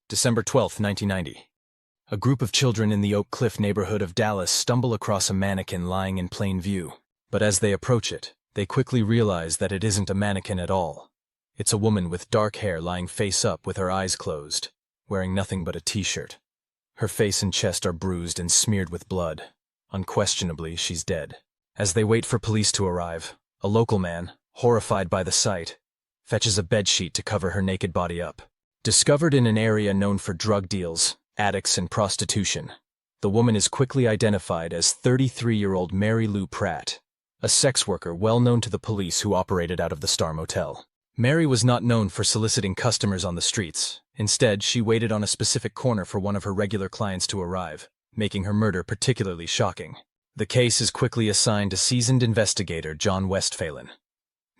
December 12, 1990. A group of children in the Oak Cliff neighborhood of Dallas stumble across a mannequin lying in plain view. But as they approach it, they quickly realize that it isn't a mannequin at all. It's a woman with dark hair lying face up with her eyes closed, wearing nothing but a t-shirt. Her face and chest are bruised and smeared with blood. Unquestionably, she's dead. As they wait for police to arrive, a local man, horrified by the sight, fetches a bedsheet to cover her naked body up. Discovered in an area known for drug deals, addicts, and prostitution, the woman is quickly identified as 33-year-old Mary Lou Pratt, a sex worker well known to the police who operated out of the Star Motel. Mary was not known for soliciting customers on the streets. Instead, she waited on a specific corner for one of her regular clients to arrive, making her murder particularly shocking. The case is quickly assigned to seasoned investigator John Westphalen.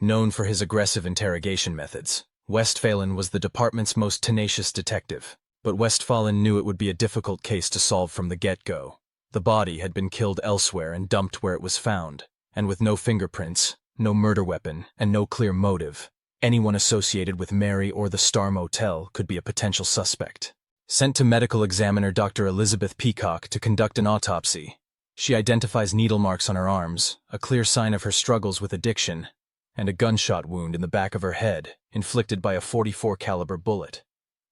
Known for his aggressive interrogation methods, Westphalen was the department's most tenacious detective, but Westphalen knew it would be a difficult case to solve from the get-go. The body had been killed elsewhere and dumped where it was found, and with no fingerprints, no murder weapon, and no clear motive, anyone associated with Mary or the Star Motel could be a potential suspect. Sent to medical examiner Dr. Elizabeth Peacock to conduct an autopsy, she identifies needle marks on her arms, a clear sign of her struggles with addiction, and a gunshot wound in the back of her head, inflicted by a .44 caliber bullet.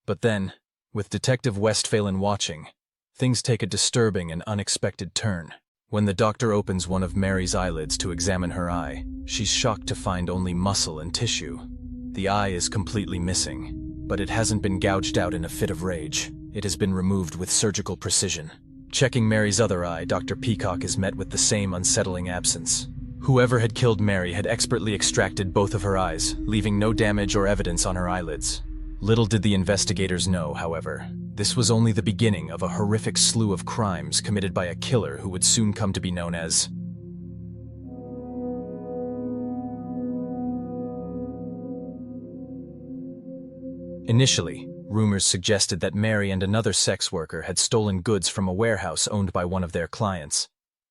But then, with Detective Westphalen watching, things take a disturbing and unexpected turn. When the doctor opens one of Mary's eyelids to examine her eye, she's shocked to find only muscle and tissue. The eye is completely missing, but it hasn't been gouged out in a fit of rage. It has been removed with surgical precision. Checking Mary's other eye, Dr. Peacock is met with the same unsettling absence. Whoever had killed Mary had expertly extracted both of her eyes, leaving no damage or evidence on her eyelids. Little did the investigators know, however, this was only the beginning of a horrific slew of crimes committed by a killer who would soon come to be known as Initially, rumors suggested that Mary and another sex worker had stolen goods from a warehouse owned by one of their clients.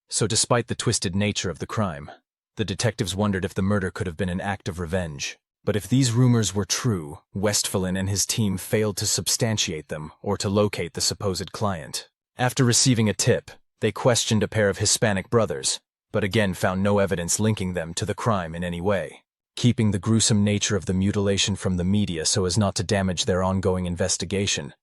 So despite the twisted nature of the crime, the detectives wondered if the murder could have been an act of revenge. But if these rumors were true, Westphalen and his team failed to substantiate them or to locate the supposed client. After receiving a tip, they questioned a pair of Hispanic brothers, but again found no evidence linking them to the crime in any way. Keeping the gruesome nature of the mutilation from the media so as not to damage their ongoing investigation,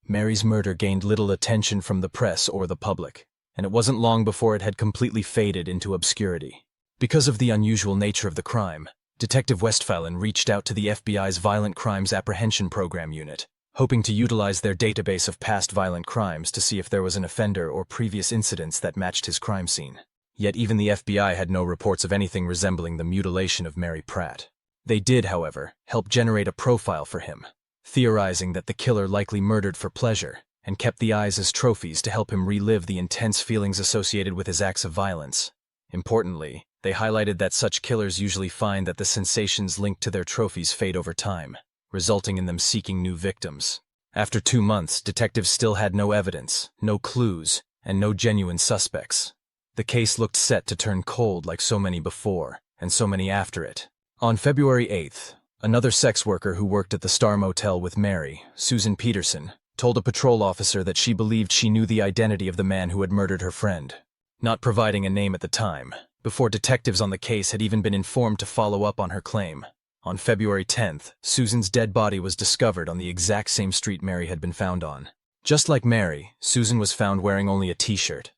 Mary's murder gained little attention from the press or the public, and it wasn't long before it had completely faded into obscurity. Because of the unusual nature of the crime, Detective Westphalen reached out to the FBI's Violent Crimes Apprehension Program unit, hoping to utilize their database of past violent crimes to see if there was an offender or previous incidents that matched his crime scene. Yet even the FBI had no reports of anything resembling the mutilation of Mary Pratt. They did, however, help generate a profile for him, theorizing that the killer likely murdered for pleasure and kept the eyes as trophies to help him relive the intense feelings associated with his acts of violence. Importantly, they highlighted that such killers usually find that the sensations linked to their trophies fade over time, resulting in them seeking new victims. After 2 months, detectives still had no evidence, no clues, and no genuine suspects. The case looked set to turn cold like so many before, and so many after it. On February 8th, another sex worker who worked at the Star Motel with Mary, Susan Peterson, told a patrol officer that she believed she knew the identity of the man who had murdered her friend, not providing a name at the time, before detectives on the case had even been informed to follow up on her claim. On February 10th, Susan's dead body was discovered on the exact same street Mary had been found on. Just like Mary, Susan was found wearing only a t-shirt.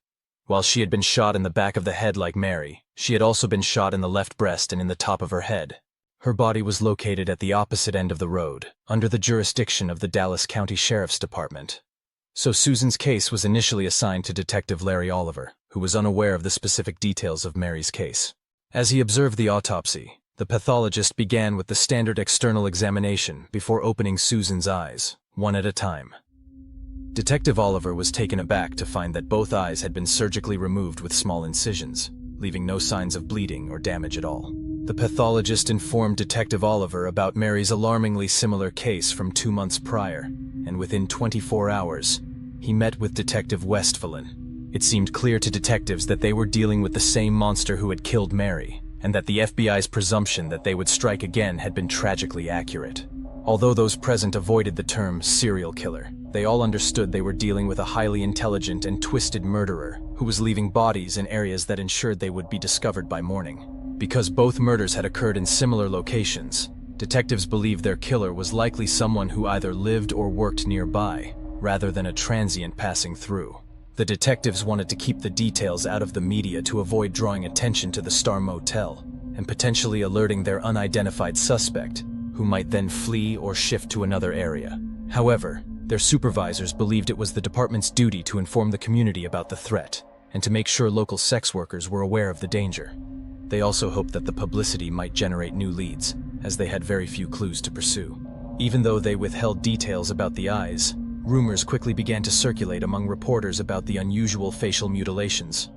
While she had been shot in the back of the head like Mary, she had also been shot in the left breast and in the top of her head. Her body was located at the opposite end of the road, under the jurisdiction of the Dallas County Sheriff's Department. So Susan's case was initially assigned to Detective Larry Oliver, who was unaware of the specific details of Mary's case. As he observed the autopsy, the pathologist began with the standard external examination before opening Susan's eyes, one at a time. Detective Oliver was taken aback to find that both eyes had been surgically removed with small incisions, leaving no signs of bleeding or damage at all. The pathologist informed Detective Oliver about Mary's alarmingly similar case from 2 months prior, and within 24 hours, he met with Detective Westphalen. It seemed clear to detectives that they were dealing with the same monster who had killed Mary, and that the FBI's presumption that they would strike again had been tragically accurate. Although those present avoided the term serial killer, They all understood they were dealing with a highly intelligent and twisted murderer who was leaving bodies in areas that ensured they would be discovered by morning. Because both murders had occurred in similar locations, detectives believed their killer was likely someone who either lived or worked nearby, rather than a transient passing through. The detectives wanted to keep the details out of the media to avoid drawing attention to the Star Motel and potentially alerting their unidentified suspect, who might then flee or shift to another area. However, their supervisors believed it was the department's duty to inform the community about the threat and to make sure local sex workers were aware of the danger. They also hoped that the publicity might generate new leads, as they had very few clues to pursue. Even though they withheld details about the eyes, rumors quickly began to circulate among reporters about the unusual facial mutilations.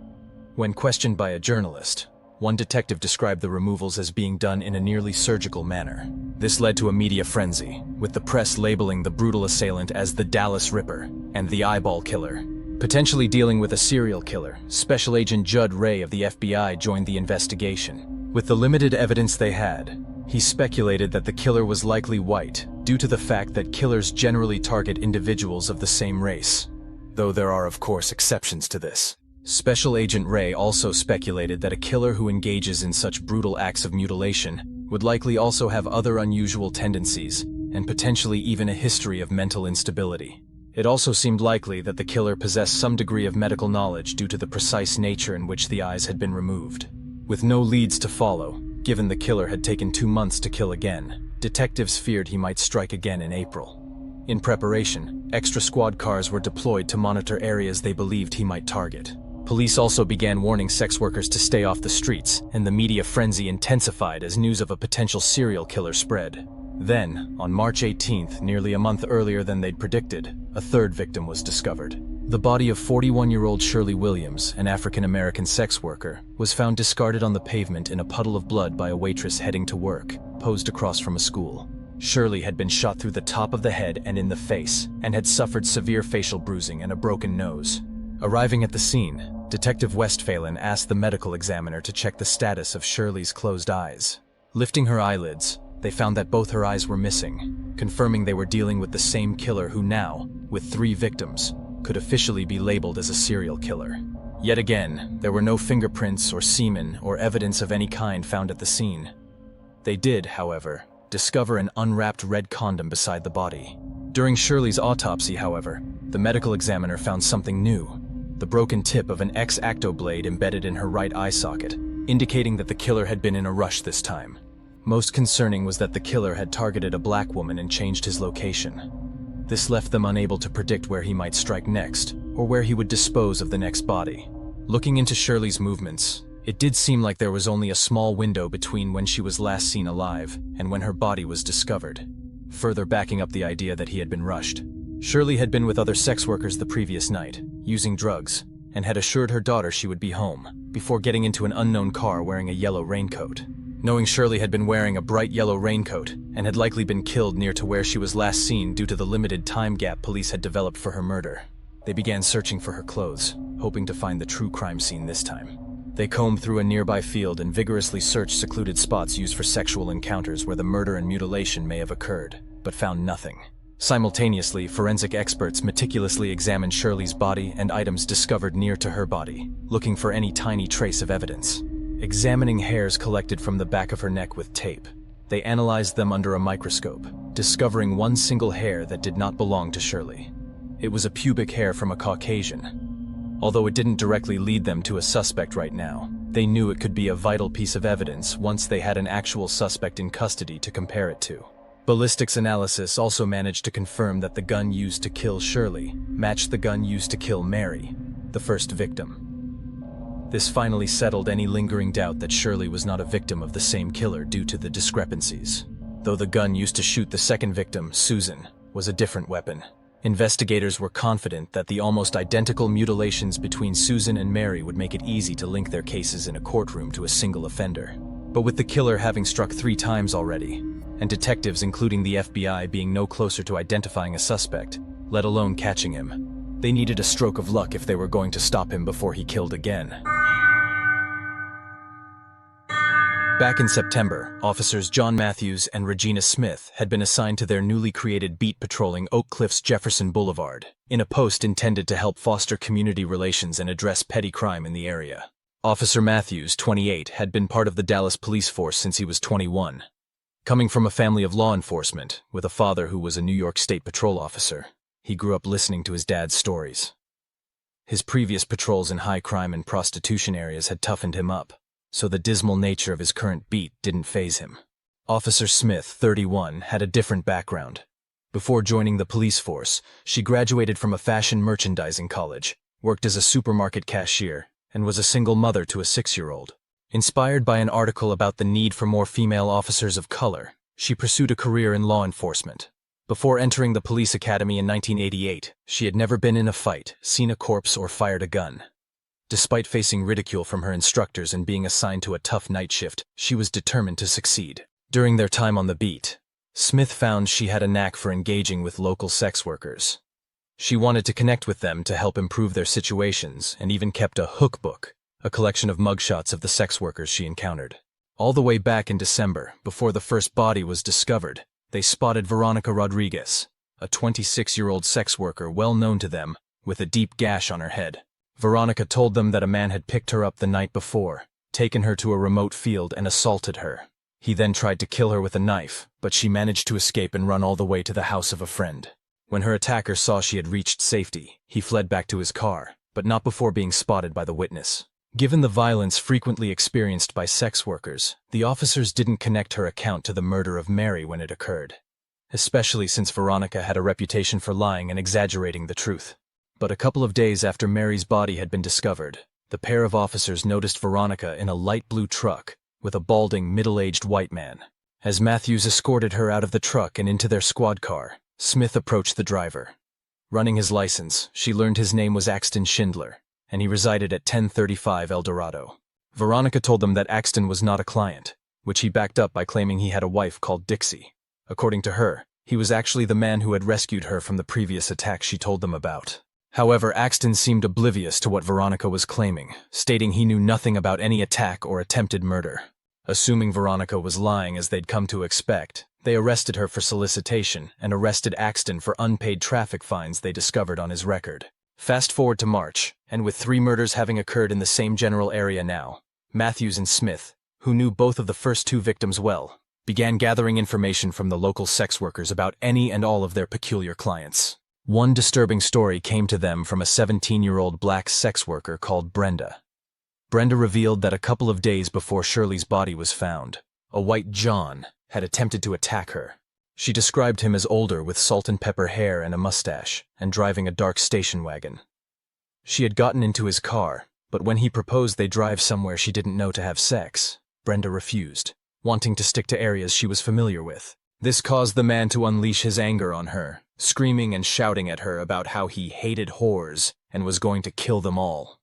When questioned by a journalist, one detective described the removals as being done in a nearly surgical manner. This led to a media frenzy, with the press labeling the brutal assailant as the Dallas Ripper and the Eyeball Killer. Potentially dealing with a serial killer, Special Agent Judd Ray of the FBI joined the investigation. With the limited evidence they had, he speculated that the killer was likely white, due to the fact that killers generally target individuals of the same race, though there are of course exceptions to this. Special Agent Ray also speculated that a killer who engages in such brutal acts of mutilation would likely also have other unusual tendencies, and potentially even a history of mental instability. It also seemed likely that the killer possessed some degree of medical knowledge due to the precise nature in which the eyes had been removed. With no leads to follow, given the killer had taken 2 months to kill again, detectives feared he might strike again in April. In preparation, extra squad cars were deployed to monitor areas they believed he might target. Police also began warning sex workers to stay off the streets, and the media frenzy intensified as news of a potential serial killer spread. Then, on March 18th, nearly a month earlier than they'd predicted, a third victim was discovered. The body of 41-year-old Shirley Williams, an African-American sex worker, was found discarded on the pavement in a puddle of blood by a waitress heading to work, posed across from a school. Shirley had been shot through the top of the head and in the face, and had suffered severe facial bruising and a broken nose. Arriving at the scene, Detective Westphalen asked the medical examiner to check the status of Shirley's closed eyes. Lifting her eyelids, they found that both her eyes were missing, confirming they were dealing with the same killer who now, with 3 victims, could officially be labeled as a serial killer. Yet again, there were no fingerprints or semen or evidence of any kind found at the scene. They did, however, discover an unwrapped red condom beside the body. During Shirley's autopsy, however, the medical examiner found something new: the broken tip of an X-Acto blade embedded in her right eye socket, indicating that the killer had been in a rush this time. Most concerning was that the killer had targeted a black woman and changed his location. This left them unable to predict where he might strike next, or where he would dispose of the next body. Looking into Shirley's movements, it did seem like there was only a small window between when she was last seen alive and when her body was discovered, further backing up the idea that he had been rushed. Shirley had been with other sex workers the previous night, using drugs, and had assured her daughter she would be home, before getting into an unknown car wearing a yellow raincoat. Knowing Shirley had been wearing a bright yellow raincoat and had likely been killed near to where she was last seen due to the limited time gap police had developed for her murder, they began searching for her clothes, hoping to find the true crime scene this time. They combed through a nearby field and vigorously searched secluded spots used for sexual encounters where the murder and mutilation may have occurred, but found nothing. Simultaneously, forensic experts meticulously examined Shirley's body and items discovered near to her body, looking for any tiny trace of evidence. Examining hairs collected from the back of her neck with tape, they analyzed them under a microscope, discovering one single hair that did not belong to Shirley. It was a pubic hair from a Caucasian. Although it didn't directly lead them to a suspect right now, they knew it could be a vital piece of evidence once they had an actual suspect in custody to compare it to. Ballistics analysis also managed to confirm that the gun used to kill Shirley matched the gun used to kill Mary, the first victim. This finally settled any lingering doubt that Shirley was not a victim of the same killer due to the discrepancies. Though the gun used to shoot the second victim, Susan, was a different weapon. Investigators were confident that the almost identical mutilations between Susan and Mary would make it easy to link their cases in a courtroom to a single offender. But with the killer having struck 3 times already, and detectives including the FBI being no closer to identifying a suspect, let alone catching him, they needed a stroke of luck if they were going to stop him before he killed again. Back in September, officers John Matthews and Regina Smith had been assigned to their newly created beat patrolling Oak Cliff's Jefferson Boulevard, in a post intended to help foster community relations and address petty crime in the area. Officer Matthews, 28, had been part of the Dallas police force since he was 21. Coming from a family of law enforcement, with a father who was a New York State patrol officer, he grew up listening to his dad's stories. His previous patrols in high crime and prostitution areas had toughened him up, so the dismal nature of his current beat didn't faze him. Officer Smith, 31, had a different background. Before joining the police force, she graduated from a fashion merchandising college, worked as a supermarket cashier, and was a single mother to a 6-year-old. Inspired by an article about the need for more female officers of color, she pursued a career in law enforcement. Before entering the police academy in 1988, she had never been in a fight, seen a corpse, or fired a gun. Despite facing ridicule from her instructors and being assigned to a tough night shift, she was determined to succeed. During their time on the beat, Smith found she had a knack for engaging with local sex workers. She wanted to connect with them to help improve their situations and even kept a hook book, a collection of mugshots of the sex workers she encountered. All the way back in December, before the first body was discovered, they spotted Veronica Rodriguez, a 26-year-old sex worker well known to them, with a deep gash on her head. Veronica told them that a man had picked her up the night before, taken her to a remote field and assaulted her. He then tried to kill her with a knife, but she managed to escape and run all the way to the house of a friend. When her attacker saw she had reached safety, he fled back to his car, but not before being spotted by the witness. Given the violence frequently experienced by sex workers, the officers didn't connect her account to the murder of Mary when it occurred, especially since Veronica had a reputation for lying and exaggerating the truth. But a couple of days after Mary's body had been discovered, the pair of officers noticed Veronica in a light blue truck with a balding, middle-aged white man. As Matthews escorted her out of the truck and into their squad car, Smith approached the driver. Running his license, she learned his name was Axton Schindler, and he resided at 1035 El Dorado. Veronica told them that Axton was not a client, which he backed up by claiming he had a wife called Dixie. According to her, he was actually the man who had rescued her from the previous attack she told them about. However, Axton seemed oblivious to what Veronica was claiming, stating he knew nothing about any attack or attempted murder. Assuming Veronica was lying as they'd come to expect, they arrested her for solicitation and arrested Axton for unpaid traffic fines they discovered on his record. Fast forward to March, and with 3 murders having occurred in the same general area now, Matthews and Smith, who knew both of the first 2 victims well, began gathering information from the local sex workers about any and all of their peculiar clients. One disturbing story came to them from a 17-year-old black sex worker called Brenda. Brenda revealed that a couple of days before Shirley's body was found, a white John had attempted to attack her. She described him as older with salt and pepper hair and a mustache, and driving a dark station wagon. She had gotten into his car, but when he proposed they drive somewhere she didn't know to have sex, Brenda refused, wanting to stick to areas she was familiar with. This caused the man to unleash his anger on her, screaming and shouting at her about how he hated whores and was going to kill them all.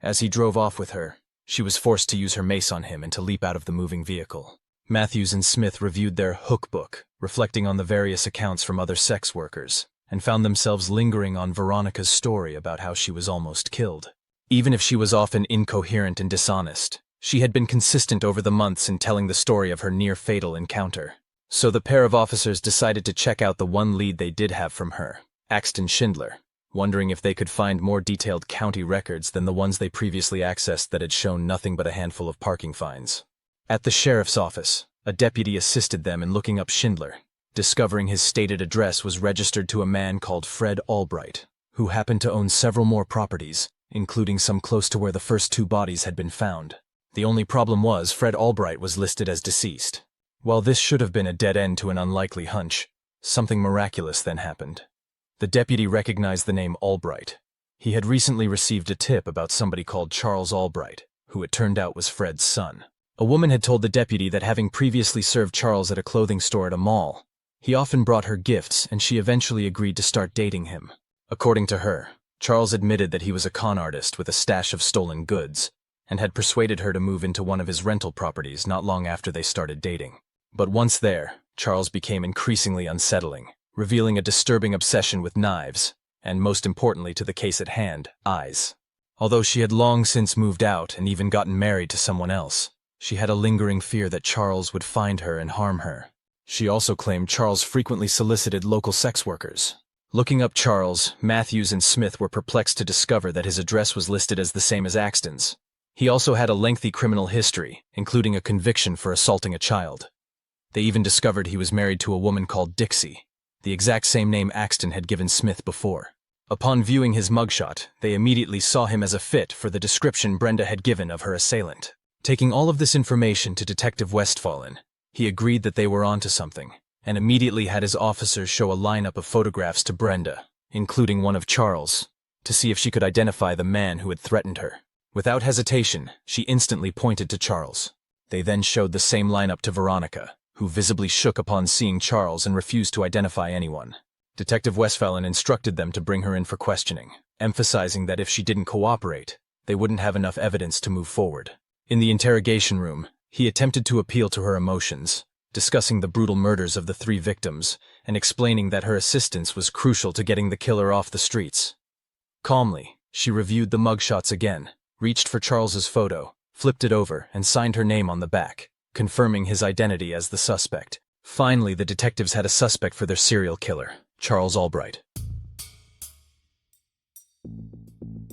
As he drove off with her, she was forced to use her mace on him and to leap out of the moving vehicle. Matthews and Smith reviewed their hook book, reflecting on the various accounts from other sex workers, and found themselves lingering on Veronica's story about how she was almost killed. Even if she was often incoherent and dishonest, she had been consistent over the months in telling the story of her near-fatal encounter. So the pair of officers decided to check out the one lead they did have from her, Axton Schindler, wondering if they could find more detailed county records than the ones they previously accessed that had shown nothing but a handful of parking fines. At the sheriff's office, a deputy assisted them in looking up Schindler, discovering his stated address was registered to a man called Fred Albright, who happened to own several more properties, including some close to where the first 2 bodies had been found. The only problem was Fred Albright was listed as deceased. While this should have been a dead end to an unlikely hunch, something miraculous then happened. The deputy recognized the name Albright. He had recently received a tip about somebody called Charles Albright, who it turned out was Fred's son. A woman had told the deputy that having previously served Charles at a clothing store at a mall, he often brought her gifts and she eventually agreed to start dating him. According to her, Charles admitted that he was a con artist with a stash of stolen goods and had persuaded her to move into one of his rental properties not long after they started dating. But once there, Charles became increasingly unsettling, revealing a disturbing obsession with knives, and most importantly to the case at hand, eyes. Although she had long since moved out and even gotten married to someone else, She had a lingering fear that Charles would find her and harm her. She also claimed Charles frequently solicited local sex workers. Looking up Charles, Matthews and Smith were perplexed to discover that his address was listed as the same as Axton's. He also had a lengthy criminal history, including a conviction for assaulting a child. They even discovered he was married to a woman called Dixie, the exact same name Axton had given Smith before. Upon viewing his mugshot, they immediately saw him as a fit for the description Brenda had given of her assailant. Taking all of this information to Detective Westphalen, he agreed that they were onto something, and immediately had his officers show a lineup of photographs to Brenda, including one of Charles, to see if she could identify the man who had threatened her. Without hesitation, she instantly pointed to Charles. They then showed the same lineup to Veronica, who visibly shook upon seeing Charles and refused to identify anyone. Detective Westphalen instructed them to bring her in for questioning, emphasizing that if she didn't cooperate, they wouldn't have enough evidence to move forward. In the interrogation room, he attempted to appeal to her emotions, discussing the brutal murders of the 3 victims and explaining that her assistance was crucial to getting the killer off the streets. Calmly, she reviewed the mugshots again, reached for Charles's photo, flipped it over, and signed her name on the back, confirming his identity as the suspect. Finally, the detectives had a suspect for their serial killer, Charles Albright.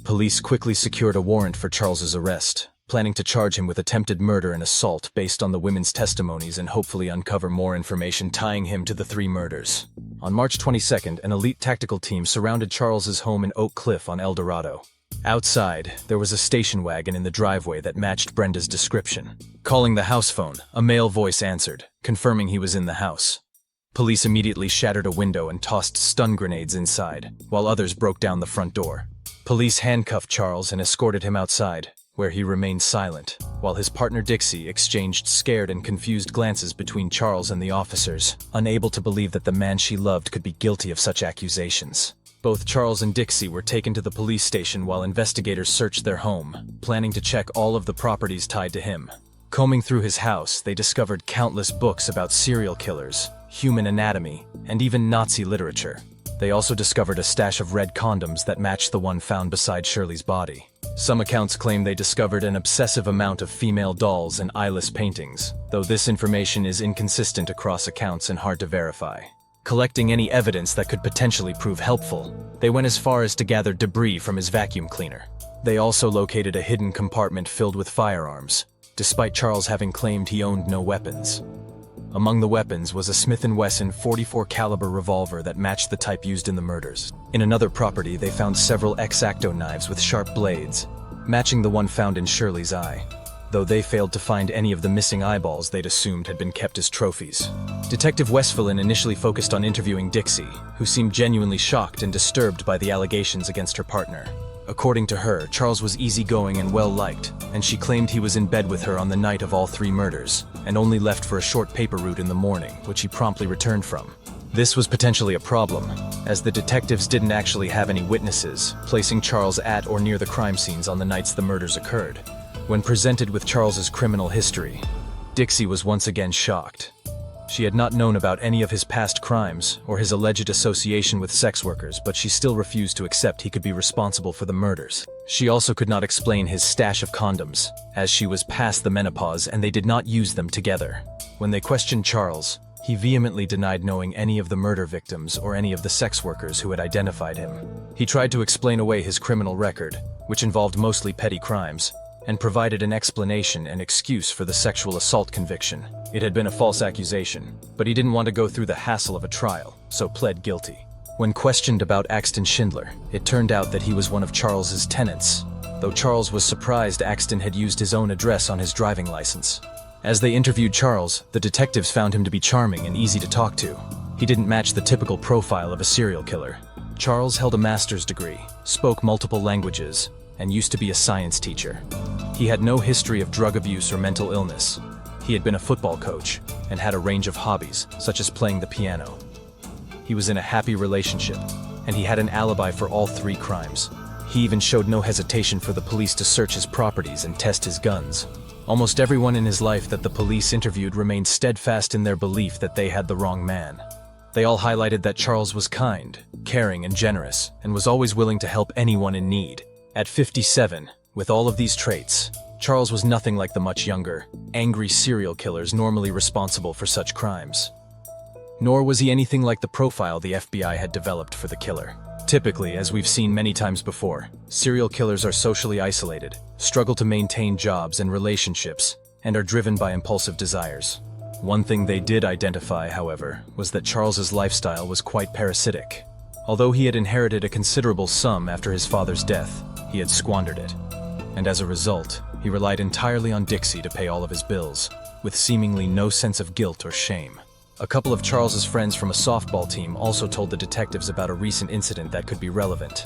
Police quickly secured a warrant for Charles's arrest, planning to charge him with attempted murder and assault based on the women's testimonies and hopefully uncover more information tying him to the 3 murders. On March 22nd, an elite tactical team surrounded Charles's home in Oak Cliff on El Dorado. Outside, there was a station wagon in the driveway that matched Brenda's description. Calling the house phone, a male voice answered, confirming he was in the house. Police immediately shattered a window and tossed stun grenades inside, while others broke down the front door. Police handcuffed Charles and escorted him outside, where he remained silent, while his partner Dixie exchanged scared and confused glances between Charles and the officers, unable to believe that the man she loved could be guilty of such accusations. Both Charles and Dixie were taken to the police station while investigators searched their home, planning to check all of the properties tied to him. Combing through his house, they discovered countless books about serial killers, human anatomy, and even Nazi literature. They also discovered a stash of red condoms that matched the one found beside Shirley's body. Some accounts claim they discovered an obsessive amount of female dolls and eyeless paintings, though this information is inconsistent across accounts and hard to verify. Collecting any evidence that could potentially prove helpful, they went as far as to gather debris from his vacuum cleaner. They also located a hidden compartment filled with firearms, despite Charles having claimed he owned no weapons. Among the weapons was a Smith & Wesson .44 caliber revolver that matched the type used in the murders. In another property, they found several X-Acto knives with sharp blades, matching the one found in Shirley's eye, though they failed to find any of the missing eyeballs they'd assumed had been kept as trophies. Detective Westphalen initially focused on interviewing Dixie, who seemed genuinely shocked and disturbed by the allegations against her partner. According to her, Charles was easygoing and well-liked, and she claimed he was in bed with her on the night of all 3 murders, and only left for a short paper route in the morning, which he promptly returned from. This was potentially a problem, as the detectives didn't actually have any witnesses, placing Charles at or near the crime scenes on the nights the murders occurred. When presented with Charles's criminal history, Dixie was once again shocked. She had not known about any of his past crimes or his alleged association with sex workers, but she still refused to accept he could be responsible for the murders. She also could not explain his stash of condoms, as she was past the menopause and they did not use them together. When they questioned Charles, he vehemently denied knowing any of the murder victims or any of the sex workers who had identified him. He tried to explain away his criminal record, which involved mostly petty crimes, and provided an explanation and excuse for the sexual assault conviction. It had been a false accusation, but he didn't want to go through the hassle of a trial, so pled guilty. When questioned about Axton Schindler, it turned out that he was one of Charles's tenants, though Charles was surprised Axton had used his own address on his driving license. As they interviewed Charles, the detectives found him to be charming and easy to talk to. He didn't match the typical profile of a serial killer. Charles held a master's degree, spoke multiple languages, and used to be a science teacher. He had no history of drug abuse or mental illness. He had been a football coach and had a range of hobbies, such as playing the piano. He was in a happy relationship, and he had an alibi for all 3 crimes. He even showed no hesitation for the police to search his properties and test his guns. Almost everyone in his life that the police interviewed remained steadfast in their belief that they had the wrong man. They all highlighted that Charles was kind, caring, and generous, and was always willing to help anyone in need. At 57, with all of these traits, Charles was nothing like the much younger, angry serial killers normally responsible for such crimes. Nor was he anything like the profile the FBI had developed for the killer. Typically, as we've seen many times before, serial killers are socially isolated, struggle to maintain jobs and relationships, and are driven by impulsive desires. One thing they did identify, however, was that Charles's lifestyle was quite parasitic. Although he had inherited a considerable sum after his father's death, he had squandered it. And as a result, he relied entirely on Dixie to pay all of his bills, with seemingly no sense of guilt or shame. A couple of Charles's friends from a softball team also told the detectives about a recent incident that could be relevant.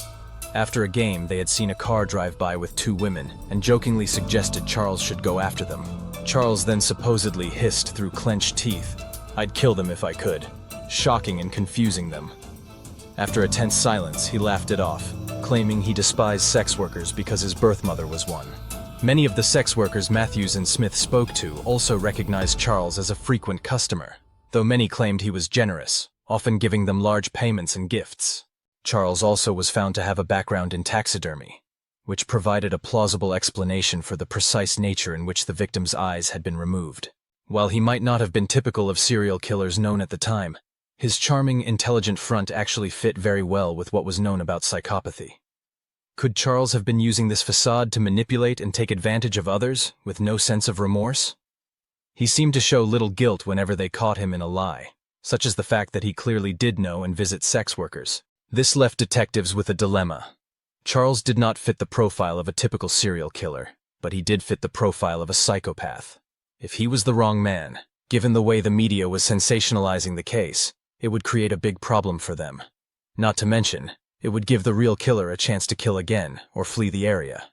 After a game, they had seen a car drive by with two women and jokingly suggested Charles should go after them. Charles then supposedly hissed through clenched teeth, "I'd kill them if I could," shocking and confusing them. After a tense silence, he laughed it off, claiming he despised sex workers because his birth mother was one. Many of the sex workers Matthews and Smith spoke to also recognized Charles as a frequent customer, though many claimed he was generous, often giving them large payments and gifts. Charles also was found to have a background in taxidermy, which provided a plausible explanation for the precise nature in which the victim's eyes had been removed. While he might not have been typical of serial killers known at the time, his charming, intelligent front actually fit very well with what was known about psychopathy. Could Charles have been using this facade to manipulate and take advantage of others, with no sense of remorse? He seemed to show little guilt whenever they caught him in a lie, such as the fact that he clearly did know and visit sex workers. This left detectives with a dilemma. Charles did not fit the profile of a typical serial killer, but he did fit the profile of a psychopath. If he was the wrong man, given the way the media was sensationalizing the case, it would create a big problem for them. Not to mention, it would give the real killer a chance to kill again or flee the area.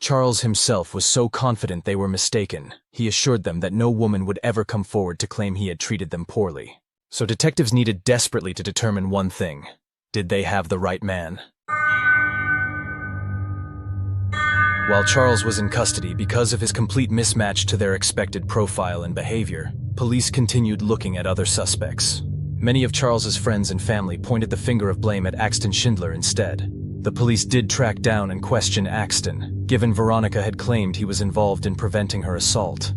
Charles himself was so confident they were mistaken, he assured them that no woman would ever come forward to claim he had treated them poorly. So detectives needed desperately to determine one thing: did they have the right man? While Charles was in custody because of his complete mismatch to their expected profile and behavior, police continued looking at other suspects. Many of Charles's friends and family pointed the finger of blame at Axton Schindler instead. The police did track down and question Axton, given Veronica had claimed he was involved in preventing her assault.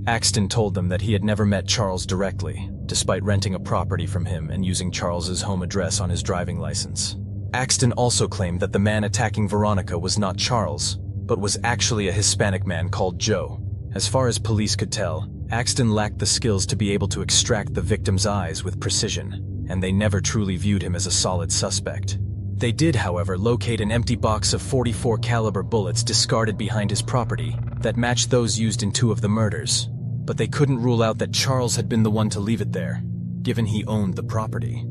Axton told them that he had never met Charles directly, despite renting a property from him and using Charles's home address on his driving license. Axton also claimed that the man attacking Veronica was not Charles, but was actually a Hispanic man called Joe. As far as police could tell, Axton lacked the skills to be able to extract the victim's eyes with precision, and they never truly viewed him as a solid suspect. They did, however, locate an empty box of .44 caliber bullets discarded behind his property that matched those used in two of the murders, but they couldn't rule out that Charles had been the one to leave it there, given he owned the property.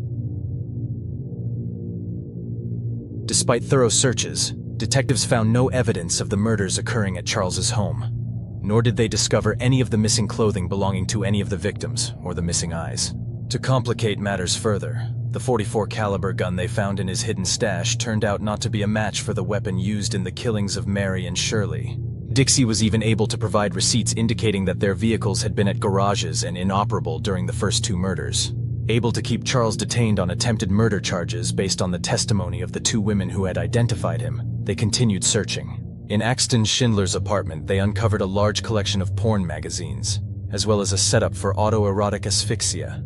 Despite thorough searches, detectives found no evidence of the murders occurring at Charles's home, nor did they discover any of the missing clothing belonging to any of the victims or the missing eyes. To complicate matters further, the .44 caliber gun they found in his hidden stash turned out not to be a match for the weapon used in the killings of Mary and Shirley. Dixie was even able to provide receipts indicating that their vehicles had been at garages and inoperable during the first two murders. Able to keep Charles detained on attempted murder charges based on the testimony of the two women who had identified him, they continued searching. In Axton Schindler's apartment, they uncovered a large collection of porn magazines, as well as a setup for autoerotic asphyxia.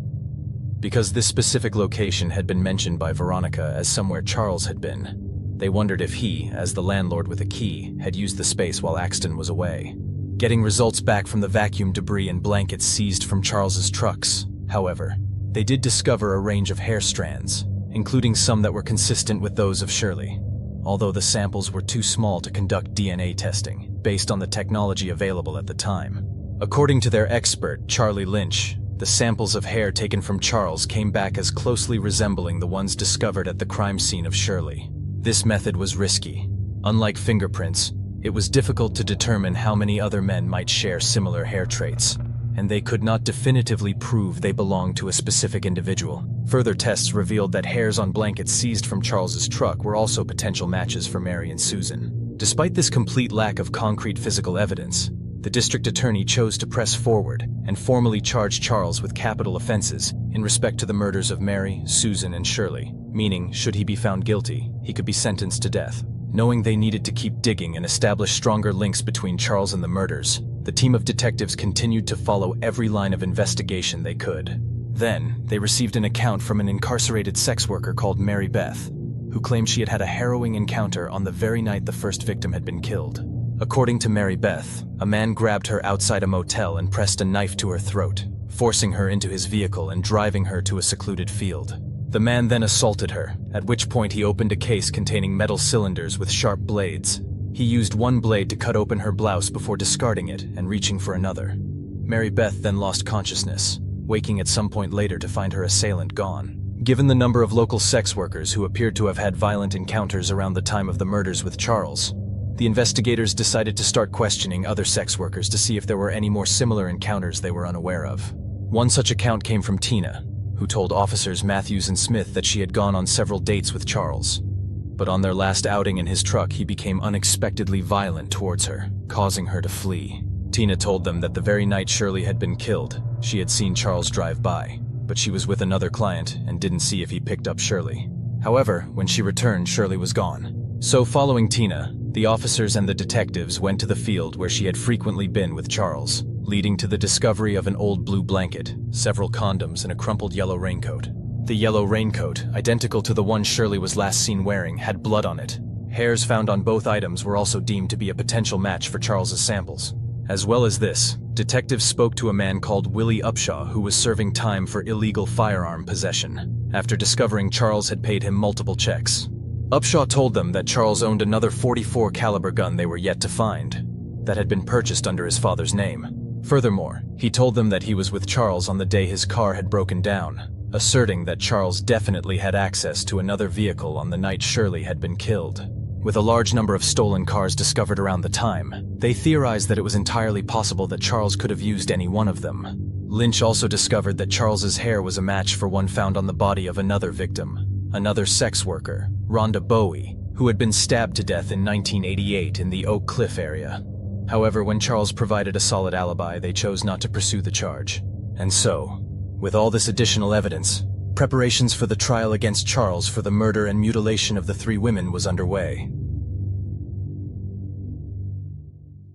Because this specific location had been mentioned by Veronica as somewhere Charles had been, they wondered if he, as the landlord with a key, had used the space while Axton was away. Getting results back from the vacuum debris and blankets seized from Charles's trucks, however, they did discover a range of hair strands, including some that were consistent with those of Shirley, although the samples were too small to conduct DNA testing, based on the technology available at the time. According to their expert, Charlie Lynch, the samples of hair taken from Charles came back as closely resembling the ones discovered at the crime scene of Shirley. This method was risky. Unlike fingerprints, it was difficult to determine how many other men might share similar hair traits, and they could not definitively prove they belonged to a specific individual. Further tests revealed that hairs on blankets seized from Charles's truck were also potential matches for Mary and Susan. Despite this complete lack of concrete physical evidence, the district attorney chose to press forward and formally charge Charles with capital offenses in respect to the murders of Mary, Susan, and Shirley, meaning, should he be found guilty, he could be sentenced to death. Knowing they needed to keep digging and establish stronger links between Charles and the murders, the team of detectives continued to follow every line of investigation they could. Then, they received an account from an incarcerated sex worker called Mary Beth, who claimed she had had a harrowing encounter on the very night the first victim had been killed. According to Mary Beth, a man grabbed her outside a motel and pressed a knife to her throat, forcing her into his vehicle and driving her to a secluded field. The man then assaulted her, at which point he opened a case containing metal cylinders with sharp blades. He used one blade to cut open her blouse before discarding it and reaching for another. Mary Beth then lost consciousness, waking at some point later to find her assailant gone. Given the number of local sex workers who appeared to have had violent encounters around the time of the murders with Charles, the investigators decided to start questioning other sex workers to see if there were any more similar encounters they were unaware of. One such account came from Tina, who told officers Matthews and Smith that she had gone on several dates with Charles. But on their last outing in his truck, he became unexpectedly violent towards her, causing her to flee. Tina told them that the very night Shirley had been killed, she had seen Charles drive by, but she was with another client and didn't see if he picked up Shirley. However, when she returned, Shirley was gone. So following Tina, the officers and the detectives went to the field where she had frequently been with Charles, leading to the discovery of an old blue blanket, several condoms, and a crumpled yellow raincoat. The yellow raincoat, identical to the one Shirley was last seen wearing, had blood on it. Hairs found on both items were also deemed to be a potential match for Charles's samples. As well as this, detectives spoke to a man called Willie Upshaw who was serving time for illegal firearm possession, after discovering Charles had paid him multiple checks. Upshaw told them that Charles owned another .44 caliber gun they were yet to find, that had been purchased under his father's name. Furthermore, he told them that he was with Charles on the day his car had broken down, asserting that Charles definitely had access to another vehicle on the night Shirley had been killed. With a large number of stolen cars discovered around the time, they theorized that it was entirely possible that Charles could have used any one of them. Lynch also discovered that Charles's hair was a match for one found on the body of another victim, another sex worker, Rhonda Bowie, who had been stabbed to death in 1988 in the Oak Cliff area. However, when Charles provided a solid alibi, they chose not to pursue the charge. And so, with all this additional evidence, preparations for the trial against Charles for the murder and mutilation of the three women was underway.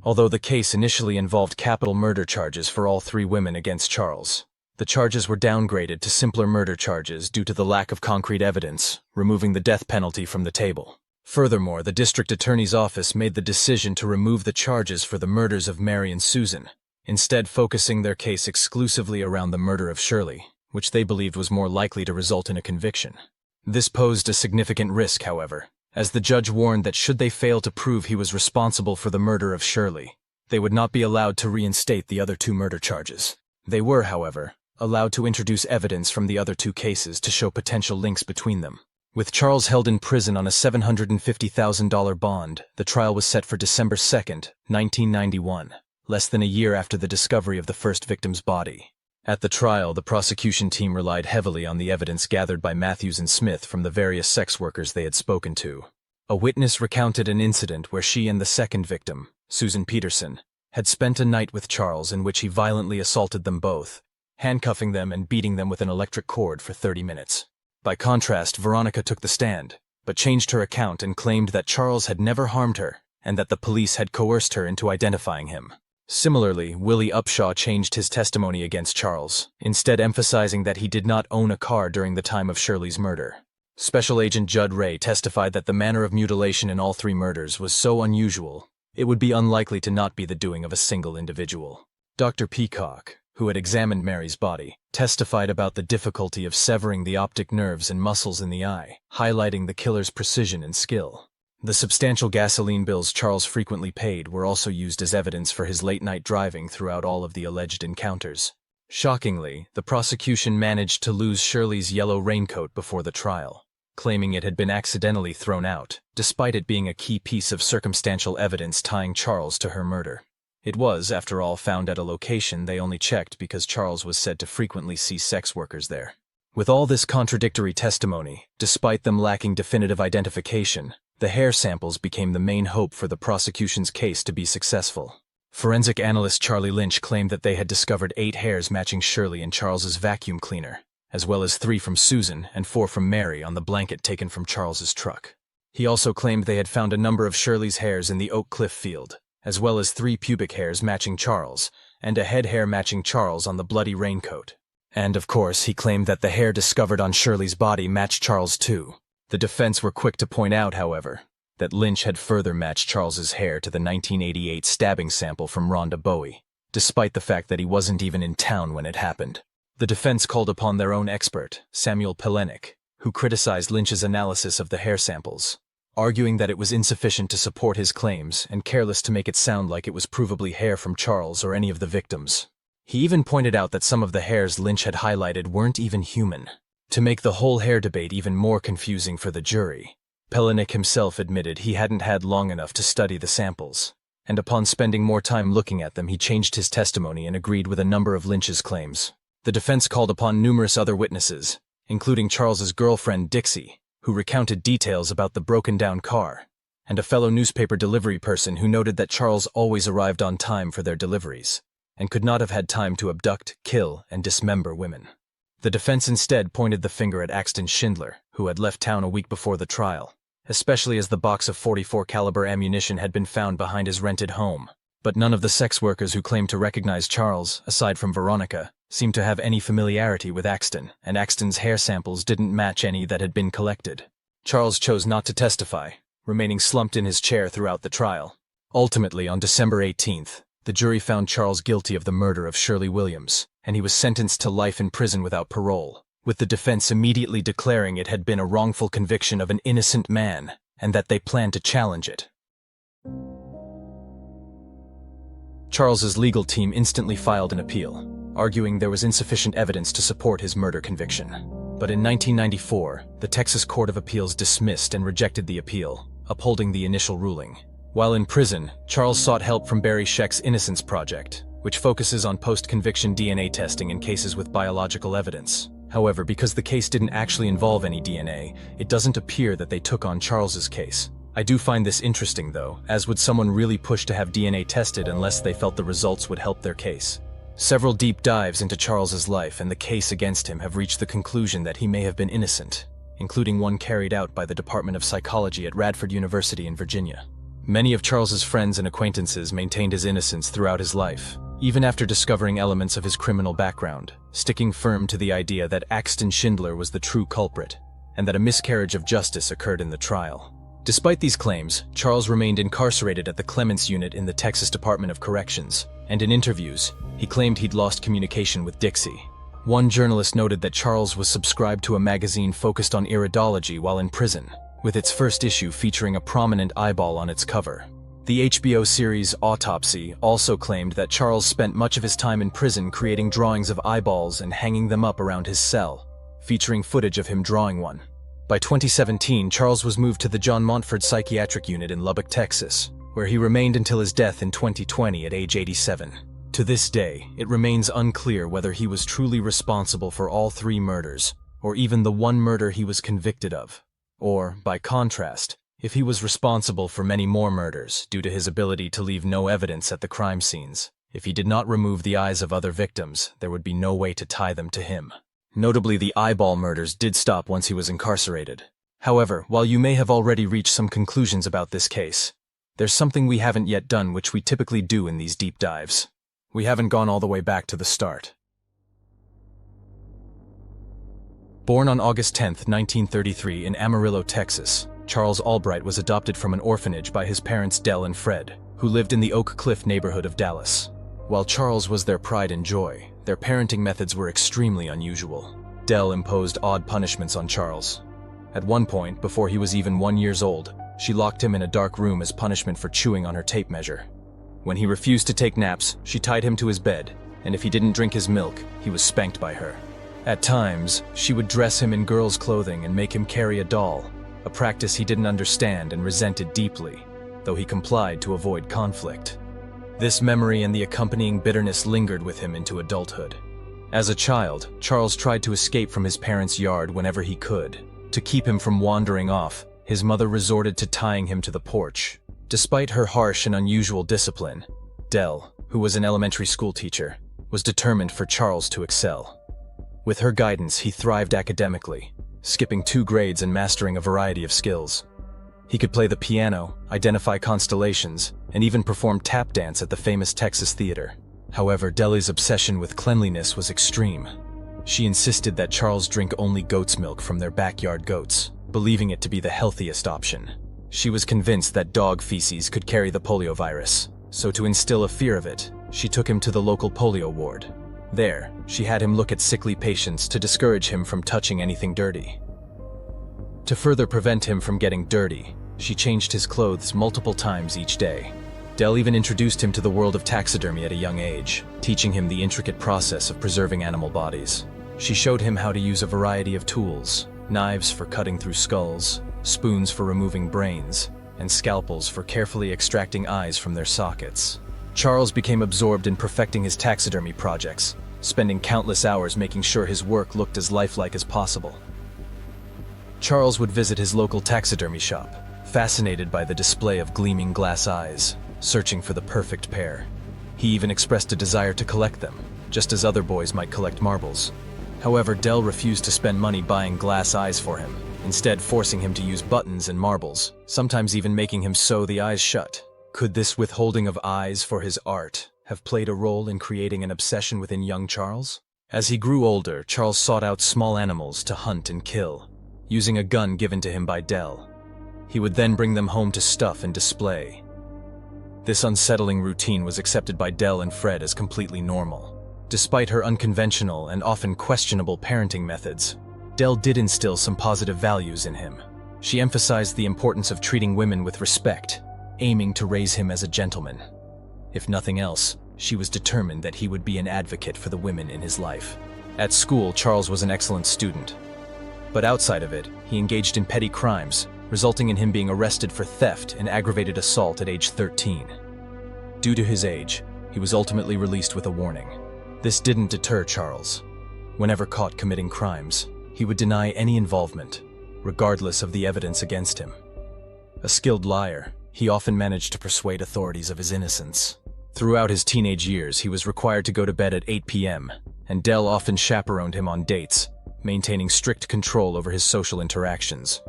Although the case initially involved capital murder charges for all three women against Charles, the charges were downgraded to simpler murder charges due to the lack of concrete evidence, removing the death penalty from the table. Furthermore, the district attorney's office made the decision to remove the charges for the murders of Mary and Susan, instead focusing their case exclusively around the murder of Shirley, which they believed was more likely to result in a conviction. This posed a significant risk, however, as the judge warned that should they fail to prove he was responsible for the murder of Shirley, they would not be allowed to reinstate the other two murder charges. They were, however, allowed to introduce evidence from the other two cases to show potential links between them. With Charles held in prison on a $750,000 bond, the trial was set for December 2, 1991, less than a year after the discovery of the first victim's body. At the trial, the prosecution team relied heavily on the evidence gathered by Matthews and Smith from the various sex workers they had spoken to. A witness recounted an incident where she and the second victim, Susan Peterson, had spent a night with Charles in which he violently assaulted them both, handcuffing them and beating them with an electric cord for 30 minutes. By contrast, Veronica took the stand, but changed her account and claimed that Charles had never harmed her and that the police had coerced her into identifying him. Similarly, Willie Upshaw changed his testimony against Charles, instead emphasizing that he did not own a car during the time of Shirley's murder. Special Agent Judd Ray testified that the manner of mutilation in all three murders was so unusual, it would be unlikely to not be the doing of a single individual. Dr. Peacock, who had examined Mary's body, testified about the difficulty of severing the optic nerves and muscles in the eye, highlighting the killer's precision and skill. The substantial gasoline bills Charles frequently paid were also used as evidence for his late-night driving throughout all of the alleged encounters. Shockingly, the prosecution managed to lose Shirley's yellow raincoat before the trial, claiming it had been accidentally thrown out, despite it being a key piece of circumstantial evidence tying Charles to her murder. It was, after all, found at a location they only checked because Charles was said to frequently see sex workers there. With all this contradictory testimony, despite them lacking definitive identification, the hair samples became the main hope for the prosecution's case to be successful. Forensic analyst Charlie Lynch claimed that they had discovered 8 hairs matching Shirley in Charles's vacuum cleaner, as well as 3 from Susan and 4 from Mary on the blanket taken from Charles's truck. He also claimed they had found a number of Shirley's hairs in the Oak Cliff field, as well as 3 pubic hairs matching Charles, and a head hair matching Charles on the bloody raincoat. And, of course, he claimed that the hair discovered on Shirley's body matched Charles too. The defense were quick to point out, however, that Lynch had further matched Charles's hair to the 1988 stabbing sample from Rhonda Bowie, despite the fact that he wasn't even in town when it happened. The defense called upon their own expert, Samuel Pelenik, who criticized Lynch's analysis of the hair samples, arguing that it was insufficient to support his claims and careless to make it sound like it was provably hair from Charles or any of the victims. He even pointed out that some of the hairs Lynch had highlighted weren't even human. To make the whole hair debate even more confusing for the jury, Pelenik himself admitted he hadn't had long enough to study the samples, and upon spending more time looking at them he changed his testimony and agreed with a number of Lynch's claims. The defense called upon numerous other witnesses, including Charles's girlfriend Dixie, who recounted details about the broken-down car, and a fellow newspaper delivery person who noted that Charles always arrived on time for their deliveries, and could not have had time to abduct, kill, and dismember women. The defense instead pointed the finger at Axton Schindler, who had left town a week before the trial, especially as the box of .44 caliber ammunition had been found behind his rented home. But none of the sex workers who claimed to recognize Charles, aside from Veronica, seemed to have any familiarity with Axton, and Axton's hair samples didn't match any that had been collected. Charles chose not to testify, remaining slumped in his chair throughout the trial. Ultimately, on December 18th, the jury found Charles guilty of the murder of Shirley Williams, and he was sentenced to life in prison without parole, with the defense immediately declaring it had been a wrongful conviction of an innocent man, and that they planned to challenge it. Charles's legal team instantly filed an appeal, arguing there was insufficient evidence to support his murder conviction. But in 1994, the Texas Court of Appeals dismissed and rejected the appeal, upholding the initial ruling. While in prison, Charles sought help from Barry Scheck's Innocence Project, which focuses on post-conviction DNA testing in cases with biological evidence. However, because the case didn't actually involve any DNA, it doesn't appear that they took on Charles's case. I do find this interesting though, as would someone really push to have DNA tested unless they felt the results would help their case? Several deep dives into Charles's life and the case against him have reached the conclusion that he may have been innocent, including one carried out by the Department of Psychology at Radford University in Virginia. Many of Charles's friends and acquaintances maintained his innocence throughout his life, even after discovering elements of his criminal background, sticking firm to the idea that Axton Schindler was the true culprit, and that a miscarriage of justice occurred in the trial. Despite these claims, Charles remained incarcerated at the Clements Unit in the Texas Department of Corrections, and in interviews, he claimed he'd lost communication with Dixie. One journalist noted that Charles was subscribed to a magazine focused on iridology while in prison, with its first issue featuring a prominent eyeball on its cover. The HBO series Autopsy also claimed that Charles spent much of his time in prison creating drawings of eyeballs and hanging them up around his cell, featuring footage of him drawing one. By 2017, Charles was moved to the John Montford Psychiatric Unit in Lubbock, Texas, where he remained until his death in 2020 at age 87. To this day, it remains unclear whether he was truly responsible for all 3 murders, or even the one murder he was convicted of. Or, by contrast, if he was responsible for many more murders due to his ability to leave no evidence at the crime scenes. If he did not remove the eyes of other victims, there would be no way to tie them to him. Notably, the eyeball murders did stop once he was incarcerated. However, while you may have already reached some conclusions about this case, there's something we haven't yet done which we typically do in these deep dives. We haven't gone all the way back to the start. Born on August 10, 1933 in Amarillo, Texas, Charles Albright was adopted from an orphanage by his parents Dell and Fred, who lived in the Oak Cliff neighborhood of Dallas. While Charles was their pride and joy, their parenting methods were extremely unusual. Dell imposed odd punishments on Charles. At one point, before he was even 1 year old, she locked him in a dark room as punishment for chewing on her tape measure. When he refused to take naps, she tied him to his bed, and if he didn't drink his milk, he was spanked by her. At times, she would dress him in girls' clothing and make him carry a doll, a practice he didn't understand and resented deeply, though he complied to avoid conflict. This memory and the accompanying bitterness lingered with him into adulthood. As a child, Charles tried to escape from his parents' yard whenever he could. To keep him from wandering off, his mother resorted to tying him to the porch. Despite her harsh and unusual discipline, Dell, who was an elementary school teacher, was determined for Charles to excel. With her guidance, he thrived academically, skipping 2 grades and mastering a variety of skills. He could play the piano, identify constellations, and even perform tap dance at the famous Texas Theater. However, Deli's obsession with cleanliness was extreme. She insisted that Charles drink only goat's milk from their backyard goats, believing it to be the healthiest option. She was convinced that dog feces could carry the polio virus, so to instill a fear of it, she took him to the local polio ward. There, she had him look at sickly patients to discourage him from touching anything dirty. To further prevent him from getting dirty, she changed his clothes multiple times each day. Del even introduced him to the world of taxidermy at a young age, teaching him the intricate process of preserving animal bodies. She showed him how to use a variety of tools: knives for cutting through skulls, spoons for removing brains, and scalpels for carefully extracting eyes from their sockets. Charles became absorbed in perfecting his taxidermy projects, spending countless hours making sure his work looked as lifelike as possible. Charles would visit his local taxidermy shop, fascinated by the display of gleaming glass eyes, searching for the perfect pair. He even expressed a desire to collect them, just as other boys might collect marbles. However, Del refused to spend money buying glass eyes for him, instead forcing him to use buttons and marbles, sometimes even making him sew the eyes shut. Could this withholding of eyes for his art have played a role in creating an obsession within young Charles? As he grew older, Charles sought out small animals to hunt and kill, using a gun given to him by Del. He would then bring them home to stuff and display. This unsettling routine was accepted by Del and Fred as completely normal. Despite her unconventional and often questionable parenting methods, Del did instill some positive values in him. She emphasized the importance of treating women with respect, aiming to raise him as a gentleman. If nothing else, she was determined that he would be an advocate for the women in his life. At school, Charles was an excellent student. But outside of it, he engaged in petty crimes, resulting in him being arrested for theft and aggravated assault at age 13. Due to his age, he was ultimately released with a warning. This didn't deter Charles. Whenever caught committing crimes, he would deny any involvement, regardless of the evidence against him. A skilled liar, he often managed to persuade authorities of his innocence. Throughout his teenage years, he was required to go to bed at 8 p.m., and Del often chaperoned him on dates, maintaining strict control over his social interactions.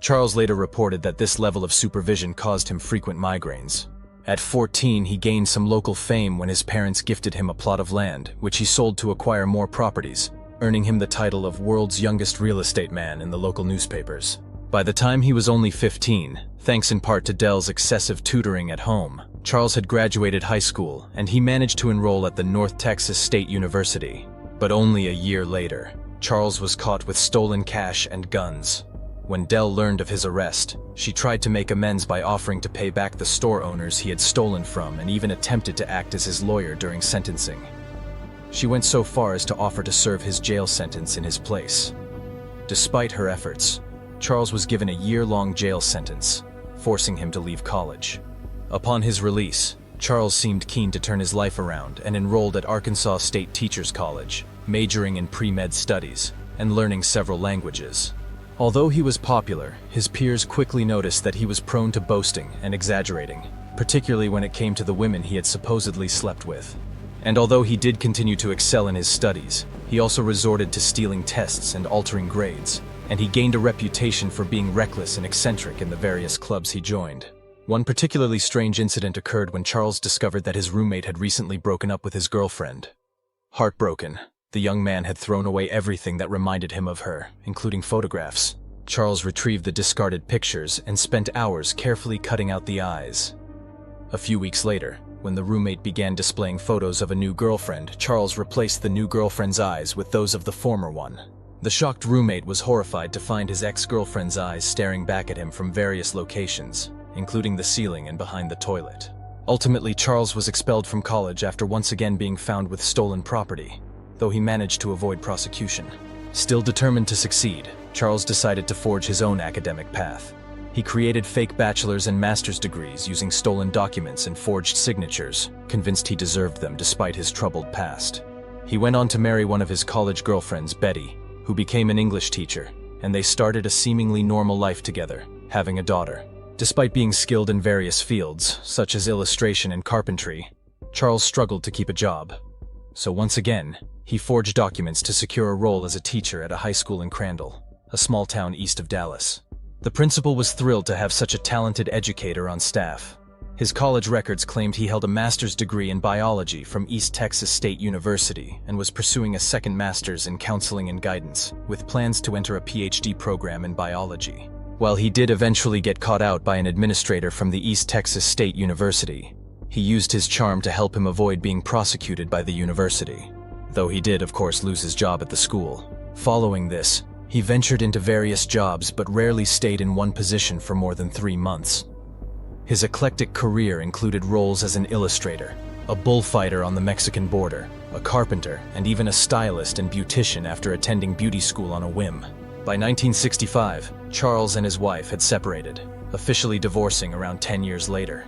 Charles later reported that this level of supervision caused him frequent migraines. At 14, he gained some local fame when his parents gifted him a plot of land, which he sold to acquire more properties, earning him the title of world's youngest real estate man in the local newspapers. By the time he was only 15, thanks in part to Del's excessive tutoring at home, Charles had graduated high school and he managed to enroll at the North Texas State University. But only a year later, Charles was caught with stolen cash and guns. When Del learned of his arrest, she tried to make amends by offering to pay back the store owners he had stolen from and even attempted to act as his lawyer during sentencing. She went so far as to offer to serve his jail sentence in his place. Despite her efforts, Charles was given a year-long jail sentence, forcing him to leave college. Upon his release, Charles seemed keen to turn his life around and enrolled at Arkansas State Teachers College, majoring in pre-med studies and learning several languages. Although he was popular, his peers quickly noticed that he was prone to boasting and exaggerating, particularly when it came to the women he had supposedly slept with. And although he did continue to excel in his studies, he also resorted to stealing tests and altering grades, and he gained a reputation for being reckless and eccentric in the various clubs he joined. One particularly strange incident occurred when Charles discovered that his roommate had recently broken up with his girlfriend. Heartbroken, the young man had thrown away everything that reminded him of her, including photographs. Charles retrieved the discarded pictures and spent hours carefully cutting out the eyes. A few weeks later, when the roommate began displaying photos of a new girlfriend, Charles replaced the new girlfriend's eyes with those of the former one. The shocked roommate was horrified to find his ex-girlfriend's eyes staring back at him from various locations, including the ceiling and behind the toilet. Ultimately, Charles was expelled from college after once again being found with stolen property, though he managed to avoid prosecution. Still determined to succeed, Charles decided to forge his own academic path. He created fake bachelor's and master's degrees using stolen documents and forged signatures, convinced he deserved them despite his troubled past. He went on to marry one of his college girlfriends, Betty, who became an English teacher, and they started a seemingly normal life together, having a daughter. Despite being skilled in various fields, such as illustration and carpentry, Charles struggled to keep a job. So once again, he forged documents to secure a role as a teacher at a high school in Crandall, a small town east of Dallas. The principal was thrilled to have such a talented educator on staff. His college records claimed he held a master's degree in biology from East Texas State University and was pursuing a second master's in counseling and guidance, with plans to enter a PhD program in biology. While he did eventually get caught out by an administrator from the East Texas State University, he used his charm to help him avoid being prosecuted by the university, though he did, of course, lose his job at the school. Following this, he ventured into various jobs but rarely stayed in one position for more than 3 months. His eclectic career included roles as an illustrator, a bullfighter on the Mexican border, a carpenter, and even a stylist and beautician after attending beauty school on a whim. By 1965, Charles and his wife had separated, officially divorcing around 10 years later.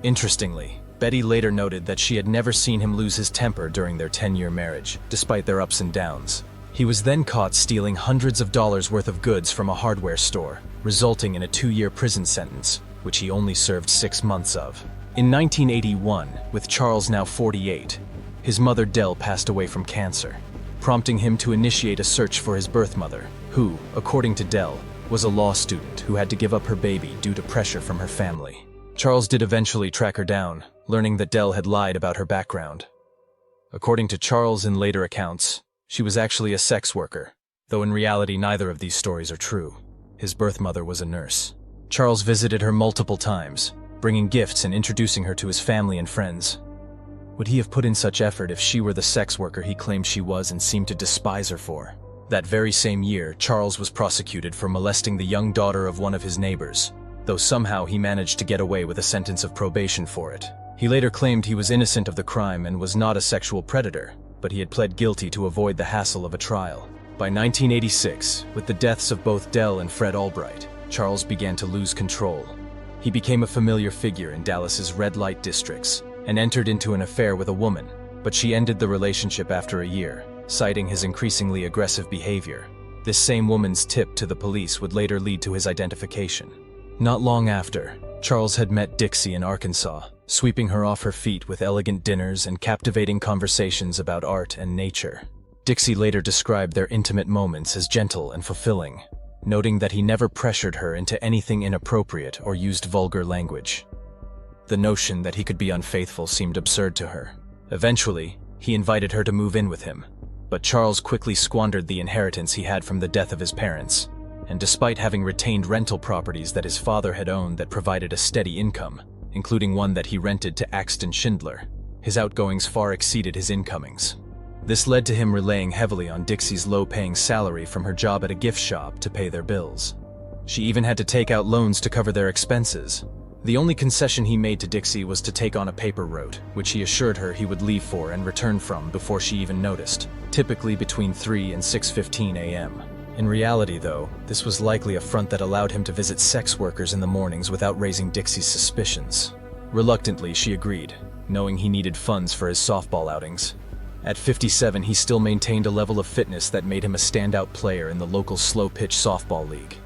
Interestingly, Betty later noted that she had never seen him lose his temper during their 10-year marriage, despite their ups and downs. He was then caught stealing hundreds of dollars worth of goods from a hardware store, resulting in a 2-year prison sentence, which he only served 6 months of. In 1981, with Charles now 48, his mother Dell passed away from cancer, prompting him to initiate a search for his birth mother, who, according to Dell, was a law student who had to give up her baby due to pressure from her family. Charles did eventually track her down, learning that Dell had lied about her background. According to Charles in later accounts, she was actually a sex worker, though in reality neither of these stories are true. His birth mother was a nurse. Charles visited her multiple times, bringing gifts and introducing her to his family and friends. Would he have put in such effort if she were the sex worker he claimed she was and seemed to despise her for? That very same year, Charles was prosecuted for molesting the young daughter of one of his neighbors, though somehow he managed to get away with a sentence of probation for it. He later claimed he was innocent of the crime and was not a sexual predator, but he had pled guilty to avoid the hassle of a trial. By 1986, with the deaths of both Dell and Fred Albright, Charles began to lose control. He became a familiar figure in Dallas's red light districts and entered into an affair with a woman, but she ended the relationship after a year, citing his increasingly aggressive behavior. This same woman's tip to the police would later lead to his identification. Not long after, Charles had met Dixie in Arkansas, sweeping her off her feet with elegant dinners and captivating conversations about art and nature. Dixie later described their intimate moments as gentle and fulfilling, noting that he never pressured her into anything inappropriate or used vulgar language. The notion that he could be unfaithful seemed absurd to her. Eventually, he invited her to move in with him, but Charles quickly squandered the inheritance he had from the death of his parents, and despite having retained rental properties that his father had owned that provided a steady income, including one that he rented to Axton Schindler, his outgoings far exceeded his incomings. This led to him relying heavily on Dixie's low-paying salary from her job at a gift shop to pay their bills. She even had to take out loans to cover their expenses. The only concession he made to Dixie was to take on a paper route, which he assured her he would leave for and return from before she even noticed, typically between 3 and 6:15 a.m. In reality, though, this was likely a front that allowed him to visit sex workers in the mornings without raising Dixie's suspicions. Reluctantly, she agreed, knowing he needed funds for his softball outings. At 57, he still maintained a level of fitness that made him a standout player in the local slow-pitch softball league.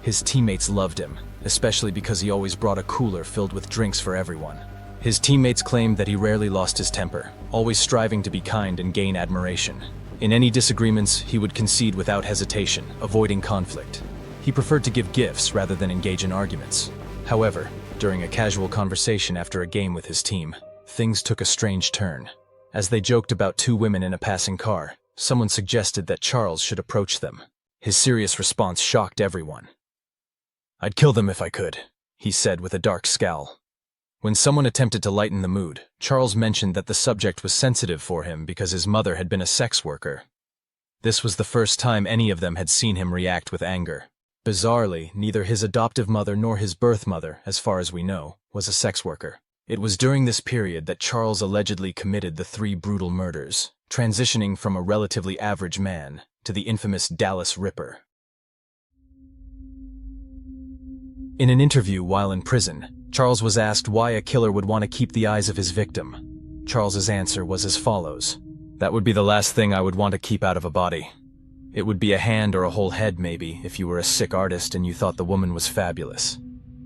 His teammates loved him, especially because he always brought a cooler filled with drinks for everyone. His teammates claimed that he rarely lost his temper, always striving to be kind and gain admiration. In any disagreements, he would concede without hesitation, avoiding conflict. He preferred to give gifts rather than engage in arguments. However, during a casual conversation after a game with his team, things took a strange turn. As they joked about 2 women in a passing car, someone suggested that Charles should approach them. His serious response shocked everyone. "I'd kill them if I could," he said with a dark scowl. When someone attempted to lighten the mood, Charles mentioned that the subject was sensitive for him because his mother had been a sex worker. This was the first time any of them had seen him react with anger. Bizarrely, neither his adoptive mother nor his birth mother, as far as we know, was a sex worker. It was during this period that Charles allegedly committed the 3 brutal murders, transitioning from a relatively average man to the infamous Dallas Ripper. In an interview while in prison, Charles was asked why a killer would want to keep the eyes of his victim. Charles's answer was as follows: "That would be the last thing I would want to keep out of a body. It would be a hand or a whole head maybe if you were a sick artist and you thought the woman was fabulous.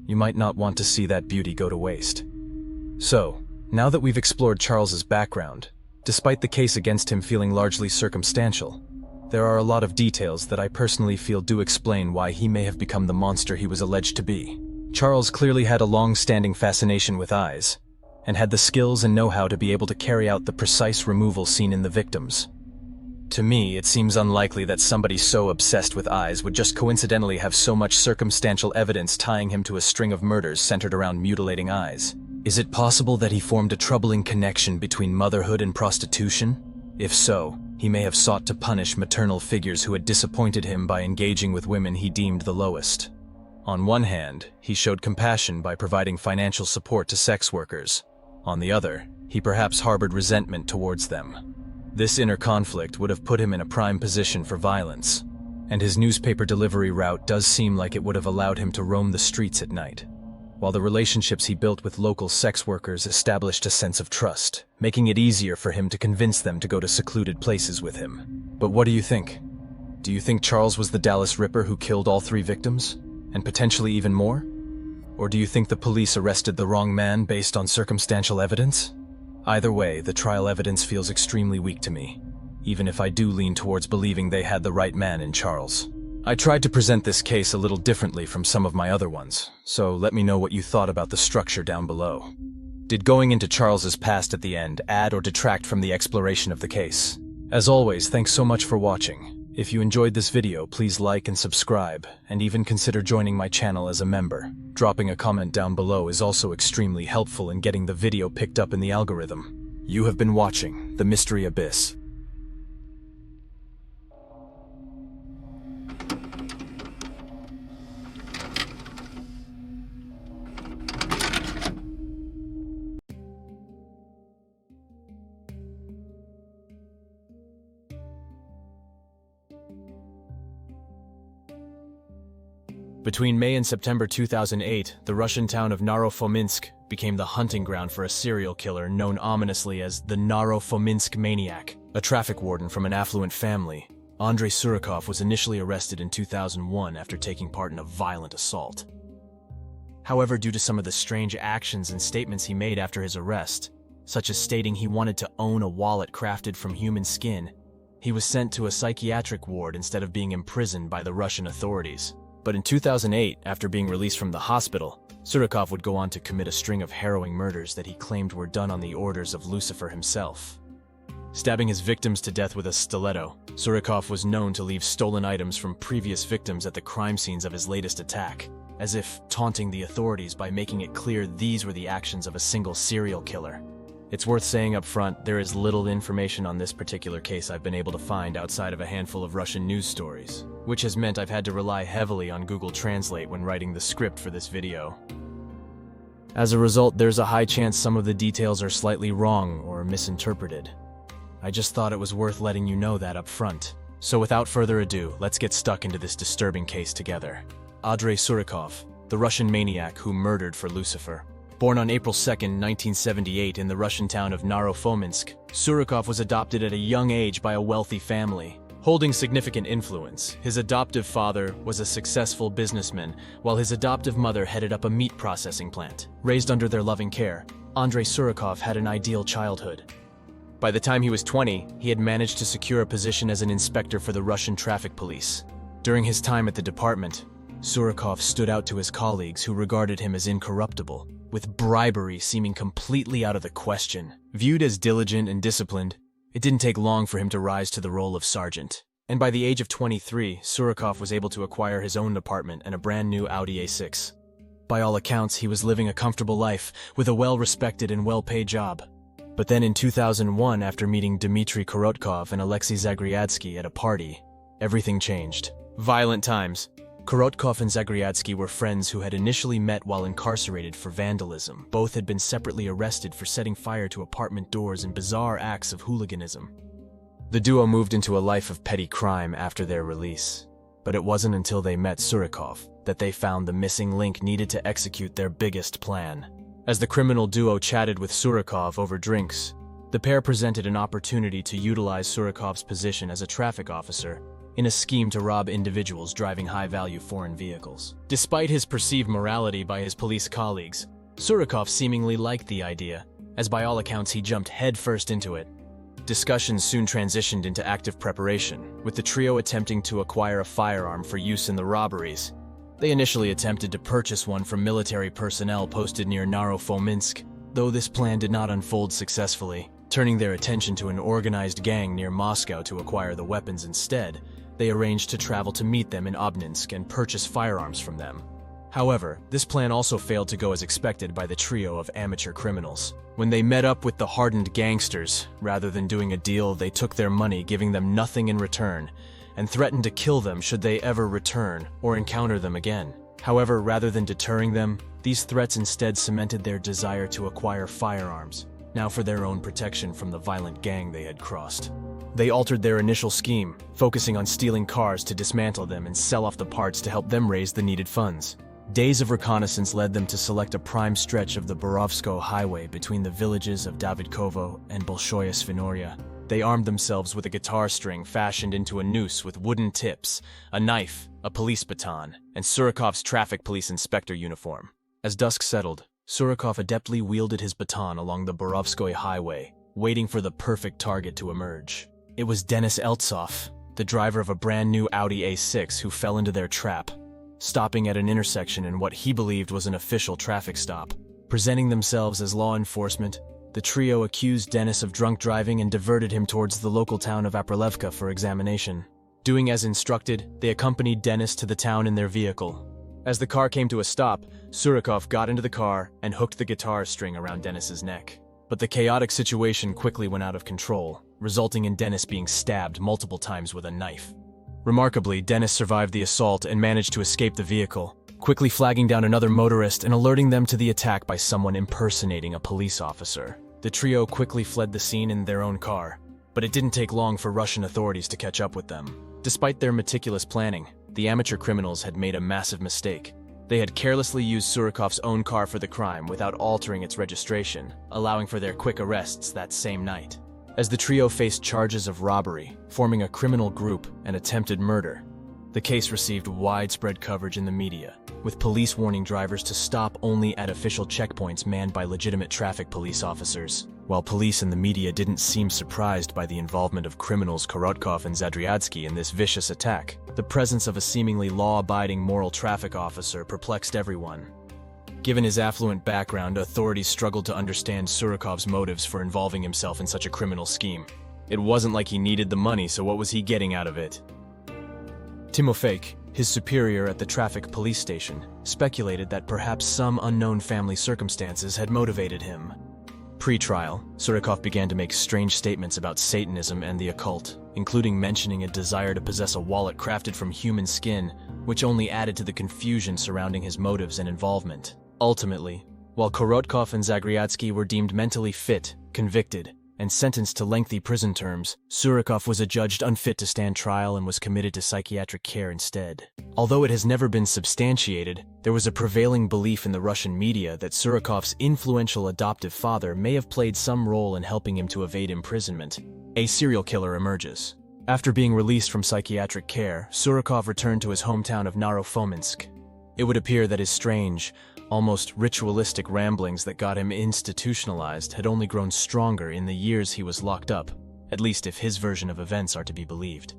You might not want to see that beauty go to waste." So, now that we've explored Charles's background, despite the case against him feeling largely circumstantial, There are a lot of details that I personally feel do explain why he may have become the monster he was alleged to be. Charles clearly had a long-standing fascination with eyes, and had the skills and know-how to be able to carry out the precise removal seen in the victims. To me, it seems unlikely that somebody so obsessed with eyes would just coincidentally have so much circumstantial evidence tying him to a string of murders centered around mutilating eyes. Is it possible that he formed a troubling connection between motherhood and prostitution? If so, he may have sought to punish maternal figures who had disappointed him by engaging with women he deemed the lowest. On one hand, he showed compassion by providing financial support to sex workers. On the other, he perhaps harbored resentment towards them. This inner conflict would have put him in a prime position for violence, and his newspaper delivery route does seem like it would have allowed him to roam the streets at night, while the relationships he built with local sex workers established a sense of trust, making it easier for him to convince them to go to secluded places with him. But what do you think? Do you think Charles was the Dallas Ripper who killed all 3 victims, and potentially even more? Or do you think the police arrested the wrong man based on circumstantial evidence? Either way, the trial evidence feels extremely weak to me, even if I do lean towards believing they had the right man in Charles. I tried to present this case a little differently from some of my other ones, so let me know what you thought about the structure down below. Did going into Charles's past at the end add or detract from the exploration of the case? As always, thanks so much for watching. If you enjoyed this video, please like and subscribe, and even consider joining my channel as a member. Dropping a comment down below is also extremely helpful in getting the video picked up in the algorithm. You have been watching The Mystery Abyss. Between May and September 2008, the Russian town of Naro-Fominsk became the hunting ground for a serial killer known ominously as the Naro-Fominsk Maniac. A traffic warden from an affluent family, Andrei Surikov was initially arrested in 2001 after taking part in a violent assault. However, due to some of the strange actions and statements he made after his arrest, such as stating he wanted to own a wallet crafted from human skin, he was sent to a psychiatric ward instead of being imprisoned by the Russian authorities. But in 2008, after being released from the hospital, Surikov would go on to commit a string of harrowing murders that he claimed were done on the orders of Lucifer himself. Stabbing his victims to death with a stiletto, Surikov was known to leave stolen items from previous victims at the crime scenes of his latest attack, as if taunting the authorities by making it clear these were the actions of a single serial killer. It's worth saying up front, there is little information on this particular case I've been able to find outside of a handful of Russian news stories, which has meant I've had to rely heavily on Google Translate when writing the script for this video. As a result, there's a high chance some of the details are slightly wrong or misinterpreted. I just thought it was worth letting you know that up front. So without further ado, let's get stuck into this disturbing case together. Andrei Surikov, the Russian maniac who murdered for Lucifer. Born on April 2, 1978 in the Russian town of Naro-Fominsk, Surikov was adopted at a young age by a wealthy family. Holding significant influence, his adoptive father was a successful businessman, while his adoptive mother headed up a meat processing plant. Raised under their loving care, Andrei Surikov had an ideal childhood. By the time he was 20, he had managed to secure a position as an inspector for the Russian traffic police. During his time at the department, Surikov stood out to his colleagues who regarded him as incorruptible, with bribery seeming completely out of the question. Viewed as diligent and disciplined, it didn't take long for him to rise to the role of sergeant. And by the age of 23, Surikov was able to acquire his own apartment and a brand new Audi A6. By all accounts, he was living a comfortable life, with a well-respected and well-paid job. But then in 2001, after meeting Dmitry Korotkov and Alexei Zagriadsky at a party, everything changed. Violent times. Korotkov and Zagriadsky were friends who had initially met while incarcerated for vandalism. Both had been separately arrested for setting fire to apartment doors and bizarre acts of hooliganism. The duo moved into a life of petty crime after their release. But it wasn't until they met Surikov that they found the missing link needed to execute their biggest plan. As the criminal duo chatted with Surikov over drinks, the pair presented an opportunity to utilize Surikov's position as a traffic officer in a scheme to rob individuals driving high-value foreign vehicles. Despite his perceived morality by his police colleagues, Surikov seemingly liked the idea, as by all accounts he jumped headfirst into it. Discussions soon transitioned into active preparation, with the trio attempting to acquire a firearm for use in the robberies. They initially attempted to purchase one from military personnel posted near Naro-Fominsk, though this plan did not unfold successfully. Turning their attention to an organized gang near Moscow to acquire the weapons instead, they arranged to travel to meet them in Obninsk and purchase firearms from them. However, this plan also failed to go as expected by the trio of amateur criminals. When they met up with the hardened gangsters, rather than doing a deal, they took their money, giving them nothing in return, and threatened to kill them should they ever return or encounter them again. However, rather than deterring them, these threats instead cemented their desire to acquire firearms, now for their own protection from the violent gang they had crossed. They altered their initial scheme, focusing on stealing cars to dismantle them and sell off the parts to help them raise the needed funds. Days of reconnaissance led them to select a prime stretch of the Borovskoye highway between the villages of Davidkovo and Bolshoye Svinoria. They armed themselves with a guitar string fashioned into a noose with wooden tips, a knife, a police baton, and Surikov's traffic police inspector uniform. As dusk settled, Surikov adeptly wielded his baton along the Borovskoye highway, waiting for the perfect target to emerge. It was Denis Eltsov, the driver of a brand new Audi A6 who fell into their trap, stopping at an intersection in what he believed was an official traffic stop. Presenting themselves as law enforcement, the trio accused Denis of drunk driving and diverted him towards the local town of Aprilevka for examination. Doing as instructed, they accompanied Denis to the town in their vehicle. As the car came to a stop, Surikov got into the car and hooked the guitar string around Denis's neck. But the chaotic situation quickly went out of control, resulting in Denis being stabbed multiple times with a knife. Remarkably, Denis survived the assault and managed to escape the vehicle, quickly flagging down another motorist and alerting them to the attack by someone impersonating a police officer. The trio quickly fled the scene in their own car, but it didn't take long for Russian authorities to catch up with them. Despite their meticulous planning, the amateur criminals had made a massive mistake. They had carelessly used Surikov's own car for the crime without altering its registration, allowing for their quick arrests that same night. As the trio faced charges of robbery, forming a criminal group, and attempted murder, the case received widespread coverage in the media, with police warning drivers to stop only at official checkpoints manned by legitimate traffic police officers. While police and the media didn't seem surprised by the involvement of criminals Korotkov and Zadryadsky in this vicious attack, the presence of a seemingly law-abiding moral traffic officer perplexed everyone. Given his affluent background, authorities struggled to understand Surikov's motives for involving himself in such a criminal scheme. It wasn't like he needed the money, so what was he getting out of it? Timofeyk, his superior at the traffic police station, speculated that perhaps some unknown family circumstances had motivated him. Pre-trial, Surikov began to make strange statements about Satanism and the occult, including mentioning a desire to possess a wallet crafted from human skin, which only added to the confusion surrounding his motives and involvement. Ultimately, while Korotkov and Zagriatsky were deemed mentally fit, convicted, and sentenced to lengthy prison terms, Surikov was adjudged unfit to stand trial and was committed to psychiatric care instead. Although it has never been substantiated, there was a prevailing belief in the Russian media that Surikov's influential adoptive father may have played some role in helping him to evade imprisonment. A serial killer emerges. After being released from psychiatric care, Surikov returned to his hometown of Naro-Fominsk. It would appear that his strange, almost ritualistic ramblings that got him institutionalized had only grown stronger in the years he was locked up, at least if his version of events are to be believed.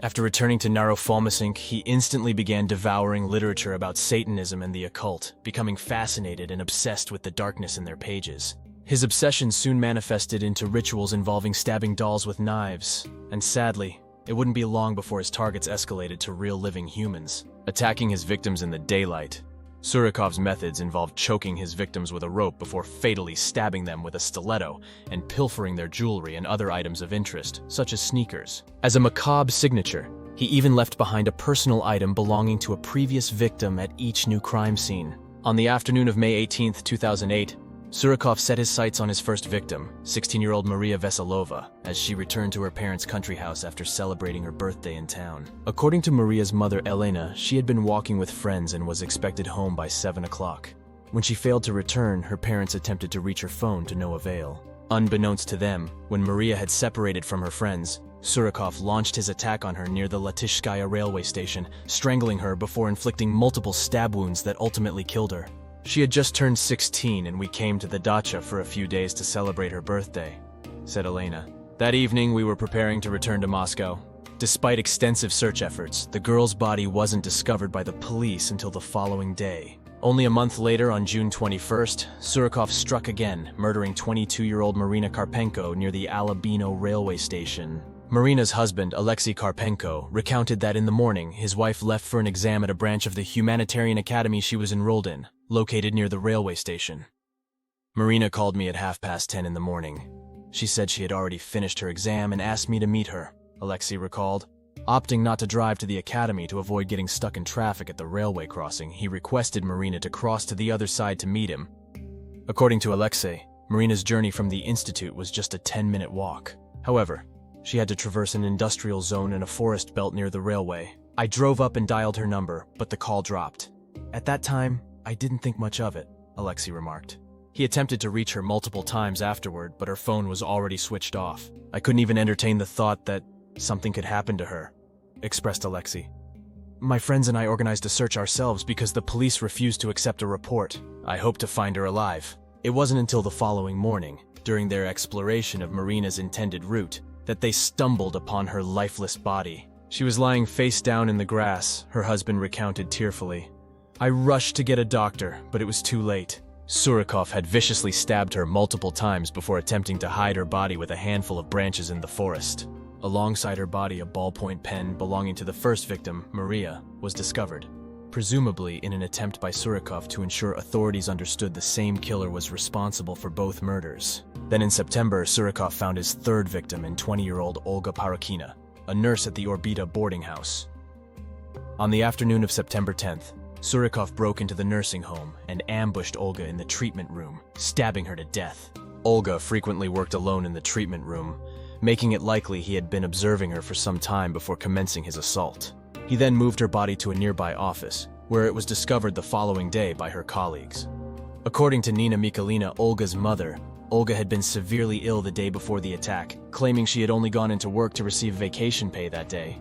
After returning to Naro-Fominsk, he instantly began devouring literature about Satanism and the occult, becoming fascinated and obsessed with the darkness in their pages. His obsession soon manifested into rituals involving stabbing dolls with knives, and sadly, it wouldn't be long before his targets escalated to real living humans, attacking his victims in the daylight. Surikov's methods involved choking his victims with a rope before fatally stabbing them with a stiletto and pilfering their jewelry and other items of interest, such as sneakers. As a macabre signature, he even left behind a personal item belonging to a previous victim at each new crime scene. On the afternoon of May 18, 2008, Surikov set his sights on his first victim, 16-year-old Maria Veselova, as she returned to her parents' country house after celebrating her birthday in town. According to Maria's mother, Elena, she had been walking with friends and was expected home by 7 o'clock. When she failed to return, her parents attempted to reach her phone to no avail. Unbeknownst to them, when Maria had separated from her friends, Surikov launched his attack on her near the Latishskaya railway station, strangling her before inflicting multiple stab wounds that ultimately killed her. She had just turned 16 and we came to the dacha for a few days to celebrate her birthday, said Elena. That evening, we were preparing to return to Moscow. Despite extensive search efforts, the girl's body wasn't discovered by the police until the following day. Only a month later, on June 21st, Surikov struck again, murdering 22-year-old Marina Karpenko near the Alabino railway station. Marina's husband, Alexei Karpenko, recounted that in the morning, his wife left for an exam at a branch of the humanitarian academy she was enrolled in, located near the railway station. Marina called me at 10:30 in the morning. She said she had already finished her exam and asked me to meet her, Alexei recalled. Opting not to drive to the academy to avoid getting stuck in traffic at the railway crossing, he requested Marina to cross to the other side to meet him. According to Alexei, Marina's journey from the institute was just a 10-minute walk. However, she had to traverse an industrial zone and a forest belt near the railway. I drove up and dialed her number, but the call dropped. At that time, I didn't think much of it, Alexei remarked. He attempted to reach her multiple times afterward, but her phone was already switched off. I couldn't even entertain the thought that something could happen to her, expressed Alexei. My friends and I organized a search ourselves because the police refused to accept a report. I hoped to find her alive. It wasn't until the following morning, during their exploration of Marina's intended route, that they stumbled upon her lifeless body. She was lying face down in the grass, her husband recounted tearfully. I rushed to get a doctor, but it was too late. Surikov had viciously stabbed her multiple times before attempting to hide her body with a handful of branches in the forest. Alongside her body, a ballpoint pen belonging to the first victim, Maria, was discovered, presumably in an attempt by Surikov to ensure authorities understood the same killer was responsible for both murders. Then in September, Surikov found his third victim in 20-year-old Olga Parokina, a nurse at the Orbita boarding house. On the afternoon of September 10th, Surikov broke into the nursing home and ambushed Olga in the treatment room, stabbing her to death. Olga frequently worked alone in the treatment room, making it likely he had been observing her for some time before commencing his assault. He then moved her body to a nearby office, where it was discovered the following day by her colleagues. According to Nina Mikhalina, Olga's mother, Olga had been severely ill the day before the attack, claiming she had only gone into work to receive vacation pay that day.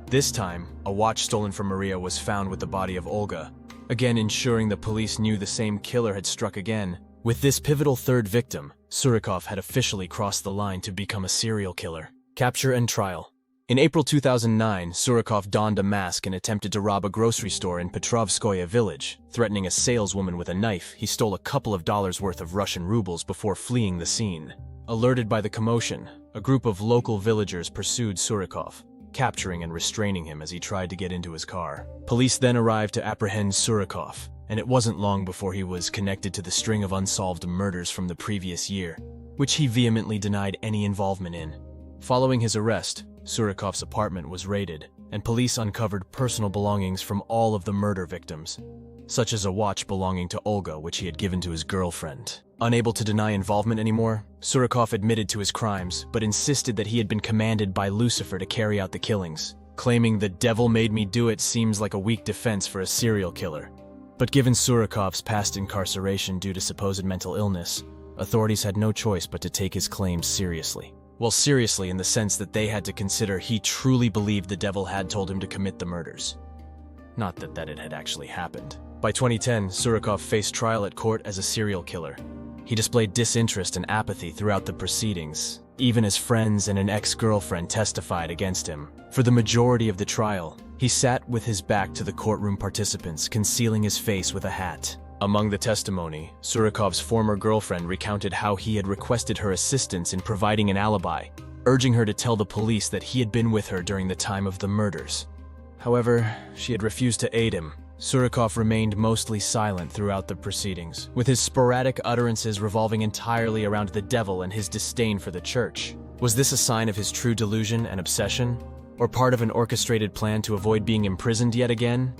This time, a watch stolen from Maria was found with the body of Olga, again ensuring the police knew the same killer had struck again. With this pivotal third victim, Surikov had officially crossed the line to become a serial killer. Capture and trial. In April 2009, Surikov donned a mask and attempted to rob a grocery store in Petrovskoye village. Threatening a saleswoman with a knife, he stole a couple of dollars worth of Russian rubles before fleeing the scene. Alerted by the commotion, a group of local villagers pursued Surikov, capturing and restraining him as he tried to get into his car. Police then arrived to apprehend Surikov, and it wasn't long before he was connected to the string of unsolved murders from the previous year, which he vehemently denied any involvement in. Following his arrest, Surikov's apartment was raided, and police uncovered personal belongings from all of the murder victims, such as a watch belonging to Olga, which he had given to his girlfriend. Unable to deny involvement anymore, Surikov admitted to his crimes, but insisted that he had been commanded by Lucifer to carry out the killings, claiming "the devil made me do it" seems like a weak defense for a serial killer. But given Surikov's past incarceration due to supposed mental illness, authorities had no choice but to take his claims seriously. Well, seriously in the sense that they had to consider he truly believed the devil had told him to commit the murders. Not that it had actually happened. By 2010, Surikov faced trial at court as a serial killer. He displayed disinterest and apathy throughout the proceedings. Even his friends and an ex-girlfriend testified against him. For the majority of the trial, he sat with his back to the courtroom participants, concealing his face with a hat. Among the testimony, Surikov's former girlfriend recounted how he had requested her assistance in providing an alibi, urging her to tell the police that he had been with her during the time of the murders. However, she had refused to aid him. Surikov remained mostly silent throughout the proceedings, with his sporadic utterances revolving entirely around the devil and his disdain for the church. Was this a sign of his true delusion and obsession, or part of an orchestrated plan to avoid being imprisoned yet again?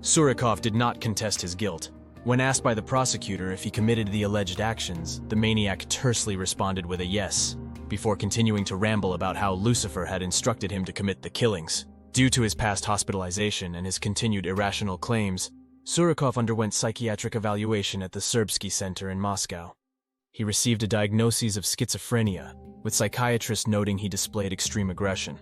Surikov did not contest his guilt. When asked by the prosecutor if he committed the alleged actions, the maniac tersely responded with a yes, before continuing to ramble about how Lucifer had instructed him to commit the killings. Due to his past hospitalization and his continued irrational claims, Surikov underwent psychiatric evaluation at the Serbsky Center in Moscow. He received a diagnosis of schizophrenia, with psychiatrists noting he displayed extreme aggression.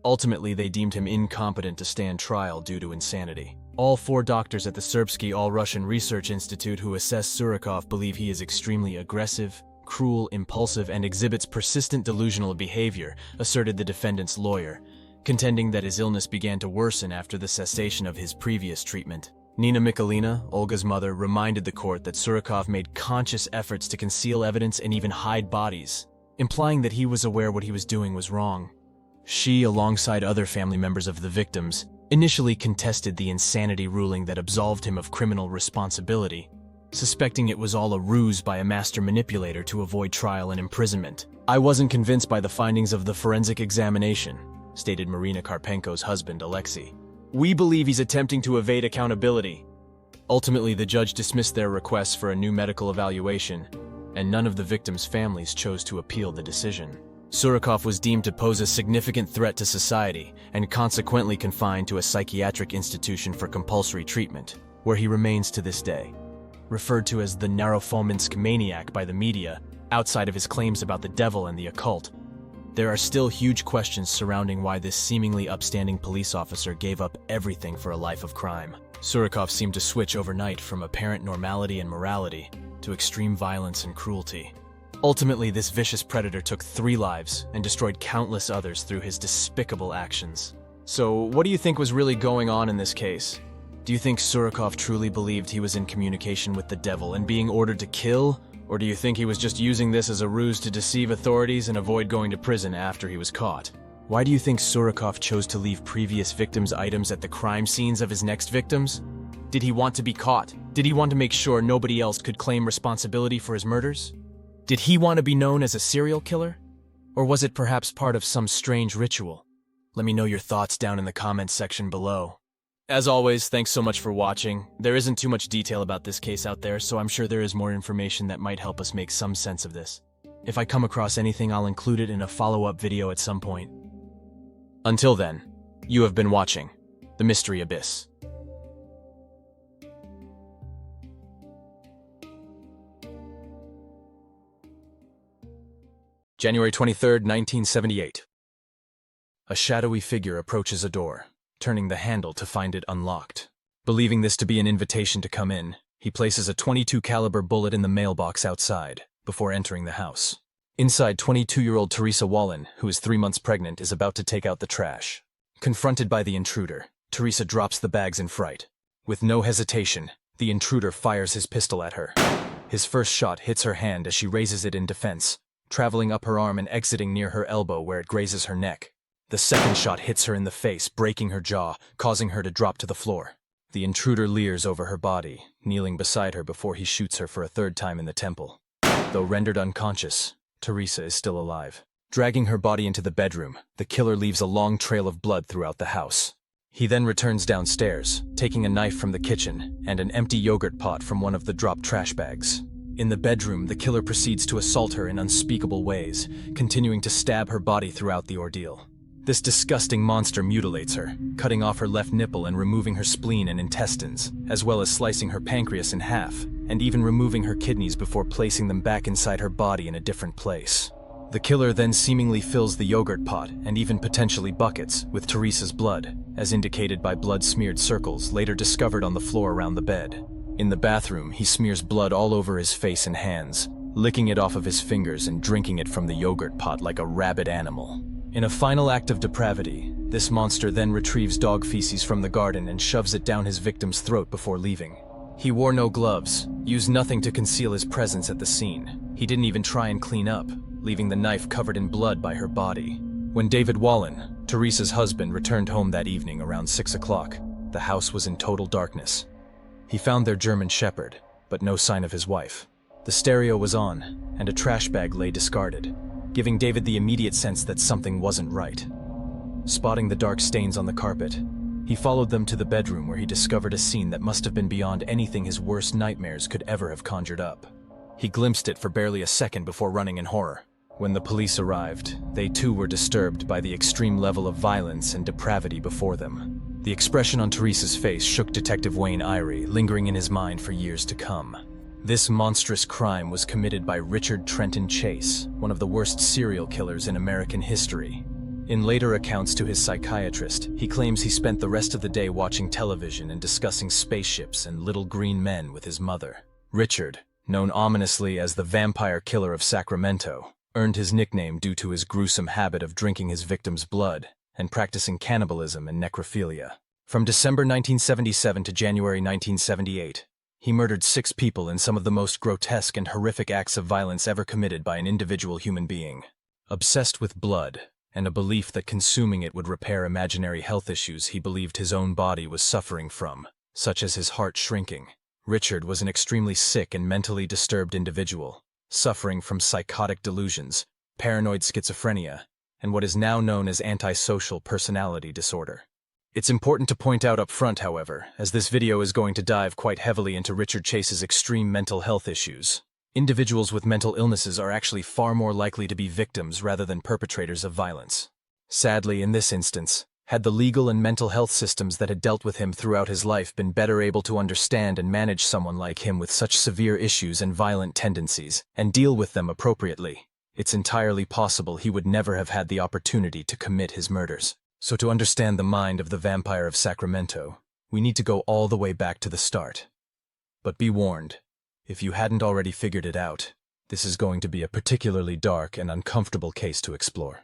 Ultimately, they deemed him incompetent to stand trial due to insanity. All 4 doctors at the Serbsky All-Russian Research Institute who assessed Surikov believe he is extremely aggressive, cruel, impulsive, and exhibits persistent delusional behavior, asserted the defendant's lawyer, contending that his illness began to worsen after the cessation of his previous treatment. Nina Mikhalina, Olga's mother, reminded the court that Surikov made conscious efforts to conceal evidence and even hide bodies, implying that he was aware what he was doing was wrong. She, alongside other family members of the victims, initially contested the insanity ruling that absolved him of criminal responsibility, suspecting it was all a ruse by a master manipulator to avoid trial and imprisonment. "I wasn't convinced by the findings of the forensic examination," stated Marina Karpenko's husband, Alexei. "We believe he's attempting to evade accountability." Ultimately, the judge dismissed their requests for a new medical evaluation, and none of the victims' families chose to appeal the decision. Surikov was deemed to pose a significant threat to society and consequently confined to a psychiatric institution for compulsory treatment, where he remains to this day. Referred to as the Naro-Fominsk Maniac by the media, outside of his claims about the devil and the occult, there are still huge questions surrounding why this seemingly upstanding police officer gave up everything for a life of crime. Surikov seemed to switch overnight from apparent normality and morality to extreme violence and cruelty. Ultimately, this vicious predator took 3 lives and destroyed countless others through his despicable actions. So, what do you think was really going on in this case? Do you think Surikov truly believed he was in communication with the devil and being ordered to kill? Or do you think he was just using this as a ruse to deceive authorities and avoid going to prison after he was caught? Why do you think Surikov chose to leave previous victims' items at the crime scenes of his next victims? Did he want to be caught? Did he want to make sure nobody else could claim responsibility for his murders? Did he want to be known as a serial killer? Or was it perhaps part of some strange ritual? Let me know your thoughts down in the comments section below. As always, thanks so much for watching. There isn't too much detail about this case out there, so I'm sure there is more information that might help us make some sense of this. If I come across anything, I'll include it in a follow-up video at some point. Until then, you have been watching The Mystery Abyss. January 23rd, 1978. A shadowy figure approaches a door, turning the handle to find it unlocked. Believing this to be an invitation to come in, he places a .22 caliber bullet in the mailbox outside before entering the house. Inside, 22-year-old Teresa Wallin, who is 3 months pregnant, is about to take out the trash. Confronted by the intruder, Teresa drops the bags in fright. With no hesitation, the intruder fires his pistol at her. His first shot hits her hand as she raises it in defense, traveling up her arm and exiting near her elbow where it grazes her neck. The second shot hits her in the face, breaking her jaw, causing her to drop to the floor. The intruder leers over her body, kneeling beside her before he shoots her for a 3rd time in the temple. Though rendered unconscious, Teresa is still alive. Dragging her body into the bedroom, the killer leaves a long trail of blood throughout the house. He then returns downstairs, taking a knife from the kitchen and an empty yogurt pot from one of the dropped trash bags. In the bedroom, the killer proceeds to assault her in unspeakable ways, continuing to stab her body throughout the ordeal. This disgusting monster mutilates her, cutting off her left nipple and removing her spleen and intestines, as well as slicing her pancreas in half, and even removing her kidneys before placing them back inside her body in a different place. The killer then seemingly fills the yogurt pot, and even potentially buckets, with Teresa's blood, as indicated by blood-smeared circles later discovered on the floor around the bed. In the bathroom, he smears blood all over his face and hands, licking it off of his fingers and drinking it from the yogurt pot like a rabid animal. In a final act of depravity, this monster then retrieves dog feces from the garden and shoves it down his victim's throat before leaving. He wore no gloves, used nothing to conceal his presence at the scene. He didn't even try and clean up, leaving the knife covered in blood by her body. When David Wallin, Teresa's husband, returned home that evening around 6 o'clock, the house was in total darkness. He found their German shepherd, but no sign of his wife. The stereo was on, and a trash bag lay discarded, giving David the immediate sense that something wasn't right. Spotting the dark stains on the carpet, he followed them to the bedroom where he discovered a scene that must have been beyond anything his worst nightmares could ever have conjured up. He glimpsed it for barely a second before running in horror. When the police arrived, they too were disturbed by the extreme level of violence and depravity before them. The expression on Teresa's face shook Detective Wayne Irie, lingering in his mind for years to come. This monstrous crime was committed by Richard Trenton Chase, one of the worst serial killers in American history. In later accounts to his psychiatrist, he claims he spent the rest of the day watching television and discussing spaceships and little green men with his mother. Richard, known ominously as the Vampire Killer of Sacramento, earned his nickname due to his gruesome habit of drinking his victims' blood and practicing cannibalism and necrophilia. From December 1977 to January 1978, he murdered 6 people in some of the most grotesque and horrific acts of violence ever committed by an individual human being. Obsessed with blood, and a belief that consuming it would repair imaginary health issues he believed his own body was suffering from, such as his heart shrinking, Richard was an extremely sick and mentally disturbed individual, suffering from psychotic delusions, paranoid schizophrenia, and what is now known as antisocial personality disorder. It's important to point out up front, however, as this video is going to dive quite heavily into Richard Chase's extreme mental health issues. Individuals with mental illnesses are actually far more likely to be victims rather than perpetrators of violence. Sadly, in this instance, had the legal and mental health systems that had dealt with him throughout his life been better able to understand and manage someone like him with such severe issues and violent tendencies, and deal with them appropriately, it's entirely possible he would never have had the opportunity to commit his murders. So to understand the mind of the Vampire of Sacramento, we need to go all the way back to the start. But be warned, if you hadn't already figured it out, this is going to be a particularly dark and uncomfortable case to explore.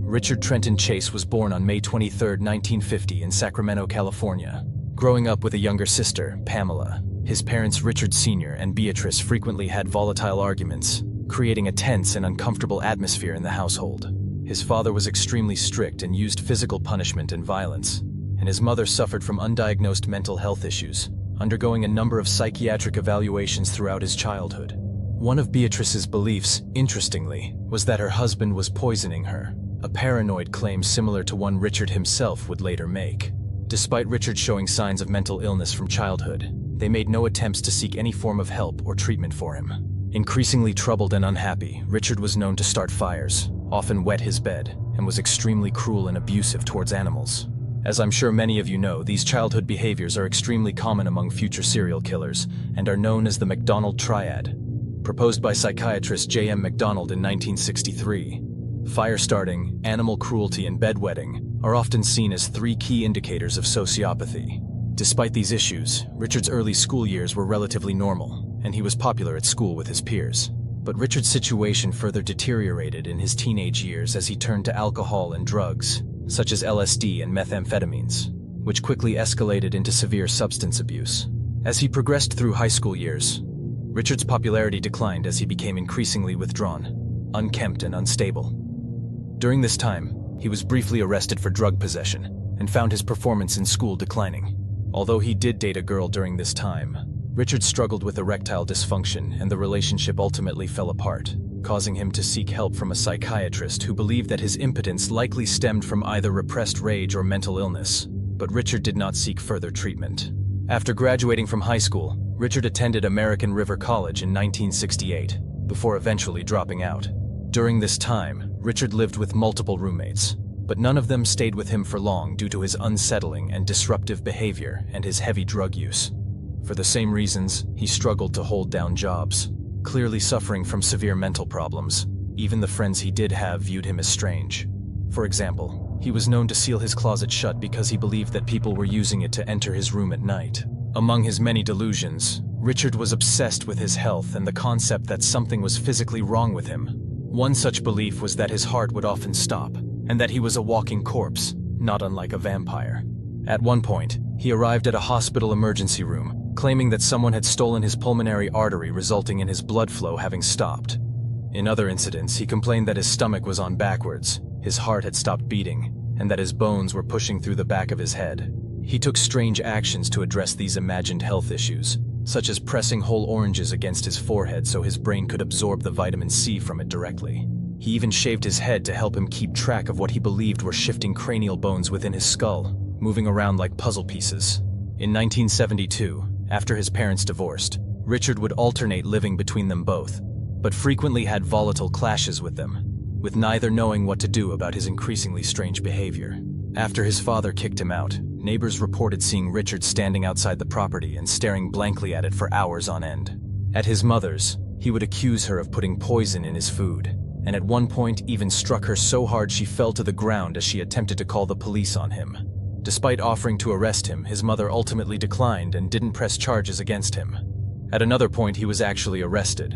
Richard Trenton Chase was born on May 23, 1950 in Sacramento, California. Growing up with a younger sister, Pamela, his parents Richard Sr. and Beatrice frequently had volatile arguments, creating a tense and uncomfortable atmosphere in the household. His father was extremely strict and used physical punishment and violence, and his mother suffered from undiagnosed mental health issues, undergoing a number of psychiatric evaluations throughout his childhood. One of Beatrice's beliefs, interestingly, was that her husband was poisoning her, a paranoid claim similar to one Richard himself would later make. Despite Richard showing signs of mental illness from childhood, they made no attempts to seek any form of help or treatment for him. Increasingly troubled and unhappy, Richard was known to start fires, often wet his bed, and was extremely cruel and abusive towards animals. As I'm sure many of you know, these childhood behaviors are extremely common among future serial killers and are known as the McDonald Triad. Proposed by psychiatrist J.M. McDonald in 1963, fire starting, animal cruelty, and bedwetting are often seen as 3 key indicators of sociopathy. Despite these issues, Richard's early school years were relatively normal, and he was popular at school with his peers. But Richard's situation further deteriorated in his teenage years as he turned to alcohol and drugs, such as LSD and methamphetamines, which quickly escalated into severe substance abuse. As he progressed through high school years, Richard's popularity declined as he became increasingly withdrawn, unkempt, and unstable. During this time, he was briefly arrested for drug possession and found his performance in school declining. Although he did date a girl during this time, Richard struggled with erectile dysfunction and the relationship ultimately fell apart, causing him to seek help from a psychiatrist who believed that his impotence likely stemmed from either repressed rage or mental illness. But Richard did not seek further treatment. After graduating from high school, Richard attended American River College in 1968, before eventually dropping out. During this time, Richard lived with multiple roommates, but none of them stayed with him for long due to his unsettling and disruptive behavior and his heavy drug use. For the same reasons, he struggled to hold down jobs. Clearly suffering from severe mental problems, even the friends he did have viewed him as strange. For example, he was known to seal his closet shut because he believed that people were using it to enter his room at night. Among his many delusions, Richard was obsessed with his health and the concept that something was physically wrong with him. One such belief was that his heart would often stop, and that he was a walking corpse, not unlike a vampire. At one point, he arrived at a hospital emergency room, claiming that someone had stolen his pulmonary artery, resulting in his blood flow having stopped. In other incidents, he complained that his stomach was on backwards, his heart had stopped beating, and that his bones were pushing through the back of his head. He took strange actions to address these imagined health issues, such as pressing whole oranges against his forehead so his brain could absorb the vitamin C from it directly. He even shaved his head to help him keep track of what he believed were shifting cranial bones within his skull, moving around like puzzle pieces. In 1972, after his parents divorced, Richard would alternate living between them both, but frequently had volatile clashes with them, with neither knowing what to do about his increasingly strange behavior. After his father kicked him out, neighbors reported seeing Richard standing outside the property and staring blankly at it for hours on end. At his mother's, He would accuse her of putting poison in his food, and at one point even struck her so hard she fell to the ground as she attempted to call the police on him. Despite offering to arrest him, his mother ultimately declined and didn't press charges against him. At another point, he was actually arrested.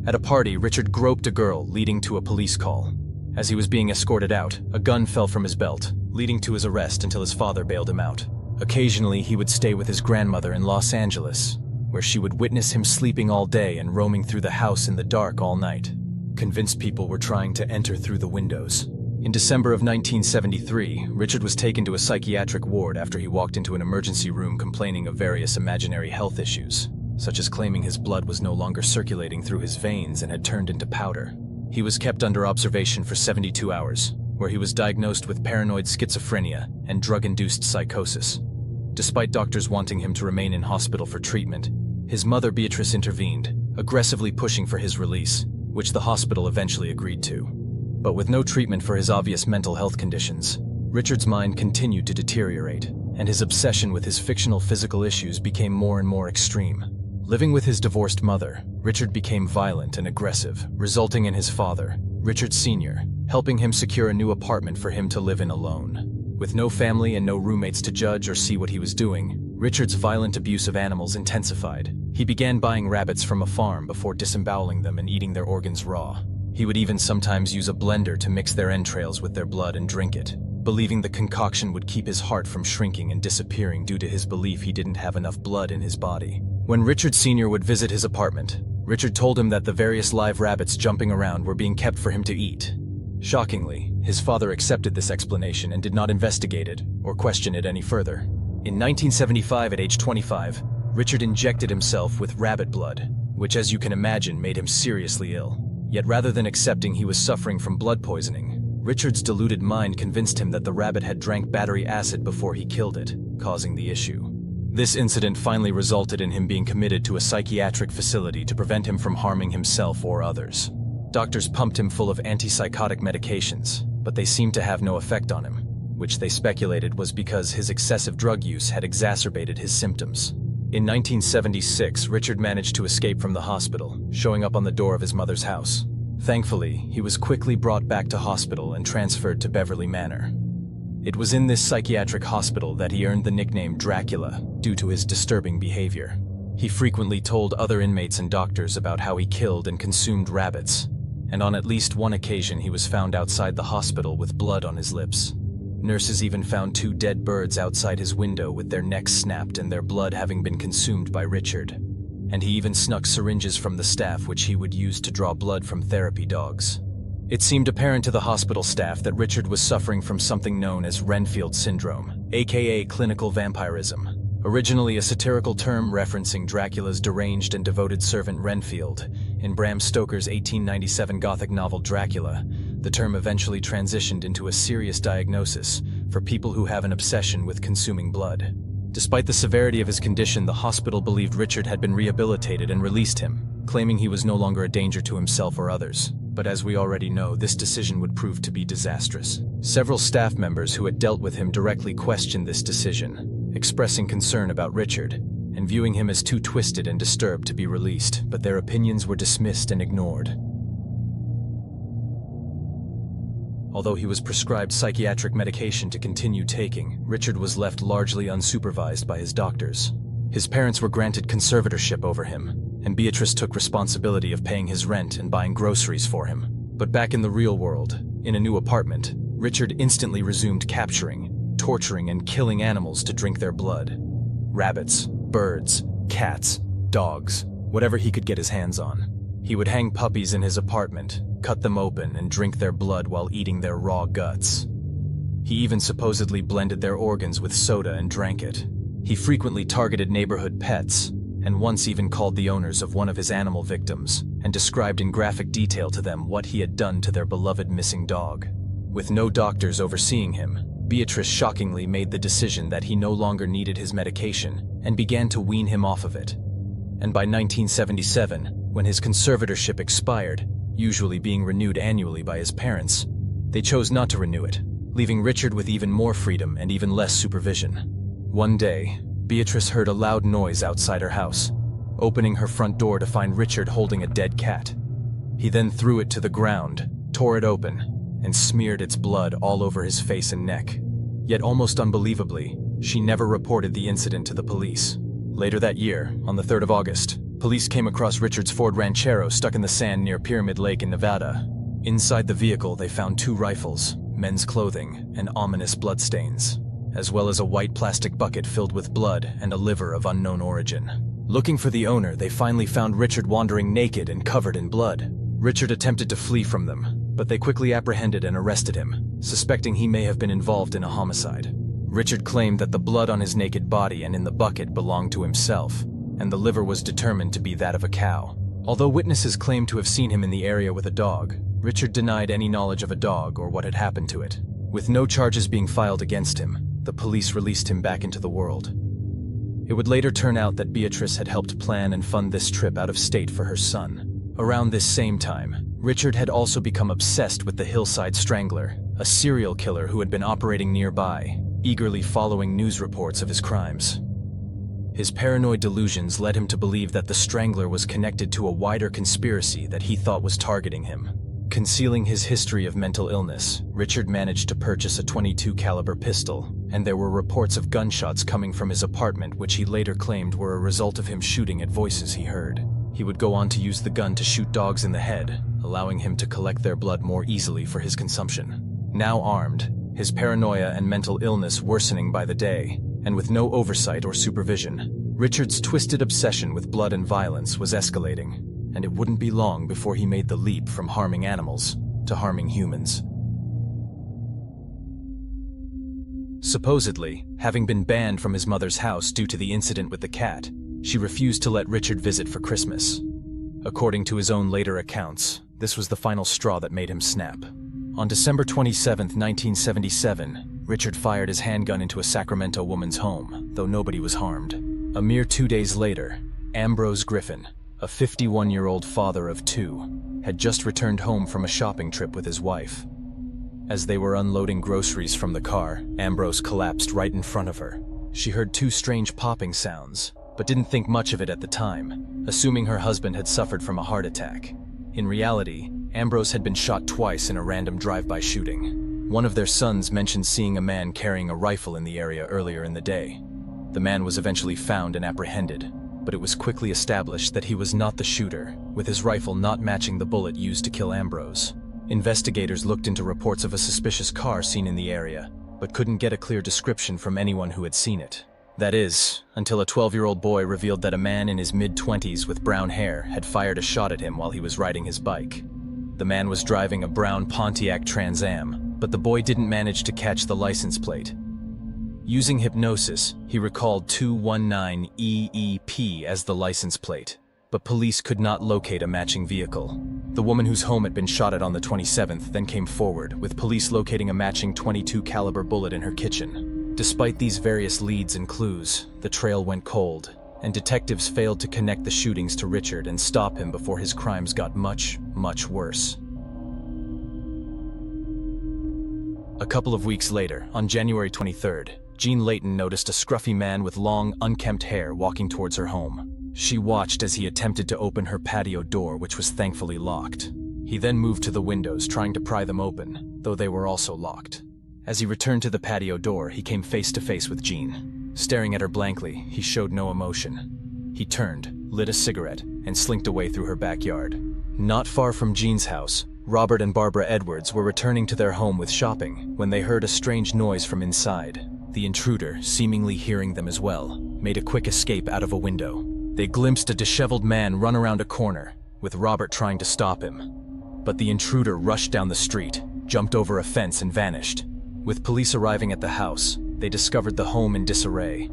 At a party, Richard groped a girl, leading to a police call. As he was being escorted out, a gun fell from his belt, leading to his arrest until his father bailed him out. Occasionally, he would stay with his grandmother in Los Angeles, where she would witness him sleeping all day and roaming through the house in the dark all night. Convinced people were trying to enter through the windows. In December of 1973, Richard was taken to a psychiatric ward after he walked into an emergency room complaining of various imaginary health issues, such as claiming his blood was no longer circulating through his veins and had turned into powder. He was kept under observation for 72 hours, where he was diagnosed with paranoid schizophrenia and drug-induced psychosis. Despite doctors wanting him to remain in hospital for treatment, his mother Beatrice intervened, aggressively pushing for his release, which the hospital eventually agreed to. But with no treatment for his obvious mental health conditions, Richard's mind continued to deteriorate, and his obsession with his fictional physical issues became more and more extreme. Living with his divorced mother, Richard became violent and aggressive, resulting in his father, Richard Sr., helping him secure a new apartment for him to live in alone. With no family and no roommates to judge or see what he was doing, Richard's violent abuse of animals intensified. He began buying rabbits from a farm before disemboweling them and eating their organs raw. He would even sometimes use a blender to mix their entrails with their blood and drink it, believing the concoction would keep his heart from shrinking and disappearing due to his belief he didn't have enough blood in his body. When Richard Sr. would visit his apartment, Richard told him that the various live rabbits jumping around were being kept for him to eat. Shockingly, his father accepted this explanation and did not investigate it or question it any further. In 1975, at age 25, Richard injected himself with rabbit blood, which, as you can imagine, made him seriously ill. Yet rather than accepting he was suffering from blood poisoning, Richard's deluded mind convinced him that the rabbit had drank battery acid before he killed it, causing the issue. This incident finally resulted in him being committed to a psychiatric facility to prevent him from harming himself or others. Doctors pumped him full of antipsychotic medications, but they seemed to have no effect on him, which they speculated was because his excessive drug use had exacerbated his symptoms. In 1976, Richard managed to escape from the hospital, showing up on the door of his mother's house. Thankfully, he was quickly brought back to hospital and transferred to Beverly Manor. It was in this psychiatric hospital that he earned the nickname Dracula due to his disturbing behavior. He frequently told other inmates and doctors about how he killed and consumed rabbits, and on at least one occasion he was found outside the hospital with blood on his lips. Nurses even found 2 dead birds outside his window with their necks snapped and their blood having been consumed by Richard. And he even snuck syringes from the staff which he would use to draw blood from therapy dogs. It seemed apparent to the hospital staff that Richard was suffering from something known as Renfield syndrome, aka clinical vampirism. Originally a satirical term referencing Dracula's deranged and devoted servant Renfield, in Bram Stoker's 1897 Gothic novel Dracula, the term eventually transitioned into a serious diagnosis for people who have an obsession with consuming blood. Despite the severity of his condition, the hospital believed Richard had been rehabilitated and released him, claiming he was no longer a danger to himself or others. But as we already know, this decision would prove to be disastrous. Several staff members who had dealt with him directly questioned this decision, expressing concern about Richard and viewing him as too twisted and disturbed to be released, but their opinions were dismissed and ignored. Although he was prescribed psychiatric medication to continue taking, Richard was left largely unsupervised by his doctors. His parents were granted conservatorship over him, and Beatrice took responsibility of paying his rent and buying groceries for him. But back in the real world, in a new apartment, Richard instantly resumed capturing, torturing, and killing animals to drink their blood. Rabbits, birds, cats, dogs, whatever he could get his hands on. He would hang puppies in his apartment, cut them open, and drink their blood while eating their raw guts. He even supposedly blended their organs with soda and drank it. He frequently targeted neighborhood pets, and once even called the owners of one of his animal victims and described in graphic detail to them what he had done to their beloved missing dog. With no doctors overseeing him, Beatrice shockingly made the decision that he no longer needed his medication and began to wean him off of it. And by 1977, when his conservatorship expired, usually being renewed annually by his parents, they chose not to renew it, leaving Richard with even more freedom and even less supervision. One day, Beatrice heard a loud noise outside her house. opening her front door to find Richard holding a dead cat. He then threw it to the ground, tore it open, and smeared its blood all over his face and neck. Yet almost unbelievably, she never reported the incident to the police. Later that year, on the 3rd of August, police came across Richard's Ford Ranchero stuck in the sand near Pyramid Lake in Nevada. Inside the vehicle, they found 2 rifles, men's clothing, and ominous bloodstains, as well as a white plastic bucket filled with blood and a liver of unknown origin. Looking for the owner, they finally found Richard wandering naked and covered in blood. Richard attempted to flee from them, but they quickly apprehended and arrested him, suspecting he may have been involved in a homicide. Richard claimed that the blood on his naked body and in the bucket belonged to himself, and the liver was determined to be that of a cow. Although witnesses claimed to have seen him in the area with a dog, Richard denied any knowledge of a dog or what had happened to it. With no charges being filed against him, the police released him back into the world. It would later turn out that Beatrice had helped plan and fund this trip out of state for her son. Around this same time, Richard had also become obsessed with the Hillside Strangler, a serial killer who had been operating nearby, eagerly following news reports of his crimes. His paranoid delusions led him to believe that the Strangler was connected to a wider conspiracy that he thought was targeting him. Concealing his history of mental illness, Richard managed to purchase a .22 caliber pistol, and there were reports of gunshots coming from his apartment which he later claimed were a result of him shooting at voices he heard. He would go on to use the gun to shoot dogs in the head, allowing him to collect their blood more easily for his consumption. Now armed, his paranoia and mental illness worsening by the day, and with no oversight or supervision, Richard's twisted obsession with blood and violence was escalating, and it wouldn't be long before he made the leap from harming animals to harming humans. Supposedly, having been banned from his mother's house due to the incident with the cat, she refused to let Richard visit for Christmas. According to his own later accounts, this was the final straw that made him snap. On December 27, 1977, Richard fired his handgun into a Sacramento woman's home, though nobody was harmed. A mere 2 days later, Ambrose Griffin, a 51-year-old father of 2, had just returned home from a shopping trip with his wife. As they were unloading groceries from the car, Ambrose collapsed right in front of her. She heard 2 strange popping sounds, but didn't think much of it at the time, assuming her husband had suffered from a heart attack. In reality, Ambrose had been shot twice in a random drive-by shooting. One of their sons mentioned seeing a man carrying a rifle in the area earlier in the day. The man was eventually found and apprehended, but it was quickly established that he was not the shooter, with his rifle not matching the bullet used to kill Ambrose. Investigators looked into reports of a suspicious car seen in the area, but couldn't get a clear description from anyone who had seen it. That is, until a 12-year-old boy revealed that a man in his mid-20s with brown hair had fired a shot at him while he was riding his bike. The man was driving a brown Pontiac Trans Am, but the boy didn't manage to catch the license plate. Using hypnosis, he recalled 219 EEP as the license plate, but police could not locate a matching vehicle. The woman whose home had been shot at on the 27th then came forward, with police locating a matching .22 caliber bullet in her kitchen. Despite these various leads and clues, the trail went cold, and detectives failed to connect the shootings to Richard and stop him before his crimes got much, much worse. A couple of weeks later, on January 23rd, Jean Layton noticed a scruffy man with long, unkempt hair walking towards her home. She watched as he attempted to open her patio door, which was thankfully locked. He then moved to the windows, trying to pry them open, though they were also locked. As he returned to the patio door, he came face to face with Jean. Staring at her blankly, he showed no emotion. He turned, lit a cigarette, and slinked away through her backyard. Not far from Jean's house, Robert and Barbara Edwards were returning to their home with shopping when they heard a strange noise from inside. The intruder, seemingly hearing them as well, made a quick escape out of a window. They glimpsed a disheveled man run around a corner, with Robert trying to stop him. But the intruder rushed down the street, jumped over a fence, and vanished. With police arriving at the house, they discovered the home in disarray.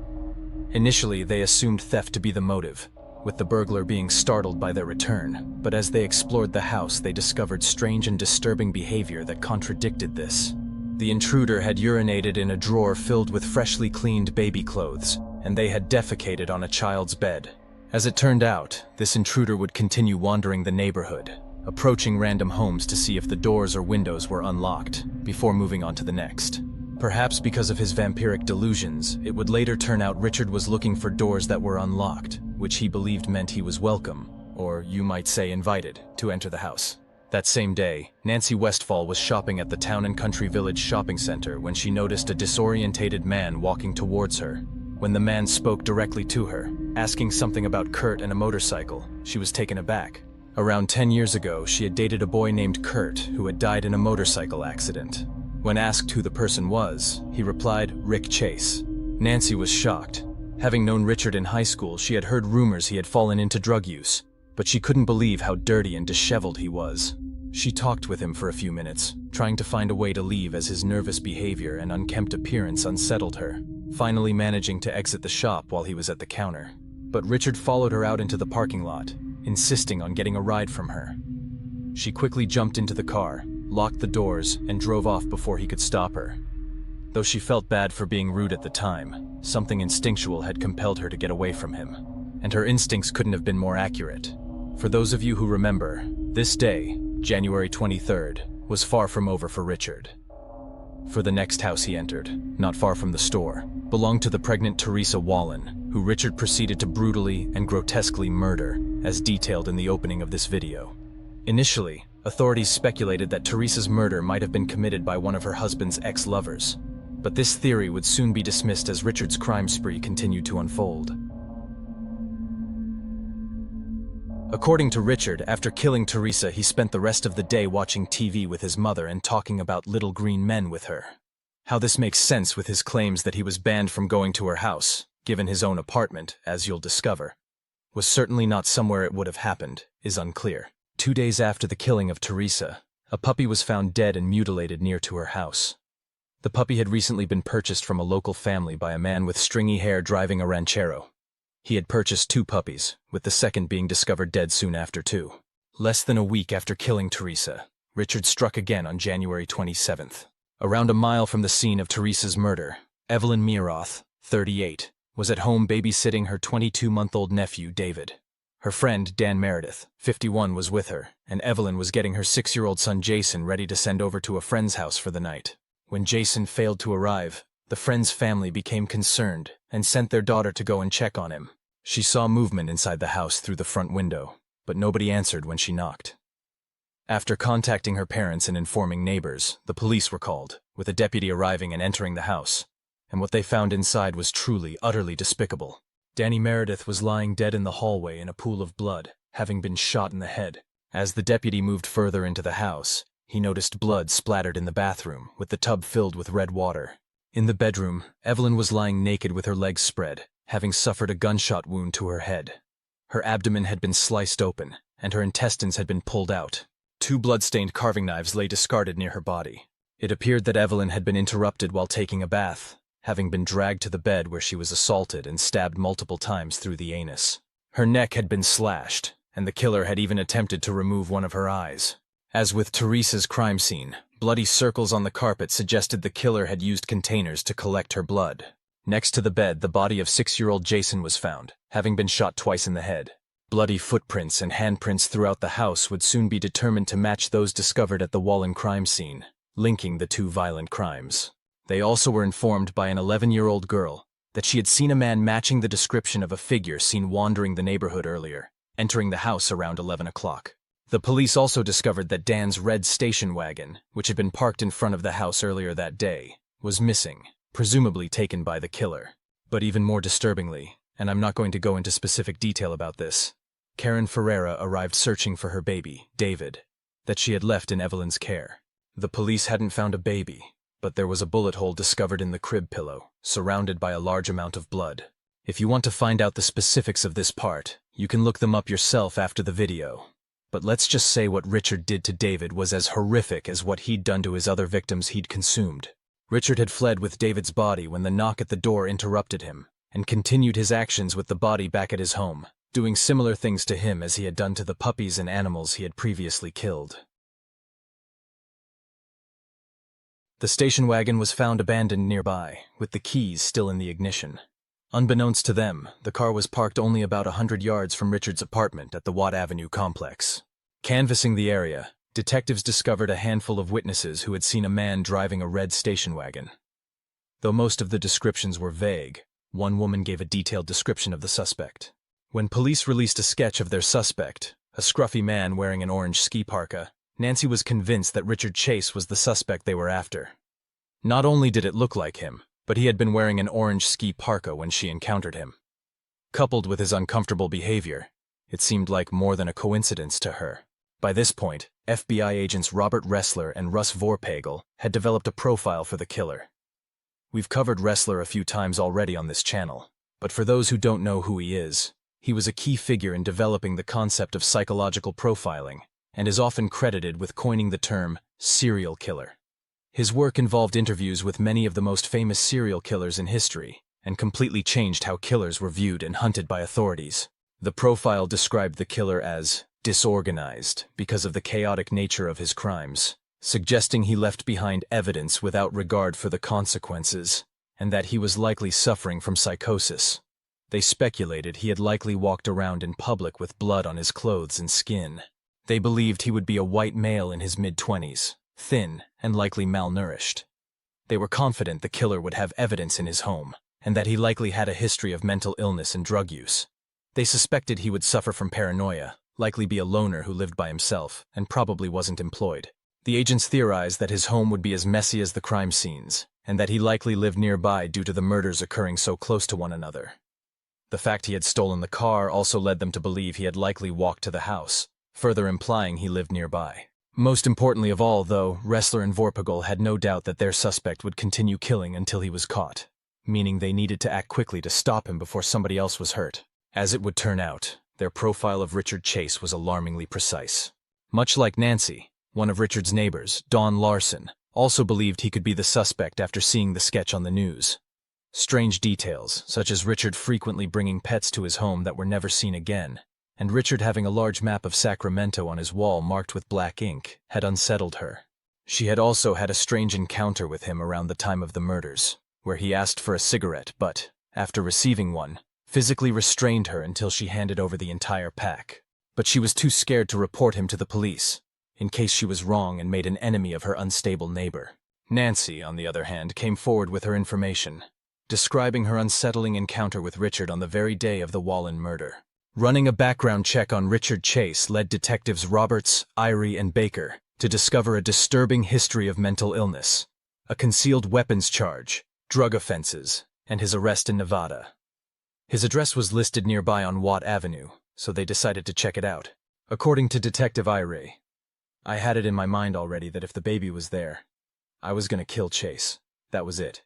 Initially, they assumed theft to be the motive, with the burglar being startled by their return, but as they explored the house, they discovered strange and disturbing behavior that contradicted this. The intruder had urinated in a drawer filled with freshly cleaned baby clothes, and they had defecated on a child's bed. As it turned out, this intruder would continue wandering the neighborhood, approaching random homes to see if the doors or windows were unlocked, before moving on to the next. Perhaps because of his vampiric delusions, it would later turn out Richard was looking for doors that were unlocked, which he believed meant he was welcome, or you might say invited, to enter the house. That same day, Nancy Westfall was shopping at the Town and Country Village shopping center when she noticed a disorientated man walking towards her. When the man spoke directly to her, asking something about Kurt and a motorcycle, she was taken aback. Around 10 years ago, she had dated a boy named Kurt who had died in a motorcycle accident. When asked who the person was, he replied, "Rick Chase." Nancy was shocked. Having known Richard in high school, she had heard rumors he had fallen into drug use, but she couldn't believe how dirty and disheveled he was. She talked with him for a few minutes, trying to find a way to leave as his nervous behavior and unkempt appearance unsettled her, finally managing to exit the shop while he was at the counter. But Richard followed her out into the parking lot, insisting on getting a ride from her. She quickly jumped into the car, locked the doors, and drove off before he could stop her. Though she felt bad for being rude at the time, something instinctual had compelled her to get away from him, and her instincts couldn't have been more accurate. For those of you who remember, this day, January 23rd, was far from over for Richard. For the next house he entered, not far from the store, belonged to the pregnant Teresa Wallen, who Richard proceeded to brutally and grotesquely murder, as detailed in the opening of this video. Initially, authorities speculated that Teresa's murder might have been committed by one of her husband's ex-lovers, but this theory would soon be dismissed as Richard's crime spree continued to unfold. According to Richard, after killing Teresa, he spent the rest of the day watching TV with his mother and talking about little green men with her. How this makes sense with his claims that he was banned from going to her house, given his own apartment, as you'll discover, was certainly not somewhere it would have happened, is unclear. 2 days after the killing of Teresa, a puppy was found dead and mutilated near to her house. The puppy had recently been purchased from a local family by a man with stringy hair driving a ranchero. He had purchased 2 puppies, with the second being discovered dead soon after too. Less than a week after killing Teresa, Richard struck again on January 27th. Around a mile from the scene of Teresa's murder, Evelyn Meeroth, 38, was at home babysitting her 22-month-old nephew, David. Her friend, Dan Meredith, 51, was with her, and Evelyn was getting her 6-year-old son Jason ready to send over to a friend's house for the night. When Jason failed to arrive, the friend's family became concerned and sent their daughter to go and check on him. She saw movement inside the house through the front window, but nobody answered when she knocked. After contacting her parents and informing neighbors, the police were called, with a deputy arriving and entering the house, and what they found inside was truly, utterly despicable. Danny Meredith was lying dead in the hallway in a pool of blood, having been shot in the head. As the deputy moved further into the house, he noticed blood splattered in the bathroom, with the tub filled with red water. In the bedroom, Evelyn was lying naked with her legs spread, having suffered a gunshot wound to her head. Her abdomen had been sliced open, and her intestines had been pulled out. 2 blood-stained carving knives lay discarded near her body. It appeared that Evelyn had been interrupted while taking a bath, having been dragged to the bed where she was assaulted and stabbed multiple times through the anus. Her neck had been slashed, and the killer had even attempted to remove one of her eyes. As with Teresa's crime scene, bloody circles on the carpet suggested the killer had used containers to collect her blood. Next to the bed, the body of 6-year-old Jason was found, having been shot twice in the head. Bloody footprints and handprints throughout the house would soon be determined to match those discovered at the Wallen crime scene, linking the 2 violent crimes. They also were informed by an 11-year-old girl that she had seen a man matching the description of a figure seen wandering the neighborhood earlier, entering the house around 11 o'clock. The police also discovered that Dan's red station wagon, which had been parked in front of the house earlier that day, was missing, presumably taken by the killer. But even more disturbingly, and I'm not going to go into specific detail about this, Karen Ferreira arrived searching for her baby, David, that she had left in Evelyn's care. The police hadn't found a baby, but there was a bullet hole discovered in the crib pillow, surrounded by a large amount of blood. If you want to find out the specifics of this part, you can look them up yourself after the video. But let's just say what Richard did to David was as horrific as what he'd done to his other victims he'd consumed. Richard had fled with David's body when the knock at the door interrupted him, and continued his actions with the body back at his home, doing similar things to him as he had done to the puppies and animals he had previously killed. The station wagon was found abandoned nearby, with the keys still in the ignition. Unbeknownst to them, the car was parked only about 100 yards from Richard's apartment at the Watt Avenue complex. Canvassing the area, detectives discovered a handful of witnesses who had seen a man driving a red station wagon. Though most of the descriptions were vague, one woman gave a detailed description of the suspect. When police released a sketch of their suspect, a scruffy man wearing an orange ski parka, Nancy was convinced that Richard Chase was the suspect they were after. Not only did it look like him, but he had been wearing an orange ski parka when she encountered him. Coupled with his uncomfortable behavior, it seemed like more than a coincidence to her. By this point, FBI agents Robert Ressler and Russ Vorpagel had developed a profile for the killer. We've covered Ressler a few times already on this channel, but for those who don't know who he is, he was a key figure in developing the concept of psychological profiling, and is often credited with coining the term serial killer. His work involved interviews with many of the most famous serial killers in history, and completely changed how killers were viewed and hunted by authorities. The profile described the killer as disorganized because of the chaotic nature of his crimes, suggesting he left behind evidence without regard for the consequences, and that he was likely suffering from psychosis. They speculated he had likely walked around in public with blood on his clothes and skin. They believed he would be a white male in his mid-20s, thin and likely malnourished. They were confident the killer would have evidence in his home, and that he likely had a history of mental illness and drug use. They suspected he would suffer from paranoia, likely be a loner who lived by himself, and probably wasn't employed. The agents theorized that his home would be as messy as the crime scenes, and that he likely lived nearby due to the murders occurring so close to one another. The fact he had stolen the car also led them to believe he had likely walked to the house, further implying he lived nearby. Most importantly of all, though, Ressler and Vorpagel had no doubt that their suspect would continue killing until he was caught, meaning they needed to act quickly to stop him before somebody else was hurt. As it would turn out, their profile of Richard Chase was alarmingly precise. Much like Nancy, one of Richard's neighbors, Dawn Larson, also believed he could be the suspect after seeing the sketch on the news. Strange details, such as Richard frequently bringing pets to his home that were never seen again, and Richard having a large map of Sacramento on his wall marked with black ink, had unsettled her. She had also had a strange encounter with him around the time of the murders, where he asked for a cigarette but, after receiving one, physically restrained her until she handed over the entire pack. But she was too scared to report him to the police, in case she was wrong and made an enemy of her unstable neighbor. Nancy, on the other hand, came forward with her information, describing her unsettling encounter with Richard on the very day of the Wallen murder. Running a background check on Richard Chase led detectives Roberts, Irie, and Baker to discover a disturbing history of mental illness, a concealed weapons charge, drug offenses, and his arrest in Nevada. His address was listed nearby on Watt Avenue, so they decided to check it out. According to Detective Irie, "I had it in my mind already that if the baby was there, I was going to kill Chase. That was it.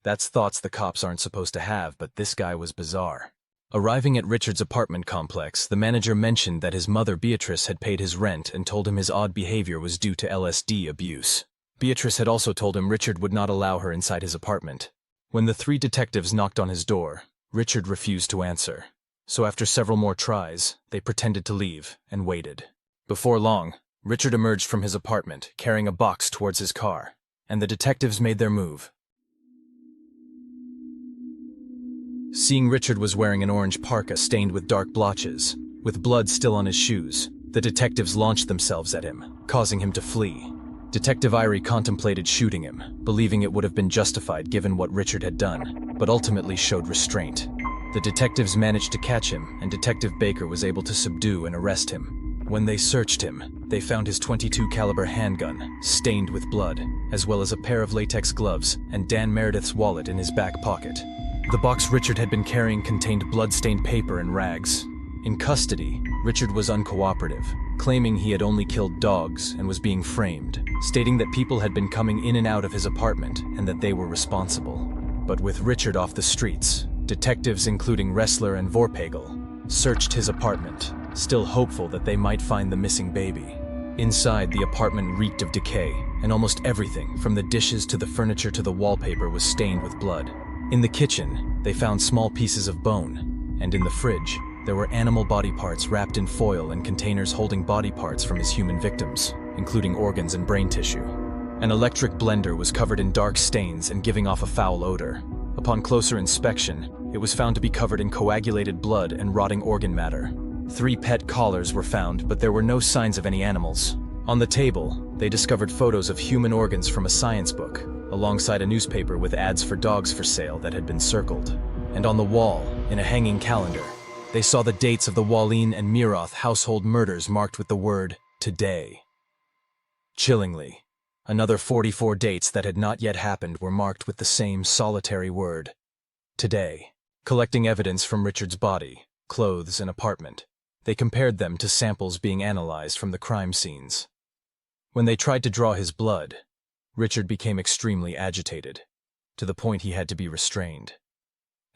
That's thoughts the cops aren't supposed to have, but this guy was bizarre." Arriving at Richard's apartment complex, the manager mentioned that his mother Beatrice had paid his rent and told him his odd behavior was due to LSD abuse. Beatrice had also told him Richard would not allow her inside his apartment. When the three detectives knocked on his door, Richard refused to answer. So after several more tries, they pretended to leave and waited. Before long, Richard emerged from his apartment, carrying a box towards his car, and the detectives made their move. Seeing Richard was wearing an orange parka stained with dark blotches, with blood still on his shoes, the detectives launched themselves at him, causing him to flee. Detective Irie contemplated shooting him, believing it would have been justified given what Richard had done, but ultimately showed restraint. The detectives managed to catch him, and Detective Baker was able to subdue and arrest him. When they searched him, they found his .22 caliber handgun, stained with blood, as well as a pair of latex gloves and Dan Meredith's wallet in his back pocket. The box Richard had been carrying contained blood-stained paper and rags. In custody, Richard was uncooperative, claiming he had only killed dogs and was being framed, stating that people had been coming in and out of his apartment and that they were responsible. But with Richard off the streets, detectives including Ressler and Vorpagel searched his apartment, still hopeful that they might find the missing baby. Inside, the apartment reeked of decay, and almost everything, from the dishes to the furniture to the wallpaper, was stained with blood. In the kitchen, they found small pieces of bone, and in the fridge, there were animal body parts wrapped in foil and containers holding body parts from his human victims, including organs and brain tissue. An electric blender was covered in dark stains and giving off a foul odor. Upon closer inspection, it was found to be covered in coagulated blood and rotting organ matter. 3 pet collars were found, but there were no signs of any animals. On the table, they discovered photos of human organs from a science book, alongside a newspaper with ads for dogs for sale that had been circled. And on the wall, in a hanging calendar, They saw the dates of the Wallin and Miroth household murders marked with the word "today." Chillingly, another 44 dates that had not yet happened were marked with the same solitary word, "today." Collecting evidence from Richard's body, clothes, and apartment, they compared them to samples being analyzed from the crime scenes. When they tried to draw his blood, Richard became extremely agitated, to the point he had to be restrained.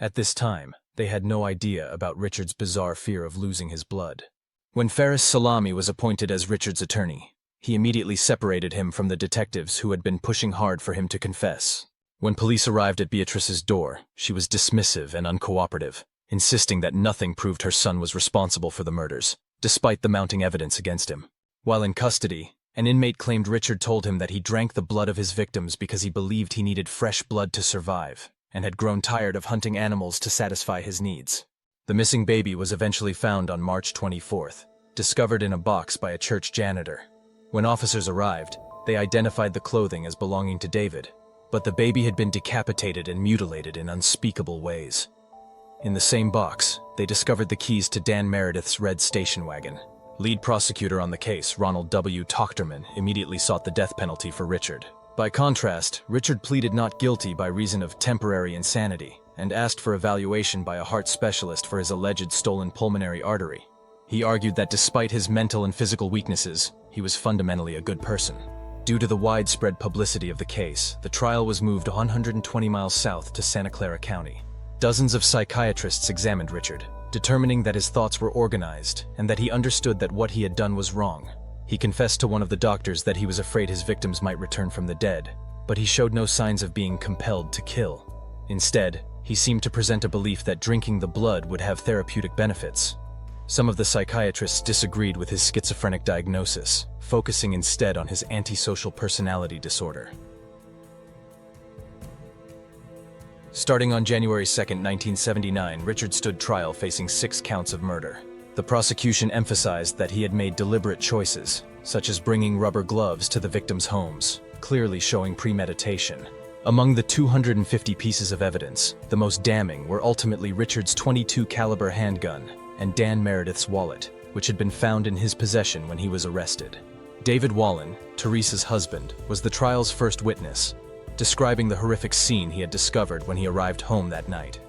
At this time, they had no idea about Richard's bizarre fear of losing his blood. When Faris Salami was appointed as Richard's attorney, he immediately separated him from the detectives who had been pushing hard for him to confess. When police arrived at Beatrice's door, she was dismissive and uncooperative, insisting that nothing proved her son was responsible for the murders, despite the mounting evidence against him. While in custody, an inmate claimed Richard told him that he drank the blood of his victims because he believed he needed fresh blood to survive, and had grown tired of hunting animals to satisfy his needs. The missing baby was eventually found on March 24th, discovered in a box by a church janitor. When officers arrived, they identified the clothing as belonging to David, but the baby had been decapitated and mutilated in unspeakable ways. In the same box, they discovered the keys to Dan Meredith's red station wagon. Lead prosecutor on the case, Ronald W. Tochterman, immediately sought the death penalty for Richard. By contrast, Richard pleaded not guilty by reason of temporary insanity and asked for evaluation by a heart specialist for his alleged stolen pulmonary artery. He argued that despite his mental and physical weaknesses, he was fundamentally a good person. Due to the widespread publicity of the case, the trial was moved 120 miles south to Santa Clara County. Dozens of psychiatrists examined Richard, determining that his thoughts were organized and that he understood that what he had done was wrong. He confessed to one of the doctors that he was afraid his victims might return from the dead, but he showed no signs of being compelled to kill. Instead, he seemed to present a belief that drinking the blood would have therapeutic benefits. Some of the psychiatrists disagreed with his schizophrenic diagnosis, focusing instead on his antisocial personality disorder. Starting on January 2, 1979, Richard stood trial facing 6 counts of murder. The prosecution emphasized that he had made deliberate choices, such as bringing rubber gloves to the victims' homes, clearly showing premeditation. Among the 250 pieces of evidence, the most damning were ultimately Richard's .22 caliber handgun and Dan Meredith's wallet, which had been found in his possession when he was arrested. David Wallin, Teresa's husband, was the trial's first witness, describing the horrific scene he had discovered when he arrived home that night.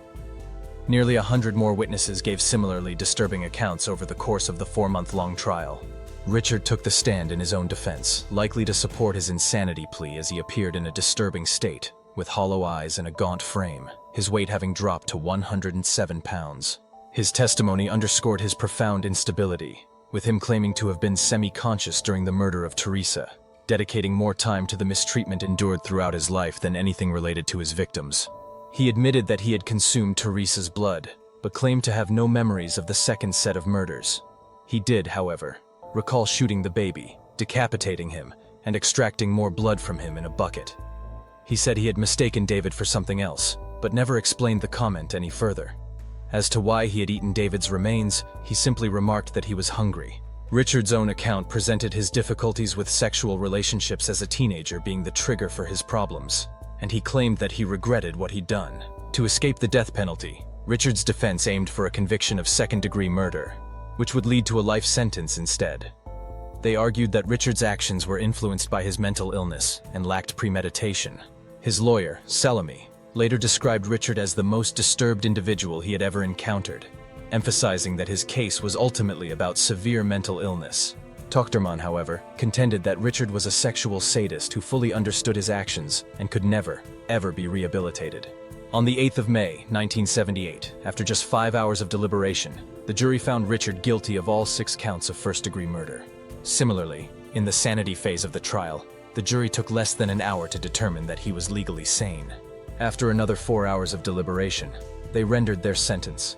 Nearly 100 more witnesses gave similarly disturbing accounts over the course of the 4-month-long trial. Richard took the stand in his own defense, likely to support his insanity plea as he appeared in a disturbing state, with hollow eyes and a gaunt frame, his weight having dropped to 107 pounds. His testimony underscored his profound instability, with him claiming to have been semi-conscious during the murder of Teresa, dedicating more time to the mistreatment endured throughout his life than anything related to his victims. He admitted that he had consumed Teresa's blood, but claimed to have no memories of the second set of murders. He did, however, recall shooting the baby, decapitating him, and extracting more blood from him in a bucket. He said he had mistaken David for something else, but never explained the comment any further. As to why he had eaten David's remains, he simply remarked that he was hungry. Richard's own account presented his difficulties with sexual relationships as a teenager being the trigger for his problems, and he claimed that he regretted what he'd done. To escape the death penalty, Richard's defense aimed for a conviction of second-degree murder, which would lead to a life sentence instead. They argued that Richard's actions were influenced by his mental illness and lacked premeditation. His lawyer, Salami, later described Richard as the most disturbed individual he had ever encountered, emphasizing that his case was ultimately about severe mental illness. Tochterman, however, contended that Richard was a sexual sadist who fully understood his actions and could never, ever be rehabilitated. On the 8th of May, 1978, after just 5 hours of deliberation, the jury found Richard guilty of all 6 counts of first-degree murder. Similarly, in the sanity phase of the trial, the jury took less than an hour to determine that he was legally sane. After another 4 hours of deliberation, they rendered their sentence.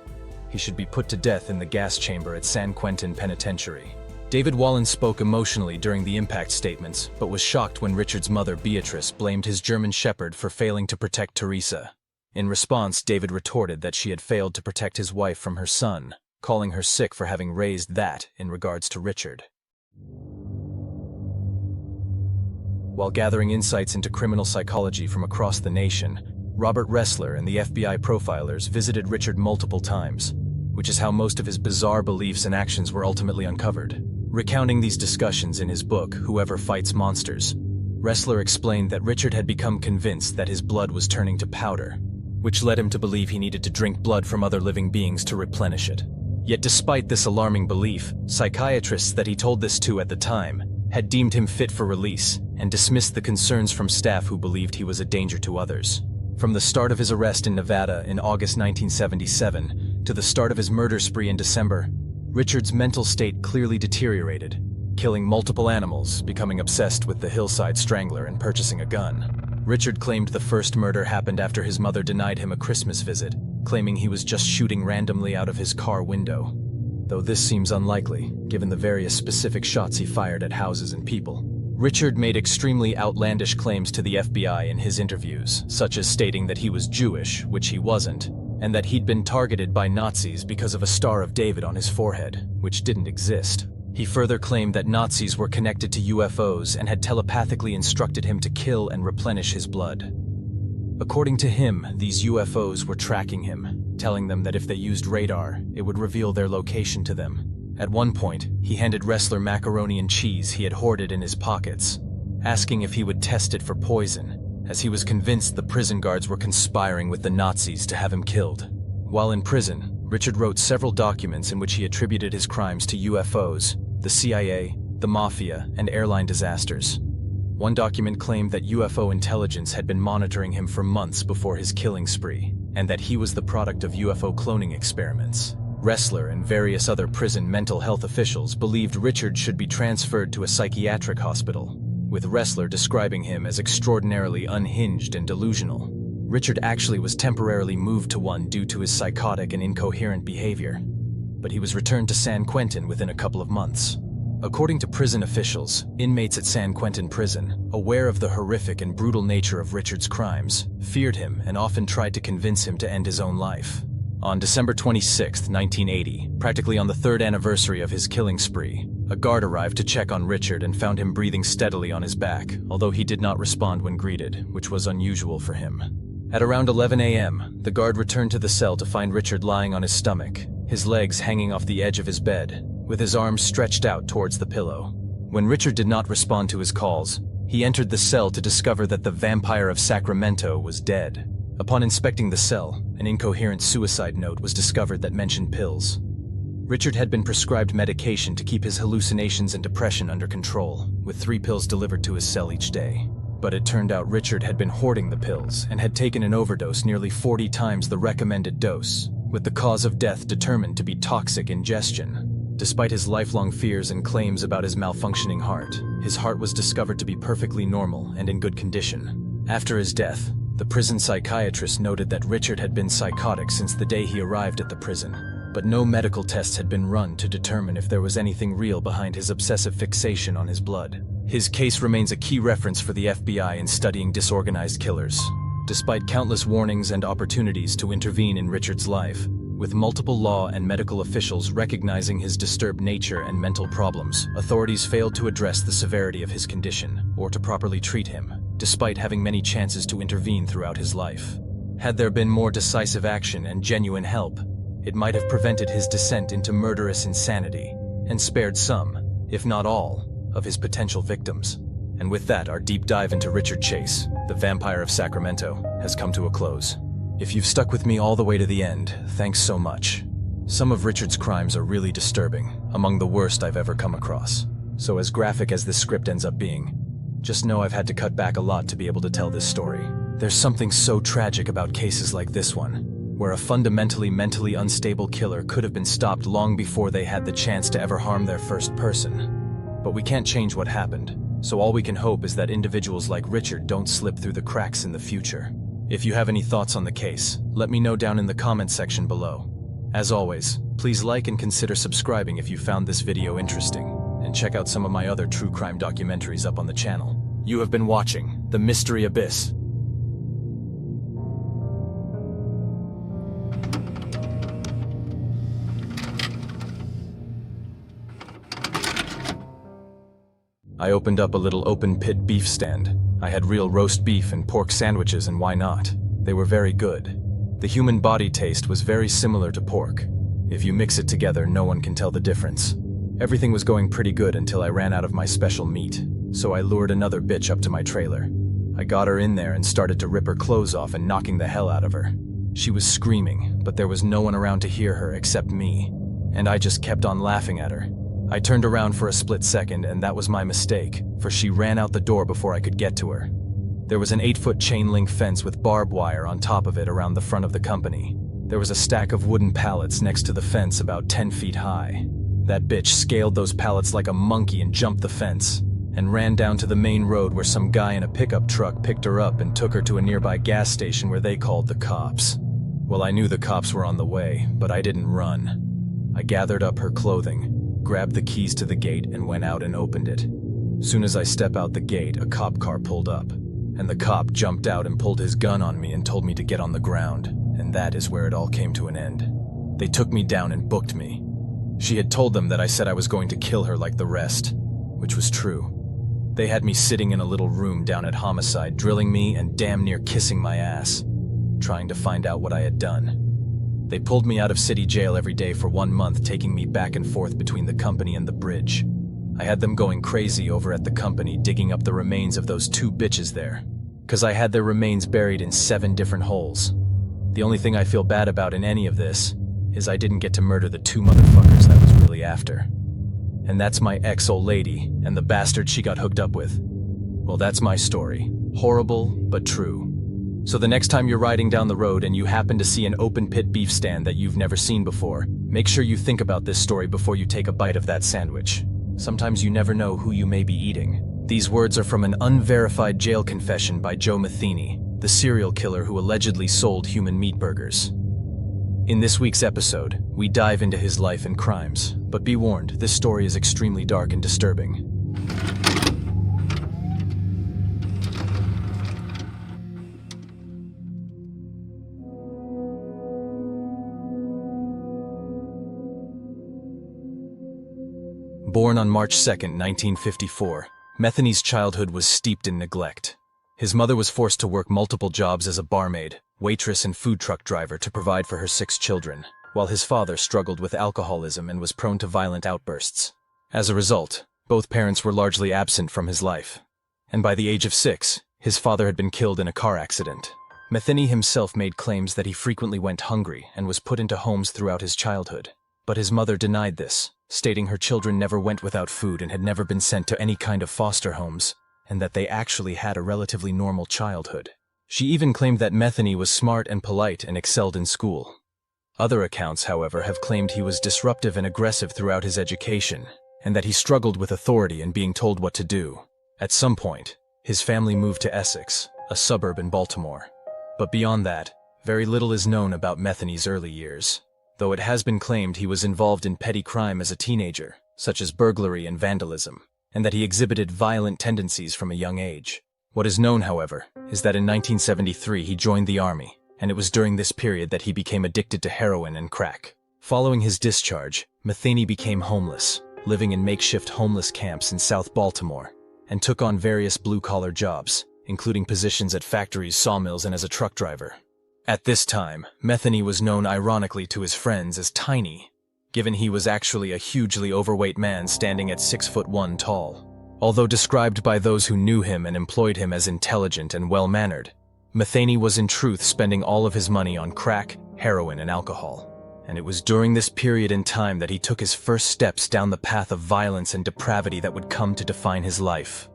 He should be put to death in the gas chamber at San Quentin Penitentiary. David Wallin spoke emotionally during the impact statements, but was shocked when Richard's mother, Beatrice, blamed his German Shepherd for failing to protect Teresa. In response, David retorted that she had failed to protect his wife from her son, calling her sick for having raised that in regards to Richard. While gathering insights into criminal psychology from across the nation, Robert Ressler and the FBI profilers visited Richard multiple times, which is how most of his bizarre beliefs and actions were ultimately uncovered. Recounting these discussions in his book, Whoever Fights Monsters, Ressler explained that Richard had become convinced that his blood was turning to powder, which led him to believe he needed to drink blood from other living beings to replenish it. Yet despite this alarming belief, psychiatrists that he told this to at the time had deemed him fit for release and dismissed the concerns from staff who believed he was a danger to others. From the start of his arrest in Nevada in August 1977 to the start of his murder spree in December, Richard's mental state clearly deteriorated, killing multiple animals, becoming obsessed with the hillside strangler, and purchasing a gun. Richard claimed the first murder happened after his mother denied him a Christmas visit, claiming he was just shooting randomly out of his car window. Though this seems unlikely, given the various specific shots he fired at houses and people. Richard made extremely outlandish claims to the FBI in his interviews, such as stating that he was Jewish, which he wasn't, and that he'd been targeted by Nazis because of a Star of David on his forehead, which didn't exist. He further claimed that Nazis were connected to UFOs and had telepathically instructed him to kill and replenish his blood. According to him, these UFOs were tracking him, telling them that if they used radar, it would reveal their location to them. At one point, he handed Ressler macaroni and cheese he had hoarded in his pockets, asking if he would test it for poison, as he was convinced the prison guards were conspiring with the Nazis to have him killed. While in prison, Richard wrote several documents in which he attributed his crimes to UFOs, the CIA, the Mafia, and airline disasters. One document claimed that UFO intelligence had been monitoring him for months before his killing spree, and that he was the product of UFO cloning experiments. Ressler and various other prison mental health officials believed Richard should be transferred to a psychiatric hospital, with Ressler describing him as extraordinarily unhinged and delusional. Richard actually was temporarily moved to one due to his psychotic and incoherent behavior, but he was returned to San Quentin within a couple of months. According to prison officials, inmates at San Quentin prison, aware of the horrific and brutal nature of Richard's crimes, feared him and often tried to convince him to end his own life. On December 26, 1980, practically on the third anniversary of his killing spree, a guard arrived to check on Richard and found him breathing steadily on his back, although he did not respond when greeted, which was unusual for him. At around 11 a.m., the guard returned to the cell to find Richard lying on his stomach, his legs hanging off the edge of his bed, with his arms stretched out towards the pillow. When Richard did not respond to his calls, he entered the cell to discover that the Vampire of Sacramento was dead. Upon inspecting the cell, an incoherent suicide note was discovered that mentioned pills. Richard had been prescribed medication to keep his hallucinations and depression under control, with 3 pills delivered to his cell each day. But it turned out Richard had been hoarding the pills and had taken an overdose nearly 40 times the recommended dose, with the cause of death determined to be toxic ingestion. Despite his lifelong fears and claims about his malfunctioning heart, his heart was discovered to be perfectly normal and in good condition. After his death, the prison psychiatrist noted that Richard had been psychotic since the day he arrived at the prison, but no medical tests had been run to determine if there was anything real behind his obsessive fixation on his blood. His case remains a key reference for the FBI in studying disorganized killers. Despite countless warnings and opportunities to intervene in Richard's life, with multiple law and medical officials recognizing his disturbed nature and mental problems, authorities failed to address the severity of his condition or to properly treat him, despite having many chances to intervene throughout his life. Had there been more decisive action and genuine help, it might have prevented his descent into murderous insanity and spared some, if not all, of his potential victims. And with that, our deep dive into Richard Chase, the Vampire of Sacramento, has come to a close. If you've stuck with me all the way to the end, thanks so much. Some of Richard's crimes are really disturbing, among the worst I've ever come across. So as graphic as this script ends up being, just know I've had to cut back a lot to be able to tell this story. There's something so tragic about cases like this one, where a fundamentally mentally unstable killer could have been stopped long before they had the chance to ever harm their first person. But we can't change what happened, so all we can hope is that individuals like Richard don't slip through the cracks in the future. If you have any thoughts on the case, let me know down in the comments section below. As always, please like and consider subscribing if you found this video interesting, and check out some of my other true crime documentaries up on the channel. You have been watching The Mystery Abyss. I opened up a little open-pit beef stand. I had real roast beef and pork sandwiches, and why not? They were very good. The human body taste was very similar to pork. If you mix it together, no one can tell the difference. Everything was going pretty good until I ran out of my special meat, so I lured another bitch up to my trailer. I got her in there and started to rip her clothes off and knocking the hell out of her. She was screaming, but there was no one around to hear her except me, and I just kept on laughing at her. I turned around for a split second, and that was my mistake, for she ran out the door before I could get to her. There was an 8-foot chain-link fence with barbed wire on top of it around the front of the company. There was a stack of wooden pallets next to the fence about 10 feet high. That bitch scaled those pallets like a monkey and jumped the fence, and ran down to the main road where some guy in a pickup truck picked her up and took her to a nearby gas station where they called the cops. Well, I knew the cops were on the way, but I didn't run. I gathered up her clothing, grabbed the keys to the gate, and went out and opened it. Soon as I step out the gate, a cop car pulled up, and the cop jumped out and pulled his gun on me and told me to get on the ground, and that is where it all came to an end. They took me down and booked me. She had told them that I said I was going to kill her like the rest, which was true. They had me sitting in a little room down at Homicide, drilling me and damn near kissing my ass, trying to find out what I had done. They pulled me out of city jail every day for 1 month, taking me back and forth between the company and the bridge. I had them going crazy over at the company, digging up the remains of those 2 bitches there, because I had their remains buried in 7 different holes. The only thing I feel bad about in any of this is I didn't get to murder the 2 motherfuckers I was really after. And that's my ex-old lady and the bastard she got hooked up with. Well, that's my story. Horrible, but true. So the next time you're riding down the road and you happen to see an open pit beef stand that you've never seen before, make sure you think about this story before you take a bite of that sandwich. Sometimes you never know who you may be eating. These words are from an unverified jail confession by Joe Matheny, the serial killer who allegedly sold human meat burgers. In this week's episode, we dive into his life and crimes, but be warned, this story is extremely dark and disturbing. Born on March 2, 1954, Matheny's childhood was steeped in neglect. His mother was forced to work multiple jobs as a barmaid, waitress, and food truck driver to provide for her 6 children, while his father struggled with alcoholism and was prone to violent outbursts. As a result, both parents were largely absent from his life. And by the age of 6, his father had been killed in a car accident. Matheny himself made claims that he frequently went hungry and was put into homes throughout his childhood. But his mother denied this, stating her children never went without food and had never been sent to any kind of foster homes, and that they actually had a relatively normal childhood. She even claimed that Matheny was smart and polite and excelled in school. Other accounts, however, have claimed he was disruptive and aggressive throughout his education, and that he struggled with authority and being told what to do. At some point, his family moved to Essex, a suburb in Baltimore. But beyond that, very little is known about Matheny's early years, though it has been claimed he was involved in petty crime as a teenager, such as burglary and vandalism, and that he exhibited violent tendencies from a young age. What is known, however, is that in 1973 he joined the army, and it was during this period that he became addicted to heroin and crack. Following his discharge, Matheny became homeless, living in makeshift homeless camps in South Baltimore, and took on various blue-collar jobs, including positions at factories, sawmills, and as a truck driver. At this time, Matheny was known ironically to his friends as Tiny, given he was actually a hugely overweight man standing at 6'1" tall. Although described by those who knew him and employed him as intelligent and well-mannered, Matheny was in truth spending all of his money on crack, heroin, and alcohol. And it was during this period in time that he took his first steps down the path of violence and depravity that would come to define his life.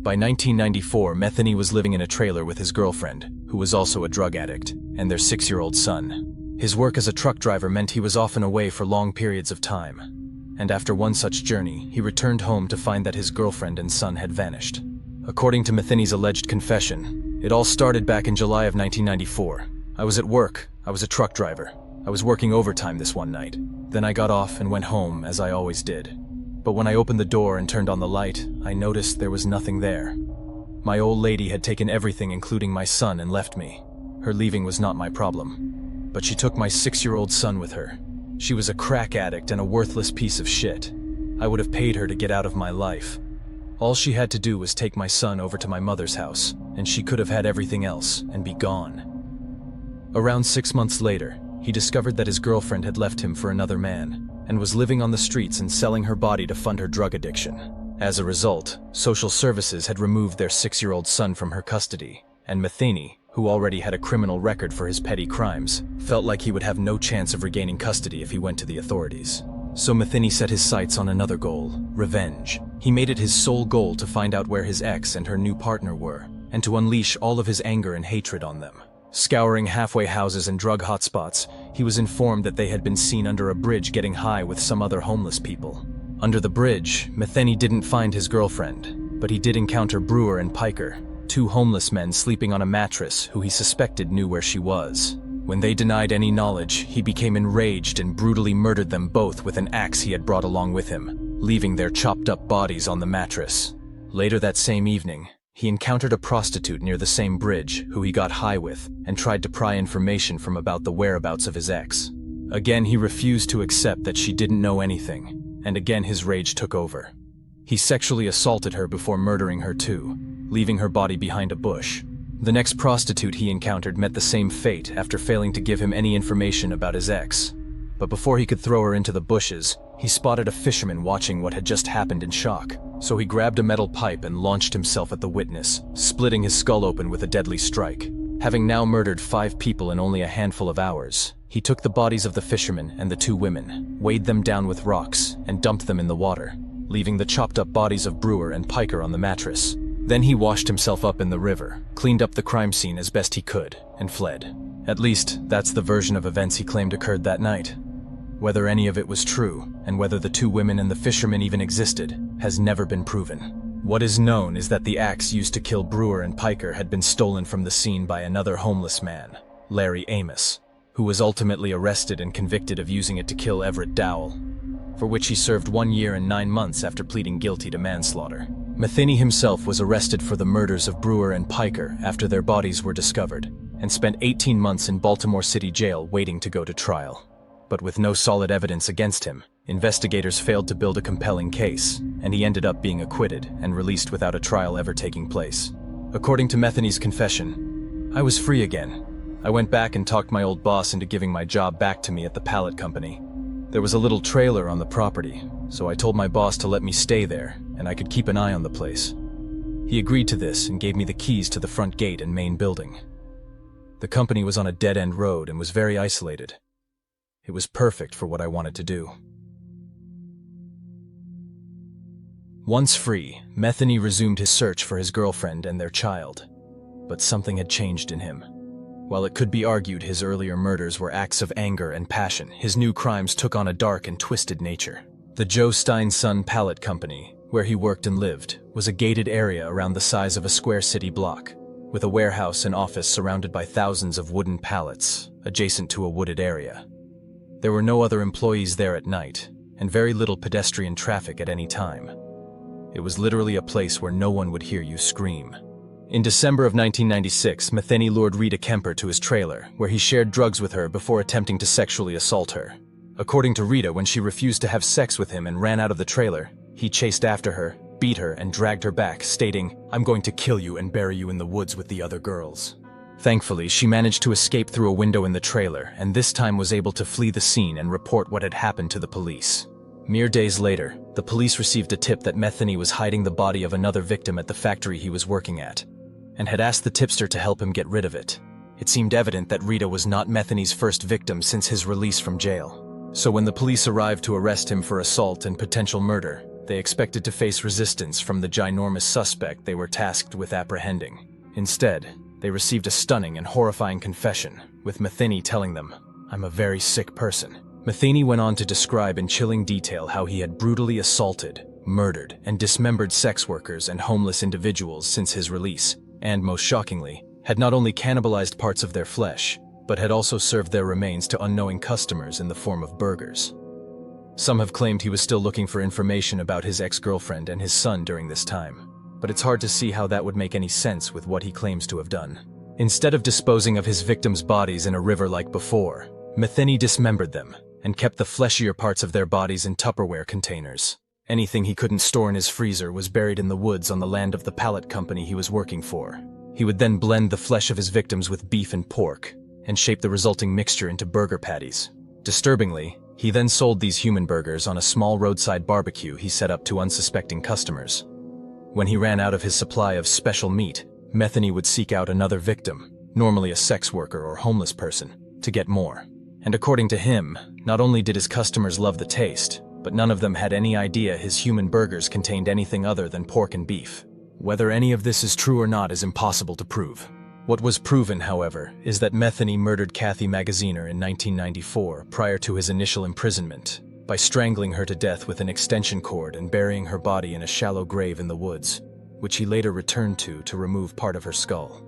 By 1994, Matheny was living in a trailer with his girlfriend, who was also a drug addict, and their 6-year-old son. His work as a truck driver meant he was often away for long periods of time, and after one such journey, he returned home to find that his girlfriend and son had vanished. According to Matheny's alleged confession, it all started back in July of 1994. I was at work. I was a truck driver. I was working overtime this one night. Then I got off and went home, as I always did. But when I opened the door and turned on the light, I noticed there was nothing there. My old lady had taken everything, including my son, and left me. Her leaving was not my problem. But she took my 6-year-old son with her. She was a crack addict and a worthless piece of shit. I would have paid her to get out of my life. All she had to do was take my son over to my mother's house, and she could have had everything else and be gone. Around 6 months later, he discovered that his girlfriend had left him for another man and was living on the streets and selling her body to fund her drug addiction. As a result, social services had removed their 6-year-old son from her custody, and Matheny, who already had a criminal record for his petty crimes, felt like he would have no chance of regaining custody if he went to the authorities. So Matheny set his sights on another goal: revenge. He made it his sole goal to find out where his ex and her new partner were, and to unleash all of his anger and hatred on them. Scouring halfway houses and drug hotspots, he was informed that they had been seen under a bridge getting high with some other homeless people. Under the bridge, Matheny didn't find his girlfriend, but he did encounter Brewer and Piker, 2 homeless men sleeping on a mattress who he suspected knew where she was. When they denied any knowledge, he became enraged and brutally murdered them both with an axe he had brought along with him, leaving their chopped-up bodies on the mattress. Later that same evening, he encountered a prostitute near the same bridge who he got high with and tried to pry information from about the whereabouts of his ex. Again, he refused to accept that she didn't know anything, and again his rage took over. He sexually assaulted her before murdering her too, leaving her body behind a bush. The next prostitute he encountered met the same fate after failing to give him any information about his ex. But before he could throw her into the bushes, he spotted a fisherman watching what had just happened in shock. So he grabbed a metal pipe and launched himself at the witness, splitting his skull open with a deadly strike. Having now murdered 5 people in only a handful of hours, he took the bodies of the fisherman and the 2 women, weighed them down with rocks, and dumped them in the water, leaving the chopped-up bodies of Brewer and Piker on the mattress. Then he washed himself up in the river, cleaned up the crime scene as best he could, and fled. At least, that's the version of events he claimed occurred that night. Whether any of it was true, and whether the 2 women and the fisherman even existed, has never been proven. What is known is that the axe used to kill Brewer and Piker had been stolen from the scene by another homeless man, Larry Amos, who was ultimately arrested and convicted of using it to kill Everett Dowell, for which he served 1 year and 9 months after pleading guilty to manslaughter. Matheny himself was arrested for the murders of Brewer and Piker after their bodies were discovered, and spent 18 months in Baltimore City Jail waiting to go to trial. But with no solid evidence against him, investigators failed to build a compelling case, and he ended up being acquitted and released without a trial ever taking place. According to Matheny's confession, "I was free again. I went back and talked my old boss into giving my job back to me at the pallet company. There was a little trailer on the property, so I told my boss to let me stay there, and I could keep an eye on the place. He agreed to this and gave me the keys to the front gate and main building. The company was on a dead-end road and was very isolated. It was perfect for what I wanted to do." Once free, Matheny resumed his search for his girlfriend and their child. But something had changed in him. While it could be argued his earlier murders were acts of anger and passion, his new crimes took on a dark and twisted nature. The Joe Stein Son Pallet Company, where he worked and lived, was a gated area around the size of a square city block, with a warehouse and office surrounded by thousands of wooden pallets, adjacent to a wooded area. There were no other employees there at night, and very little pedestrian traffic at any time. It was literally a place where no one would hear you scream. In December of 1996, Matheny lured Rita Kemper to his trailer, where he shared drugs with her before attempting to sexually assault her. According to Rita, when she refused to have sex with him and ran out of the trailer, he chased after her, beat her, and dragged her back, stating, "I'm going to kill you and bury you in the woods with the other girls." Thankfully, she managed to escape through a window in the trailer, and this time was able to flee the scene and report what had happened to the police. Mere days later, the police received a tip that Matheny was hiding the body of another victim at the factory he was working at, and had asked the tipster to help him get rid of it. It seemed evident that Rita was not Matheny's first victim since his release from jail. So when the police arrived to arrest him for assault and potential murder, they expected to face resistance from the ginormous suspect they were tasked with apprehending. Instead, they received a stunning and horrifying confession, with Matheny telling them, "I'm a very sick person." Matheny went on to describe in chilling detail how he had brutally assaulted, murdered, and dismembered sex workers and homeless individuals since his release, and most shockingly, had not only cannibalized parts of their flesh, but had also served their remains to unknowing customers in the form of burgers. Some have claimed he was still looking for information about his ex-girlfriend and his son during this time, but it's hard to see how that would make any sense with what he claims to have done. Instead of disposing of his victims' bodies in a river like before, Matheny dismembered them and kept the fleshier parts of their bodies in Tupperware containers. Anything he couldn't store in his freezer was buried in the woods on the land of the pallet company he was working for. He would then blend the flesh of his victims with beef and pork, and shaped the resulting mixture into burger patties. Disturbingly, he then sold these human burgers on a small roadside barbecue he set up to unsuspecting customers. When he ran out of his supply of special meat, Metheny would seek out another victim, normally a sex worker or homeless person, to get more. And according to him, not only did his customers love the taste, but none of them had any idea his human burgers contained anything other than pork and beef. Whether any of this is true or not is impossible to prove. What was proven, however, is that Metheny murdered Kathy Magaziner in 1994 prior to his initial imprisonment, by strangling her to death with an extension cord and burying her body in a shallow grave in the woods, which he later returned to remove part of her skull.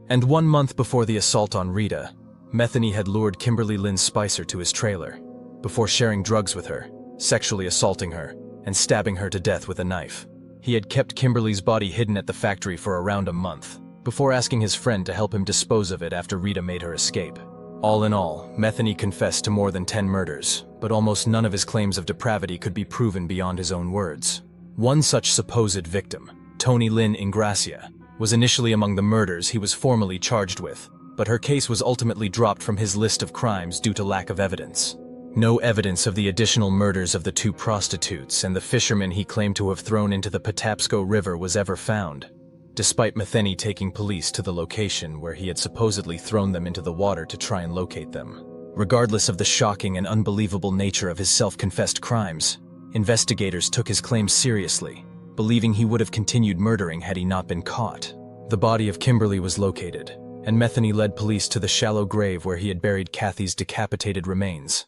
And 1 month before the assault on Rita, Metheny had lured Kimberly Lynn Spicer to his trailer, before sharing drugs with her, sexually assaulting her, and stabbing her to death with a knife. He had kept Kimberly's body hidden at the factory for around a month, before asking his friend to help him dispose of it after Rita made her escape. All in all, Metheny confessed to more than 10 murders, but almost none of his claims of depravity could be proven beyond his own words. One such supposed victim, Toni Lynn Ingracia, was initially among the murders he was formally charged with, but her case was ultimately dropped from his list of crimes due to lack of evidence. No evidence of the additional murders of the 2 prostitutes and the fishermen he claimed to have thrown into the Patapsco River was ever found, despite Metheny taking police to the location where he had supposedly thrown them into the water to try and locate them. Regardless of the shocking and unbelievable nature of his self-confessed crimes, investigators took his claims seriously, believing he would have continued murdering had he not been caught. The body of Kimberly was located, and Metheny led police to the shallow grave where he had buried Kathy's decapitated remains,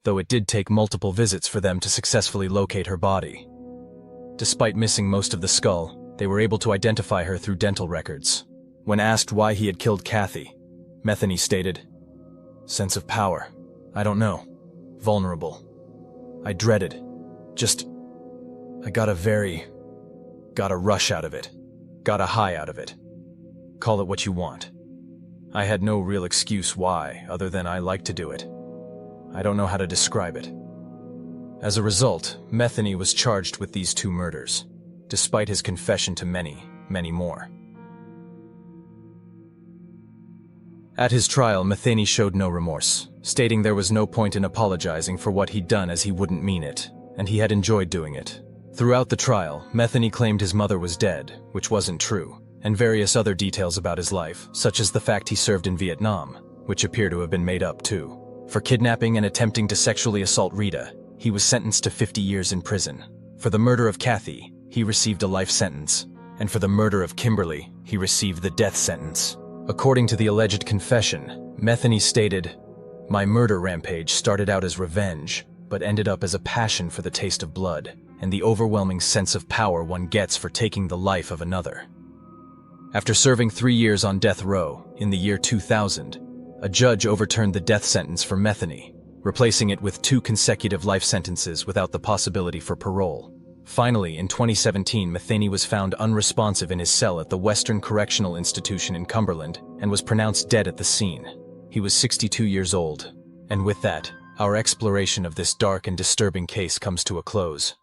though it did take multiple visits for them to successfully locate her body. Despite missing most of the skull, they were able to identify her through dental records. When asked why he had killed Kathy, Metheny stated, "Sense of power. I don't know. Vulnerable. I dreaded. I got a rush out of it. Got a high out of it. Call it what you want. I had no real excuse why, other than I like to do it. I don't know how to describe it." As a result, Metheny was charged with these 2 murders, despite his confession to many, many more. At his trial, Metheny showed no remorse, stating there was no point in apologizing for what he'd done as he wouldn't mean it, and he had enjoyed doing it. Throughout the trial, Metheny claimed his mother was dead, which wasn't true, and various other details about his life, such as the fact he served in Vietnam, which appear to have been made up too. For kidnapping and attempting to sexually assault Rita, he was sentenced to 50 years in prison. For the murder of Kathy, he received a life sentence, and for the murder of Kimberly, he received the death sentence. According to the alleged confession, Metheny stated, "My murder rampage started out as revenge, but ended up as a passion for the taste of blood, and the overwhelming sense of power one gets for taking the life of another." After serving 3 years on death row, in the year 2000, a judge overturned the death sentence for Metheny, replacing it with 2 consecutive life sentences without the possibility for parole. Finally, in 2017, Metheny was found unresponsive in his cell at the Western Correctional Institution in Cumberland and was pronounced dead at the scene. He was 62 years old. And with that, our exploration of this dark and disturbing case comes to a close.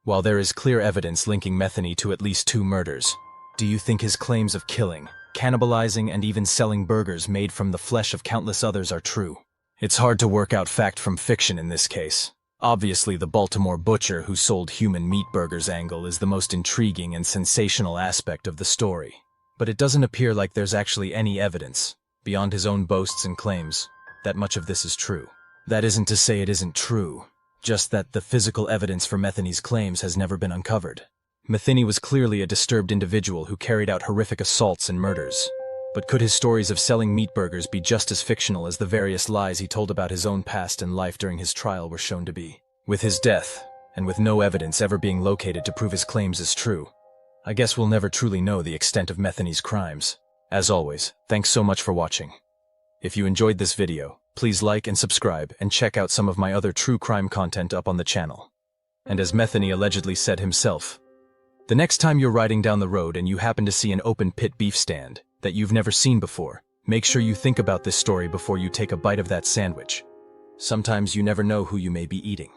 While there is clear evidence linking Metheny to at least 2 murders, do you think his claims of killing, cannibalizing, and even selling burgers made from the flesh of countless others are true? It's hard to work out fact from fiction in this case. Obviously, the Baltimore butcher who sold human meat burgers angle is the most intriguing and sensational aspect of the story. But it doesn't appear like there's actually any evidence, beyond his own boasts and claims, that much of this is true. That isn't to say it isn't true, just that the physical evidence for Metheny's claims has never been uncovered. Metheny was clearly a disturbed individual who carried out horrific assaults and murders. But could his stories of selling meat burgers be just as fictional as the various lies he told about his own past and life during his trial were shown to be? With his death, and with no evidence ever being located to prove his claims as true, I guess we'll never truly know the extent of Metheny's crimes. As always, thanks so much for watching. If you enjoyed this video, please like and subscribe and check out some of my other true crime content up on the channel. And as Metheny allegedly said himself, the next time you're riding down the road and you happen to see an open pit beef stand that you've never seen before, make sure you think about this story before you take a bite of that sandwich. Sometimes you never know who you may be eating.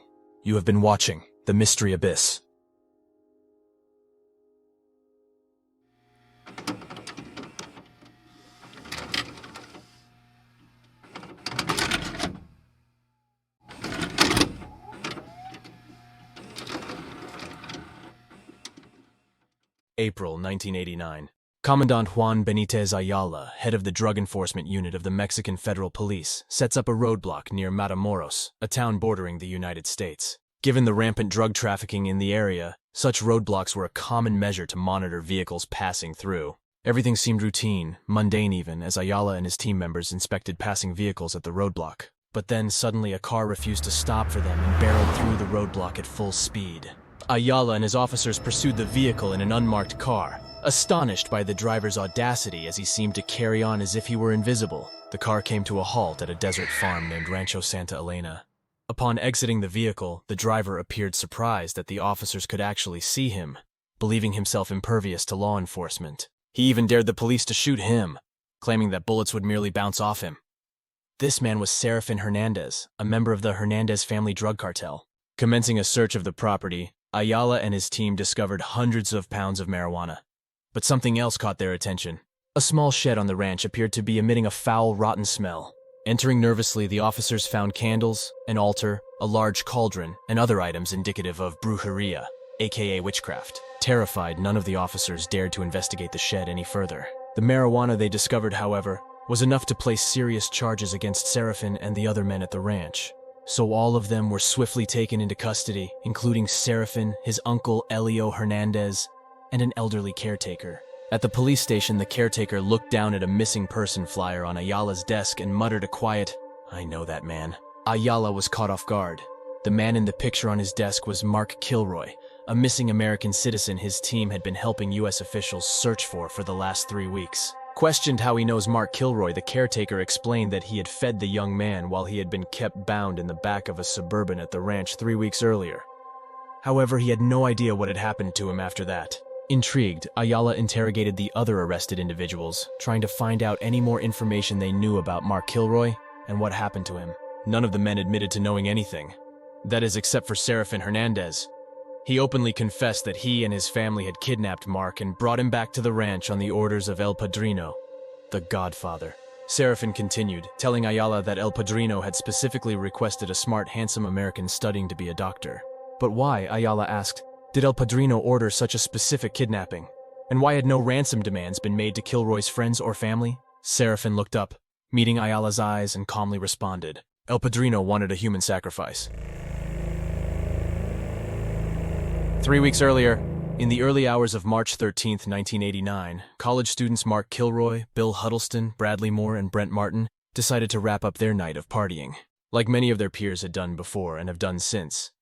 You have been watching The Mystery Abyss. April 1989. Commandant Juan Benitez Ayala, head of the Drug Enforcement Unit of the Mexican Federal Police, sets up a roadblock near Matamoros, a town bordering the United States. Given the rampant drug trafficking in the area, such roadblocks were a common measure to monitor vehicles passing through. Everything seemed routine, mundane even, as Ayala and his team members inspected passing vehicles at the roadblock. But then suddenly a car refused to stop for them and barreled through the roadblock at full speed. Ayala and his officers pursued the vehicle in an unmarked car, astonished by the driver's audacity as he seemed to carry on as if he were invisible. The car came to a halt at a desert farm named Rancho Santa Elena. Upon exiting the vehicle, the driver appeared surprised that the officers could actually see him, believing himself impervious to law enforcement. He even dared the police to shoot him, claiming that bullets would merely bounce off him. This man was Serafin Hernandez, a member of the Hernandez family drug cartel. Commencing a search of the property, Ayala and his team discovered hundreds of pounds of marijuana. But something else caught their attention. A small shed on the ranch appeared to be emitting a foul, rotten smell. Entering nervously, the officers found candles, an altar, a large cauldron, and other items indicative of brujeria, aka witchcraft. Terrified, none of the officers dared to investigate the shed any further. The marijuana they discovered, however, was enough to place serious charges against Serafin and the other men at the ranch. So all of them were swiftly taken into custody, including Serafin, his uncle Elio Hernandez, and an elderly caretaker. At the police station, the caretaker looked down at a missing person flyer on Ayala's desk and muttered a quiet, "I know that man." Ayala was caught off guard. The man in the picture on his desk was Mark Kilroy, a missing American citizen his team had been helping U.S. officials search for the last 3 weeks. Questioned how he knows Mark Kilroy, the caretaker explained that he had fed the young man while he had been kept bound in the back of a Suburban at the ranch 3 weeks earlier. However, he had no idea what had happened to him after that. Intrigued, Ayala interrogated the other arrested individuals, trying to find out any more information they knew about Mark Kilroy and what happened to him. None of the men admitted to knowing anything. That is, except for Serafin Hernandez. He openly confessed that he and his family had kidnapped Mark and brought him back to the ranch on the orders of El Padrino, the Godfather. Serafin continued, telling Ayala that El Padrino had specifically requested a smart, handsome American studying to be a doctor. But why, Ayala asked, did El Padrino order such a specific kidnapping? And why had no ransom demands been made to Kilroy's friends or family? Serafin looked up, meeting Ayala's eyes, and calmly responded. El Padrino wanted a human sacrifice. 3 weeks earlier, in the early hours of March 13, 1989, college students Mark Kilroy, Bill Huddleston, Bradley Moore, and Brent Martin decided to wrap up their night of partying. Like many of their peers had done before and have done since,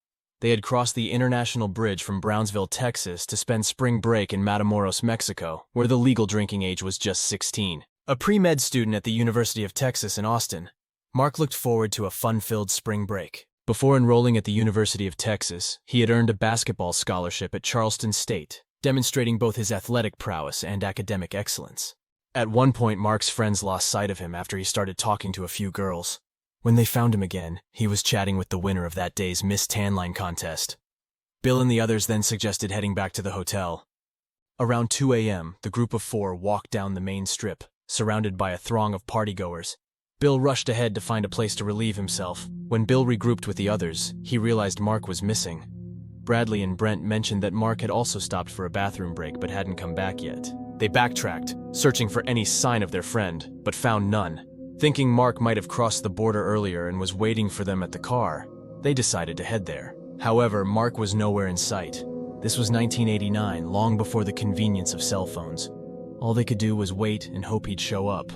they had crossed the International Bridge from Brownsville, Texas to spend spring break in Matamoros, Mexico, where the legal drinking age was just 16. A pre-med student at the University of Texas in Austin, Mark looked forward to a fun-filled spring break. Before enrolling at the University of Texas, he had earned a basketball scholarship at Charleston State, demonstrating both his athletic prowess and academic excellence. At one point, Mark's friends lost sight of him after he started talking to a few girls. When they found him again, he was chatting with the winner of that day's Miss Tan Line contest. Bill and the others then suggested heading back to the hotel. Around 2 a.m., the group of 4 walked down the main strip, surrounded by a throng of partygoers. Bill rushed ahead to find a place to relieve himself. When Bill regrouped with the others, he realized Mark was missing. Bradley and Brent mentioned that Mark had also stopped for a bathroom break but hadn't come back yet. They backtracked, searching for any sign of their friend, but found none. Thinking Mark might have crossed the border earlier and was waiting for them at the car, they decided to head there. However, Mark was nowhere in sight. This was 1989, long before the convenience of cell phones. All they could do was wait and hope he'd show up.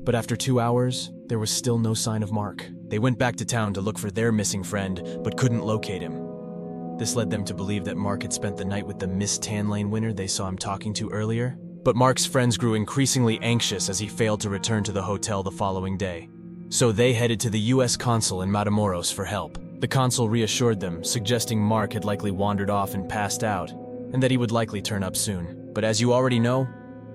But after 2 hours, there was still no sign of Mark. They went back to town to look for their missing friend, but couldn't locate him. This led them to believe that Mark had spent the night with the Miss Tan Lane winner they saw him talking to earlier. But Mark's friends grew increasingly anxious as he failed to return to the hotel the following day. So they headed to the U.S. consul in Matamoros for help. The consul reassured them, suggesting Mark had likely wandered off and passed out, and that he would likely turn up soon. But as you already know,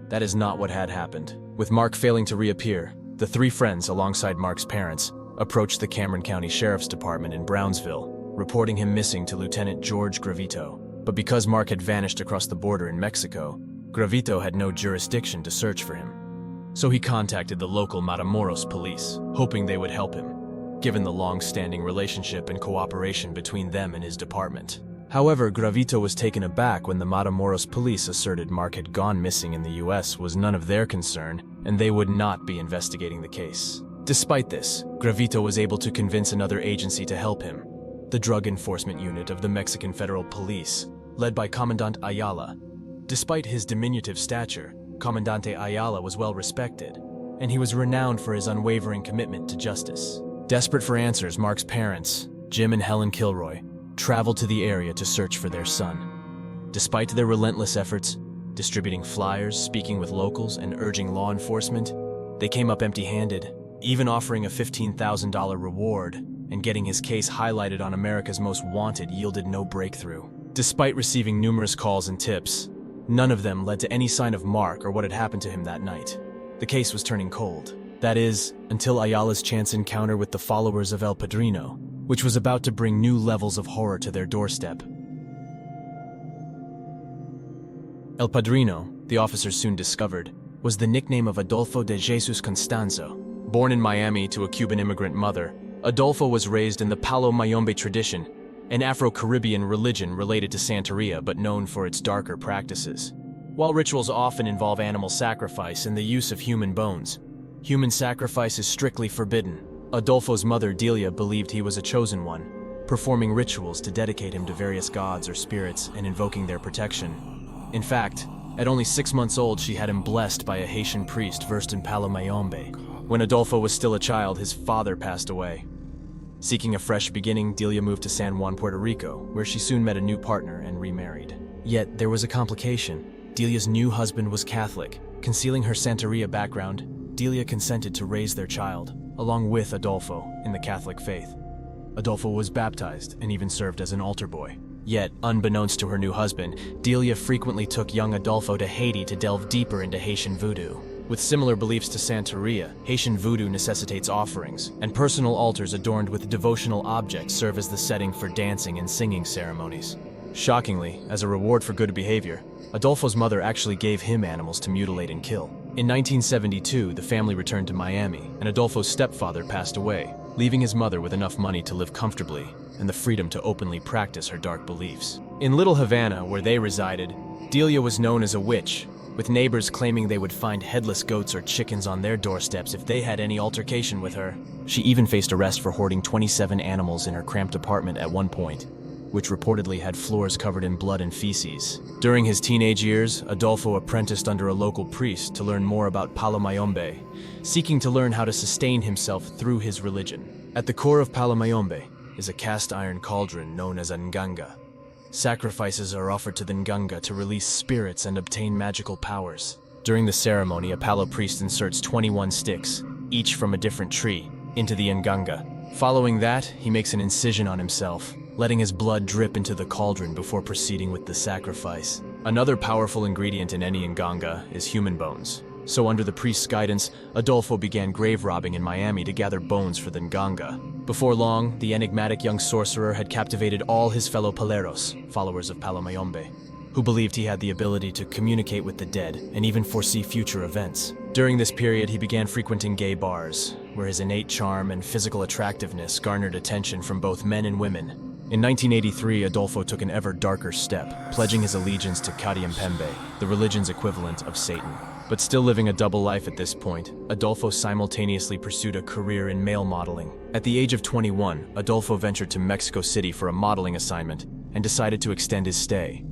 that is not what had happened. With Mark failing to reappear, the 3 friends, alongside Mark's parents, approached the Cameron County Sheriff's Department in Brownsville, reporting him missing to Lieutenant George Gravito. But because Mark had vanished across the border in Mexico, Gravito had no jurisdiction to search for him. So he contacted the local Matamoros police, hoping they would help him, given the long-standing relationship and cooperation between them and his department. However, Gravito was taken aback when the Matamoros police asserted Mark had gone missing in the US was none of their concern, and they would not be investigating the case. Despite this, Gravito was able to convince another agency to help him, the Drug Enforcement Unit of the Mexican Federal Police, led by Commandant Ayala. Despite his diminutive stature, Comandante Ayala was well respected, and he was renowned for his unwavering commitment to justice. Desperate for answers, Mark's parents, Jim and Helen Kilroy, traveled to the area to search for their son. Despite their relentless efforts, distributing flyers, speaking with locals, and urging law enforcement, they came up empty-handed, even offering a $15,000 reward, and getting his case highlighted on America's Most Wanted yielded no breakthrough. Despite receiving numerous calls and tips, none of them led to any sign of Mark or what had happened to him that night. The case was turning cold. That is, until Ayala's chance encounter with the followers of El Padrino, which was about to bring new levels of horror to their doorstep. El Padrino, the officers soon discovered, was the nickname of Adolfo de Jesus Constanzo. Born in Miami to a Cuban immigrant mother, Adolfo was raised in the Palo Mayombe tradition, an Afro-Caribbean religion related to Santeria but known for its darker practices. While rituals often involve animal sacrifice and the use of human bones, human sacrifice is strictly forbidden. Adolfo's mother, Delia, believed he was a chosen one, performing rituals to dedicate him to various gods or spirits and invoking their protection. In fact, at only 6 months old, she had him blessed by a Haitian priest versed in Palo Mayombe. When Adolfo was still a child, his father passed away. Seeking a fresh beginning, Delia moved to San Juan, Puerto Rico, where she soon met a new partner and remarried. Yet, there was a complication. Delia's new husband was Catholic. Concealing her Santeria background, Delia consented to raise their child, along with Adolfo, in the Catholic faith. Adolfo was baptized and even served as an altar boy. Yet, unbeknownst to her new husband, Delia frequently took young Adolfo to Haiti to delve deeper into Haitian voodoo. With similar beliefs to Santeria, Haitian voodoo necessitates offerings, and personal altars adorned with devotional objects serve as the setting for dancing and singing ceremonies. Shockingly, as a reward for good behavior, Adolfo's mother actually gave him animals to mutilate and kill. In 1972, the family returned to Miami, and Adolfo's stepfather passed away, leaving his mother with enough money to live comfortably and the freedom to openly practice her dark beliefs. In Little Havana, where they resided, Delia was known as a witch, with neighbors claiming they would find headless goats or chickens on their doorsteps if they had any altercation with her. She even faced arrest for hoarding 27 animals in her cramped apartment at one point, which reportedly had floors covered in blood and feces. During his teenage years, Adolfo apprenticed under a local priest to learn more about Palo Mayombe, seeking to learn how to sustain himself through his religion. At the core of Palo Mayombe is a cast-iron cauldron known as a nganga. Sacrifices are offered to the nganga to release spirits and obtain magical powers. During the ceremony, a Palo priest inserts 21 sticks, each from a different tree, into the nganga. Following that, he makes an incision on himself, letting his blood drip into the cauldron before proceeding with the sacrifice. Another powerful ingredient in any nganga is human bones. So under the priest's guidance, Adolfo began grave robbing in Miami to gather bones for the nganga. Before long, the enigmatic young sorcerer had captivated all his fellow paleros, followers of Palo Mayombe, who believed he had the ability to communicate with the dead and even foresee future events. During this period, he began frequenting gay bars, where his innate charm and physical attractiveness garnered attention from both men and women. In 1983, Adolfo took an ever darker step, pledging his allegiance to Kadimpembe, the religion's equivalent of Satan. But still living a double life at this point, Adolfo simultaneously pursued a career in male modeling. At the age of 21, Adolfo ventured to Mexico City for a modeling assignment and decided to extend his stay.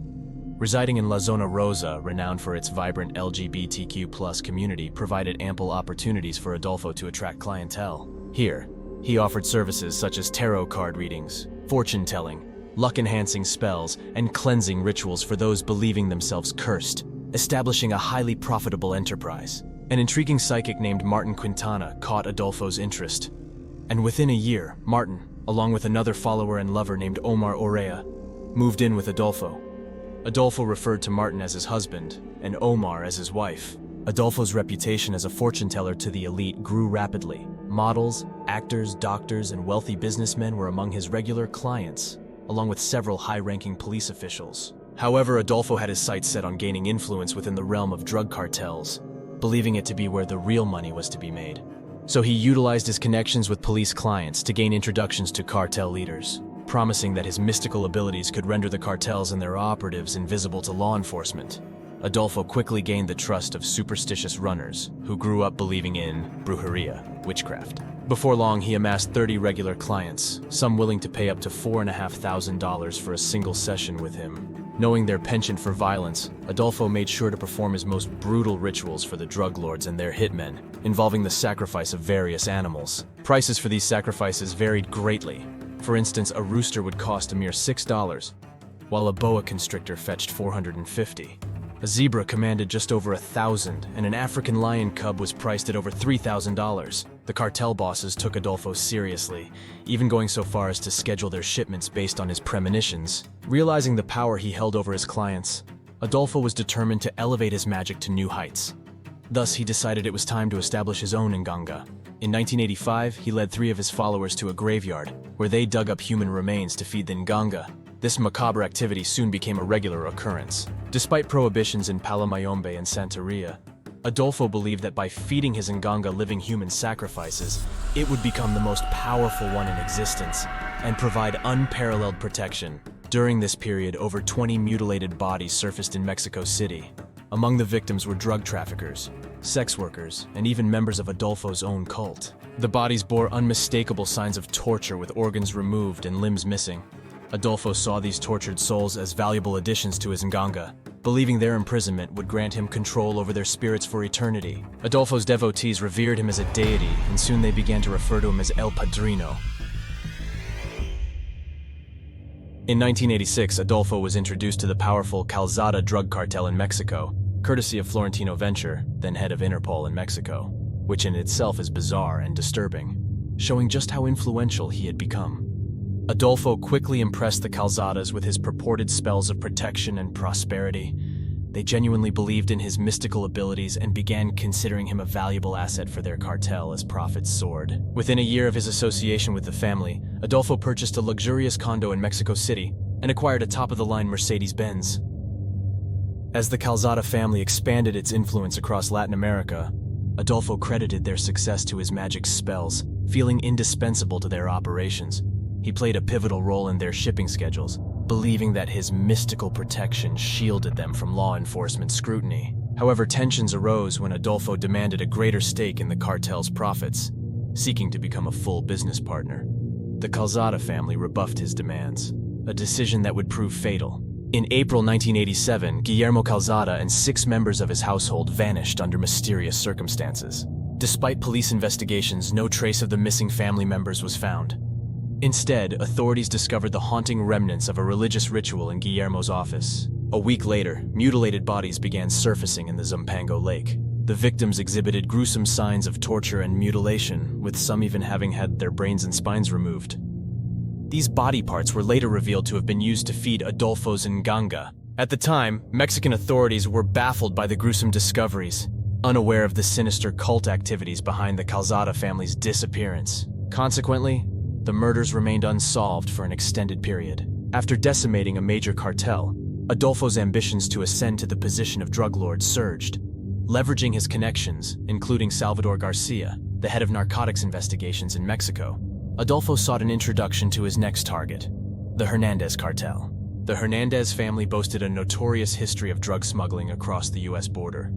Residing in La Zona Rosa, renowned for its vibrant LGBTQ+ community, provided ample opportunities for Adolfo to attract clientele. Here, he offered services such as tarot card readings, fortune-telling, luck-enhancing spells, and cleansing rituals for those believing themselves cursed, establishing a highly profitable enterprise. An intriguing psychic named Martin Quintana caught Adolfo's interest. And within a year, Martin, along with another follower and lover named Omar Orea, moved in with Adolfo. Adolfo referred to Martin as his husband, and Omar as his wife. Adolfo's reputation as a fortune teller to the elite grew rapidly. Models, actors, doctors, and wealthy businessmen were among his regular clients, along with several high-ranking police officials. However, Adolfo had his sights set on gaining influence within the realm of drug cartels, believing it to be where the real money was to be made. So he utilized his connections with police clients to gain introductions to cartel leaders. promising that his mystical abilities could render the cartels and their operatives invisible to law enforcement. Adolfo quickly gained the trust of superstitious runners who grew up believing in brujeria, witchcraft. Before long, he amassed 30 regular clients, some willing to pay up to $4,500 for a single session with him. Knowing their penchant for violence, Adolfo made sure to perform his most brutal rituals for the drug lords and their hitmen, involving the sacrifice of various animals. Prices for these sacrifices varied greatly. For instance, a rooster would cost a mere $6, while a boa constrictor fetched $450. A zebra commanded just over $1,000, and an African lion cub was priced at over $3,000. The cartel bosses took Adolfo seriously, even going so far as to schedule their shipments based on his premonitions. Realizing the power he held over his clients, Adolfo was determined to elevate his magic to new heights. Thus, he decided it was time to establish his own nganga. In 1985, he led 3 of his followers to a graveyard, where they dug up human remains to feed the nganga. This macabre activity soon became a regular occurrence. Despite prohibitions in Palamayombe and Santeria, Adolfo believed that by feeding his nganga living human sacrifices, it would become the most powerful one in existence and provide unparalleled protection. During this period, over 20 mutilated bodies surfaced in Mexico City. Among the victims were drug traffickers, sex workers, and even members of Adolfo's own cult. The bodies bore unmistakable signs of torture with organs removed and limbs missing. Adolfo saw these tortured souls as valuable additions to his nganga, believing their imprisonment would grant him control over their spirits for eternity. Adolfo's devotees revered him as a deity, and soon they began to refer to him as El Padrino. In 1986, Adolfo was introduced to the powerful Calzada drug cartel in Mexico, courtesy of Florentino Venture, then head of Interpol in Mexico, which in itself is bizarre and disturbing, showing just how influential he had become. Adolfo quickly impressed the Calzadas with his purported spells of protection and prosperity. They genuinely believed in his mystical abilities and began considering him a valuable asset for their cartel as profits soared. Within a year of his association with the family, Adolfo purchased a luxurious condo in Mexico City and acquired a top-of-the-line Mercedes-Benz. As the Calzada family expanded its influence across Latin America, Adolfo credited their success to his magic spells, feeling indispensable to their operations. He played a pivotal role in their shipping schedules, believing that his mystical protection shielded them from law enforcement scrutiny. However, tensions arose when Adolfo demanded a greater stake in the cartel's profits, seeking to become a full business partner. The Calzada family rebuffed his demands, a decision that would prove fatal. In April 1987, Guillermo Calzada and 6 members of his household vanished under mysterious circumstances. Despite police investigations, no trace of the missing family members was found. Instead, authorities discovered the haunting remnants of a religious ritual in Guillermo's office. A week later, mutilated bodies began surfacing in the Zumpango Lake. The victims exhibited gruesome signs of torture and mutilation, with some even having had their brains and spines removed. These body parts were later revealed to have been used to feed Adolfo's nganga. At the time, Mexican authorities were baffled by the gruesome discoveries, unaware of the sinister cult activities behind the Calzada family's disappearance. Consequently, the murders remained unsolved for an extended period. After decimating a major cartel, Adolfo's ambitions to ascend to the position of drug lord surged. Leveraging his connections, including Salvador Garcia, the head of narcotics investigations in Mexico, Adolfo sought an introduction to his next target, the Hernandez cartel. The Hernandez family boasted a notorious history of drug smuggling across the U.S. border.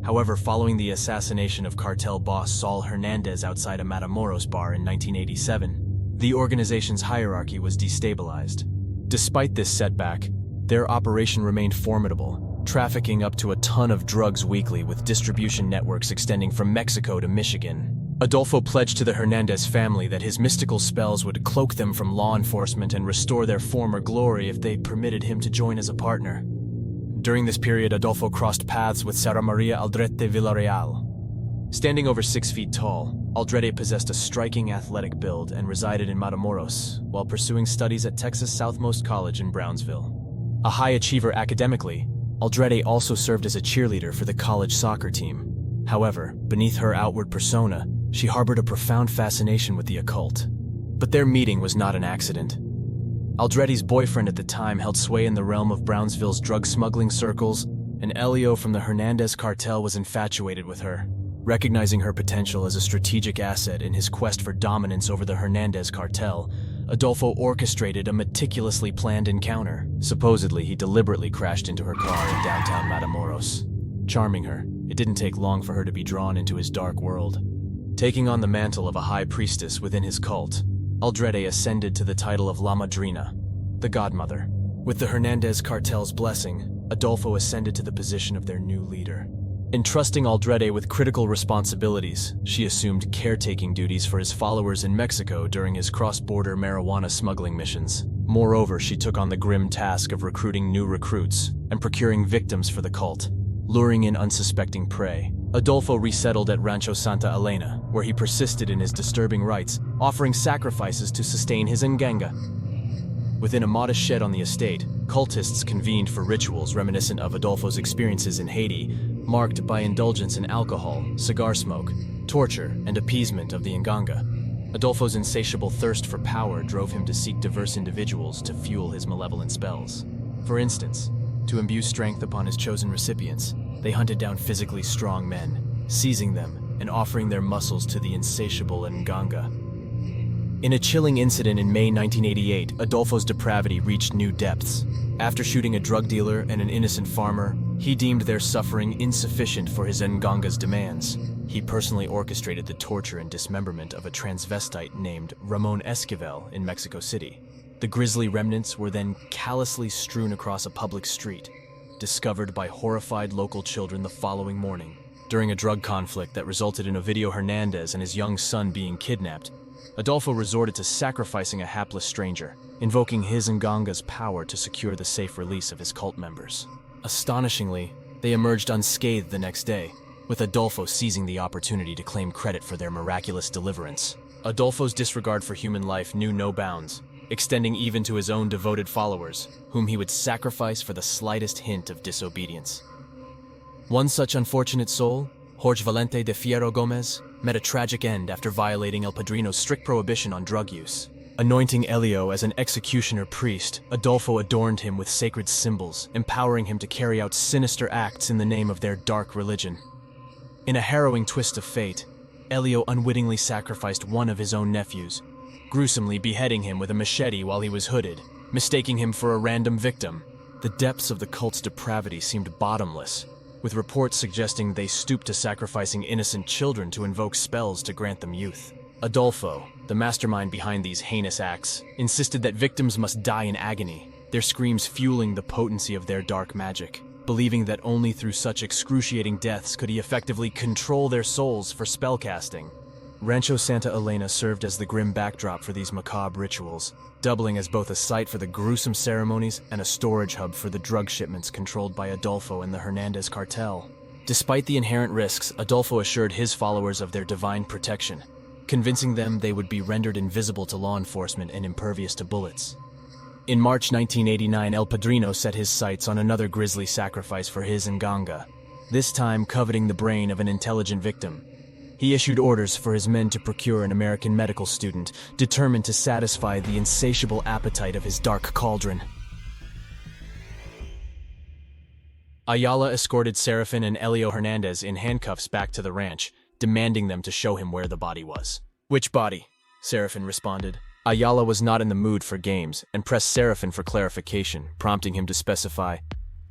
However, following the assassination of cartel boss Saul Hernandez outside a Matamoros bar in 1987, the organization's hierarchy was destabilized. Despite this setback, their operation remained formidable, trafficking up to a ton of drugs weekly with distribution networks extending from Mexico to Michigan. Adolfo pledged to the Hernandez family that his mystical spells would cloak them from law enforcement and restore their former glory if they permitted him to join as a partner. During this period, Adolfo crossed paths with Sara Maria Aldrete Villarreal. Standing over 6 feet tall, Aldrete possessed a striking athletic build and resided in Matamoros while pursuing studies at Texas Southmost College in Brownsville. A high achiever academically, Aldrete also served as a cheerleader for the college soccer team. However, beneath her outward persona, she harbored a profound fascination with the occult. But their meeting was not an accident. Aldrete's boyfriend at the time held sway in the realm of Brownsville's drug smuggling circles, and Elio from the Hernandez cartel was infatuated with her. Recognizing her potential as a strategic asset in his quest for dominance over the Hernandez cartel, Adolfo orchestrated a meticulously planned encounter. Supposedly, he deliberately crashed into her car in downtown Matamoros. Charming her, it didn't take long for her to be drawn into his dark world. Taking on the mantle of a high priestess within his cult, Albright ascended to the title of La Madrina, the godmother. With the Hernandez cartel's blessing, Adolfo ascended to the position of their new leader. Entrusting Albright with critical responsibilities, she assumed caretaking duties for his followers in Mexico during his cross-border marijuana smuggling missions. Moreover, she took on the grim task of recruiting new recruits and procuring victims for the cult, luring in unsuspecting prey. Adolfo resettled at Rancho Santa Elena, where he persisted in his disturbing rites, offering sacrifices to sustain his nganga. Within a modest shed on the estate, cultists convened for rituals reminiscent of Adolfo's experiences in Haiti, marked by indulgence in alcohol, cigar smoke, torture, and appeasement of the nganga. Adolfo's insatiable thirst for power drove him to seek diverse individuals to fuel his malevolent spells. For instance, to imbue strength upon his chosen recipients, they hunted down physically strong men, seizing them and offering their muscles to the insatiable nganga. In a chilling incident in May 1988, Adolfo's depravity reached new depths. After shooting a drug dealer and an innocent farmer, he deemed their suffering insufficient for his nganga's demands. He personally orchestrated the torture and dismemberment of a transvestite named Ramon Esquivel in Mexico City. The grisly remnants were then callously strewn across a public street, discovered by horrified local children the following morning. During a drug conflict that resulted in Ovidio Hernandez and his young son being kidnapped, Adolfo resorted to sacrificing a hapless stranger, invoking his nganga's power to secure the safe release of his cult members. Astonishingly, they emerged unscathed the next day, with Adolfo seizing the opportunity to claim credit for their miraculous deliverance. Adolfo's disregard for human life knew no bounds, extending even to his own devoted followers, whom he would sacrifice for the slightest hint of disobedience. One such unfortunate soul, Jorge Valente de Fierro Gomez, met a tragic end after violating El Padrino's strict prohibition on drug use. Anointing Elio as an executioner priest, Adolfo adorned him with sacred symbols, empowering him to carry out sinister acts in the name of their dark religion. In a harrowing twist of fate, Elio unwittingly sacrificed one of his own nephews, gruesomely beheading him with a machete while he was hooded, mistaking him for a random victim. The depths of the cult's depravity seemed bottomless, with reports suggesting they stooped to sacrificing innocent children to invoke spells to grant them youth. Adolfo, the mastermind behind these heinous acts, insisted that victims must die in agony, their screams fueling the potency of their dark magic, believing that only through such excruciating deaths could he effectively control their souls for spellcasting. Rancho Santa Elena served as the grim backdrop for these macabre rituals, doubling as both a site for the gruesome ceremonies and a storage hub for the drug shipments controlled by Adolfo and the Hernandez cartel. Despite the inherent risks, Adolfo assured his followers of their divine protection, convincing them they would be rendered invisible to law enforcement and impervious to bullets. In March 1989, El Padrino set his sights on another grisly sacrifice for his nganga, this time coveting the brain of an intelligent victim. He issued orders for his men to procure an American medical student, determined to satisfy the insatiable appetite of his dark cauldron. Ayala escorted Serafin and Elio Hernandez in handcuffs back to the ranch, demanding them to show him where the body was. "Which body?" Serafin responded. Ayala was not in the mood for games and pressed Serafin for clarification, prompting him to specify,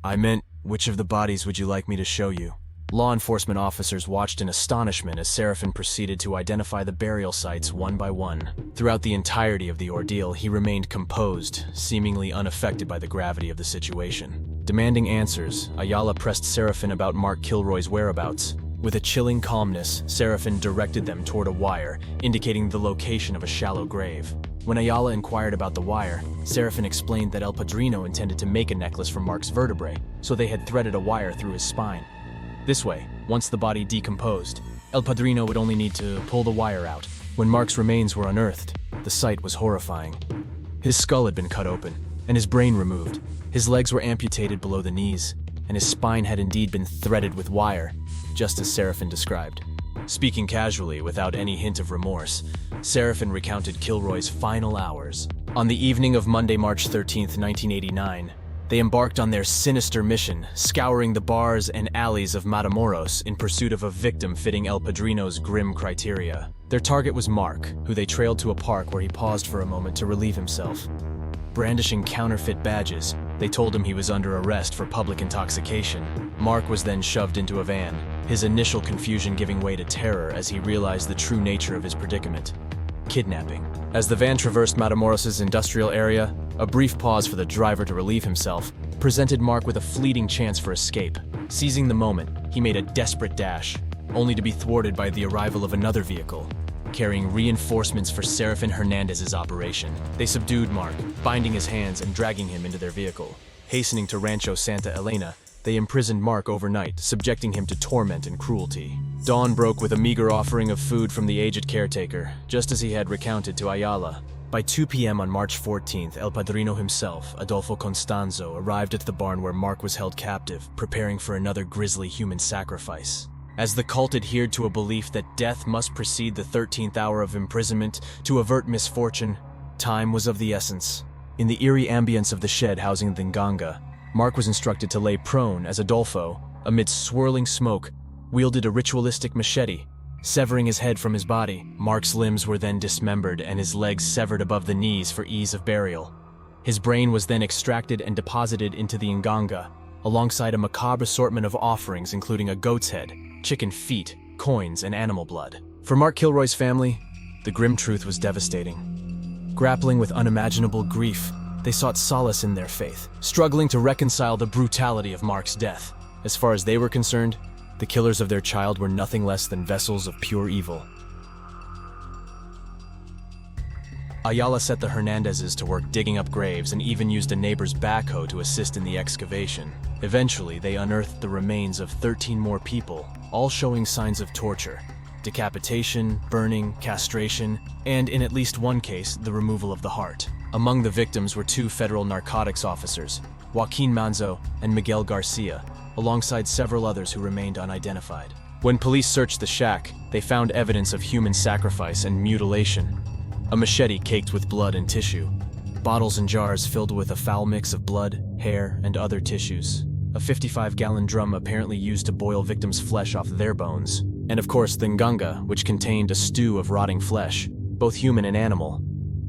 "I meant, which of the bodies would you like me to show you?" Law enforcement officers watched in astonishment as Serafin proceeded to identify the burial sites one by one. Throughout the entirety of the ordeal, he remained composed, seemingly unaffected by the gravity of the situation. Demanding answers, Ayala pressed Serafin about Mark Kilroy's whereabouts. With a chilling calmness, Serafin directed them toward a wire, indicating the location of a shallow grave. When Ayala inquired about the wire, Serafin explained that El Padrino intended to make a necklace from Mark's vertebrae, so they had threaded a wire through his spine. This way, once the body decomposed, El Padrino would only need to pull the wire out. When Mark's remains were unearthed, the sight was horrifying. His skull had been cut open, and his brain removed. His legs were amputated below the knees, and his spine had indeed been threaded with wire, just as Serafin described. Speaking casually, without any hint of remorse, Serafin recounted Kilroy's final hours. On the evening of Monday, March 13th, 1989, they embarked on their sinister mission, scouring the bars and alleys of Matamoros in pursuit of a victim fitting El Padrino's grim criteria. Their target was Mark, who they trailed to a park where he paused for a moment to relieve himself. Brandishing counterfeit badges, they told him he was under arrest for public intoxication. Mark was then shoved into a van, his initial confusion giving way to terror as he realized the true nature of his predicament: kidnapping. As the van traversed Matamoros' industrial area, a brief pause for the driver to relieve himself presented Mark with a fleeting chance for escape. Seizing the moment, he made a desperate dash, only to be thwarted by the arrival of another vehicle, carrying reinforcements for Serafin Hernandez's operation. They subdued Mark, binding his hands and dragging him into their vehicle. Hastening to Rancho Santa Elena, they imprisoned Mark overnight, subjecting him to torment and cruelty. Dawn broke with a meager offering of food from the aged caretaker, just as he had recounted to Ayala. By 2 p.m. on March 14th, El Padrino himself, Adolfo Constanzo, arrived at the barn where Mark was held captive, preparing for another grisly human sacrifice. As the cult adhered to a belief that death must precede the 13th hour of imprisonment to avert misfortune, time was of the essence. In the eerie ambience of the shed housing the Nganga, Mark was instructed to lay prone as Adolfo, amidst swirling smoke, wielded a ritualistic machete, severing his head from his body. Mark's limbs were then dismembered and his legs severed above the knees for ease of burial. His brain was then extracted and deposited into the Nganga, alongside a macabre assortment of offerings including a goat's head, chicken feet, coins, and animal blood. For Mark Kilroy's family, the grim truth was devastating. Grappling with unimaginable grief, they sought solace in their faith, struggling to reconcile the brutality of Mark's death. As far as they were concerned, the killers of their child were nothing less than vessels of pure evil. Ayala set the Hernandezes to work digging up graves and even used a neighbor's backhoe to assist in the excavation. Eventually, they unearthed the remains of 13 more people, all showing signs of torture: decapitation, burning, castration, and in at least one case, the removal of the heart. Among the victims were 2 federal narcotics officers, Joaquin Manzo and Miguel Garcia, alongside several others who remained unidentified. When police searched the shack, they found evidence of human sacrifice and mutilation: a machete caked with blood and tissue, bottles and jars filled with a foul mix of blood, hair, and other tissues, a 55-gallon drum apparently used to boil victims' flesh off their bones, and of course the nganga, which contained a stew of rotting flesh, both human and animal,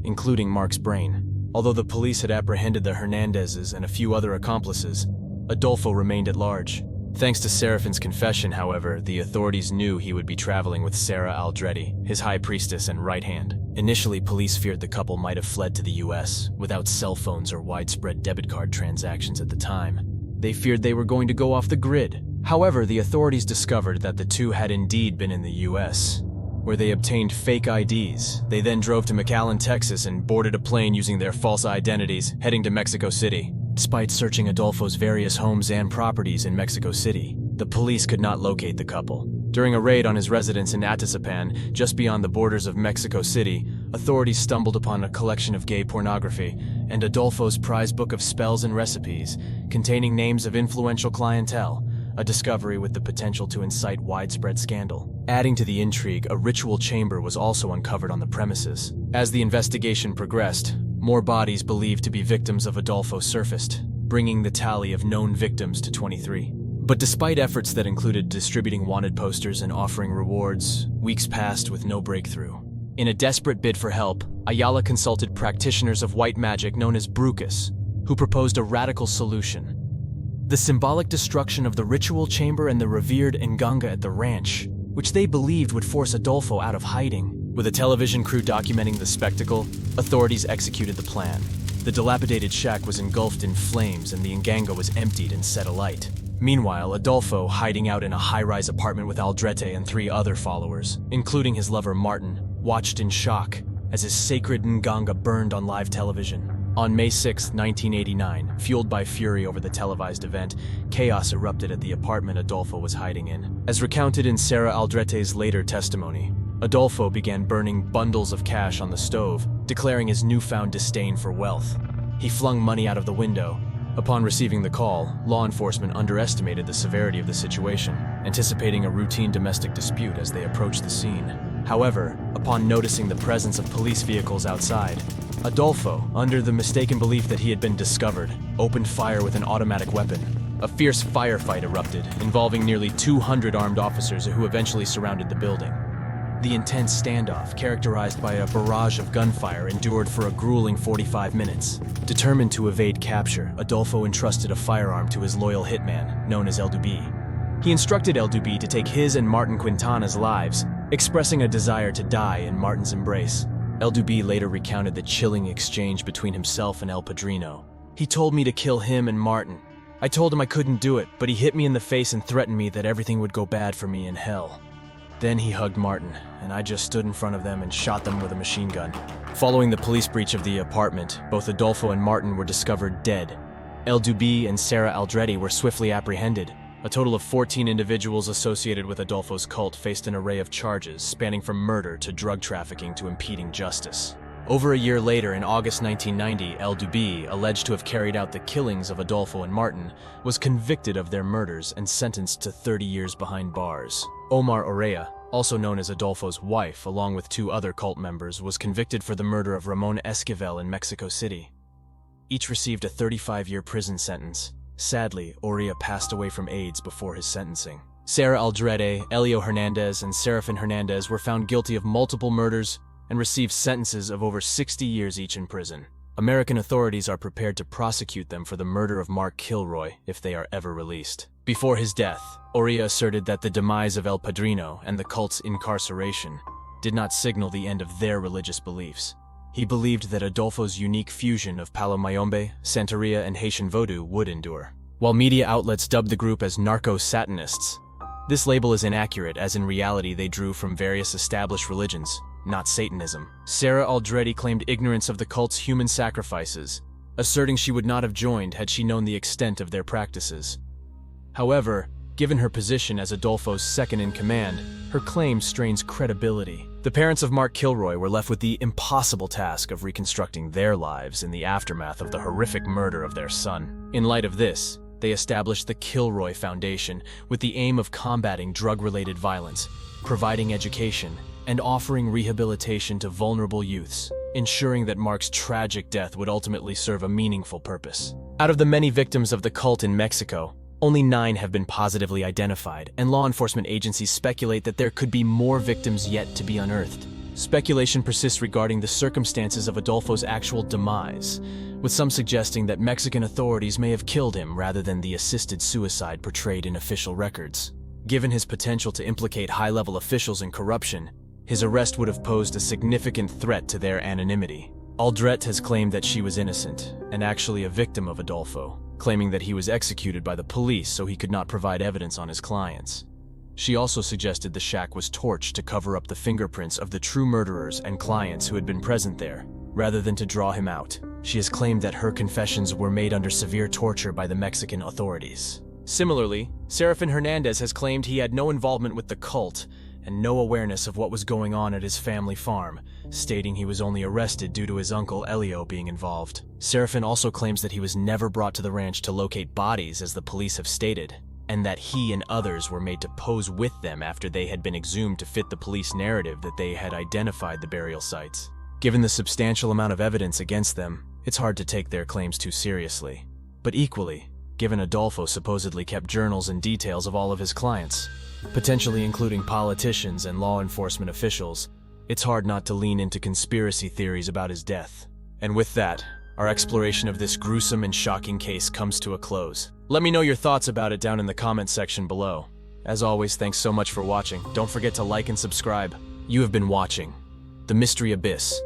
including Mark's brain. Although the police had apprehended the Hernandezes and a few other accomplices, Adolfo remained at large. Thanks to Serafin's confession, however, the authorities knew he would be traveling with Sarah Aldretti, his high priestess and right hand. Initially, police feared the couple might have fled to the US, without cell phones or widespread debit card transactions at the time. They feared they were going to go off the grid. However, the authorities discovered that the two had indeed been in the US, where they obtained fake IDs. They then drove to McAllen, Texas and boarded a plane using their false identities, heading to Mexico City. Despite searching Adolfo's various homes and properties in Mexico City, the police could not locate the couple. During a raid on his residence in Atizapán, just beyond the borders of Mexico City, authorities stumbled upon a collection of gay pornography and Adolfo's prize book of spells and recipes, containing names of influential clientele, a discovery with the potential to incite widespread scandal. Adding to the intrigue, a ritual chamber was also uncovered on the premises. As the investigation progressed, more bodies believed to be victims of Adolfo surfaced, bringing the tally of known victims to 23. But despite efforts that included distributing wanted posters and offering rewards, weeks passed with no breakthrough. In a desperate bid for help, Ayala consulted practitioners of white magic known as Brucas, who proposed a radical solution: the symbolic destruction of the ritual chamber and the revered Nganga at the ranch, which they believed would force Adolfo out of hiding. With a television crew documenting the spectacle, authorities executed the plan. The dilapidated shack was engulfed in flames and the Nganga was emptied and set alight. Meanwhile, Adolfo, hiding out in a high-rise apartment with Aldrete and 3 other followers, including his lover Martin, watched in shock as his sacred Nganga burned on live television. On May 6, 1989, fueled by fury over the televised event, chaos erupted at the apartment Adolfo was hiding in. As recounted in Sarah Aldrete's later testimony, Adolfo began burning bundles of cash on the stove, declaring his newfound disdain for wealth. He flung money out of the window. Upon receiving the call, law enforcement underestimated the severity of the situation, anticipating a routine domestic dispute as they approached the scene. However, upon noticing the presence of police vehicles outside, Adolfo, under the mistaken belief that he had been discovered, opened fire with an automatic weapon. A fierce firefight erupted, involving nearly 200 armed officers who eventually surrounded the building. The intense standoff, characterized by a barrage of gunfire, endured for a grueling 45 minutes. Determined to evade capture, Adolfo entrusted a firearm to his loyal hitman, known as El Duby. He instructed El Duby to take his and Martin Quintana's lives, expressing a desire to die in Martin's embrace. El Duby later recounted the chilling exchange between himself and El Padrino. "He told me to kill him and Martin. I told him I couldn't do it, but he hit me in the face and threatened me that everything would go bad for me in hell. Then he hugged Martin, and I just stood in front of them and shot them with a machine gun." Following the police breach of the apartment, both Adolfo and Martin were discovered dead. El Duby and Sarah Aldretti were swiftly apprehended. A total of 14 individuals associated with Adolfo's cult faced an array of charges, spanning from murder to drug trafficking to impeding justice. Over a year later, in August 1990, El Duby, alleged to have carried out the killings of Adolfo and Martin, was convicted of their murders and sentenced to 30 years behind bars. Omar Orea, also known as Adolfo's wife, along with 2 other cult members, was convicted for the murder of Ramon Esquivel in Mexico City. Each received a 35-year prison sentence. Sadly, Orea passed away from AIDS before his sentencing. Sarah Aldrete, Elio Hernandez, and Serafin Hernandez were found guilty of multiple murders and received sentences of over 60 years each in prison. American authorities are prepared to prosecute them for the murder of Mark Kilroy if they are ever released. Before his death, Orea asserted that the demise of El Padrino and the cult's incarceration did not signal the end of their religious beliefs. He believed that Adolfo's unique fusion of Palo Mayombe, Santeria, and Haitian Vodou would endure. While media outlets dubbed the group as Narcosatanists, this label is inaccurate, as in reality they drew from various established religions, not Satanism. Sarah Aldretti claimed ignorance of the cult's human sacrifices, asserting she would not have joined had she known the extent of their practices. However, given her position as Adolfo's second-in-command, her claim strains credibility. The parents of Mark Kilroy were left with the impossible task of reconstructing their lives in the aftermath of the horrific murder of their son. In light of this, they established the Kilroy Foundation with the aim of combating drug-related violence, providing education, and offering rehabilitation to vulnerable youths, ensuring that Mark's tragic death would ultimately serve a meaningful purpose. Out of the many victims of the cult in Mexico, only 9 have been positively identified, and law enforcement agencies speculate that there could be more victims yet to be unearthed. Speculation persists regarding the circumstances of Adolfo's actual demise, with some suggesting that Mexican authorities may have killed him rather than the assisted suicide portrayed in official records. Given his potential to implicate high-level officials in corruption, his arrest would have posed a significant threat to their anonymity. Aldrete has claimed that she was innocent, and actually a victim of Adolfo, claiming that he was executed by the police so he could not provide evidence on his clients. She also suggested the shack was torched to cover up the fingerprints of the true murderers and clients who had been present there, rather than to draw him out. She has claimed that her confessions were made under severe torture by the Mexican authorities. Similarly, Serafin Hernandez has claimed he had no involvement with the cult and no awareness of what was going on at his family farm, stating he was only arrested due to his uncle Elio being involved. Serafin also claims that he was never brought to the ranch to locate bodies, as the police have stated, and that he and others were made to pose with them after they had been exhumed to fit the police narrative that they had identified the burial sites. Given the substantial amount of evidence against them, it's hard to take their claims too seriously. But equally, given Adolfo supposedly kept journals and details of all of his clients, potentially including politicians and law enforcement officials, it's hard not to lean into conspiracy theories about his death. And with that, our exploration of this gruesome and shocking case comes to a close. Let me know your thoughts about it down in the comments section below. As always, thanks so much for watching. Don't forget to like and subscribe. You have been watching The Mystery Abyss.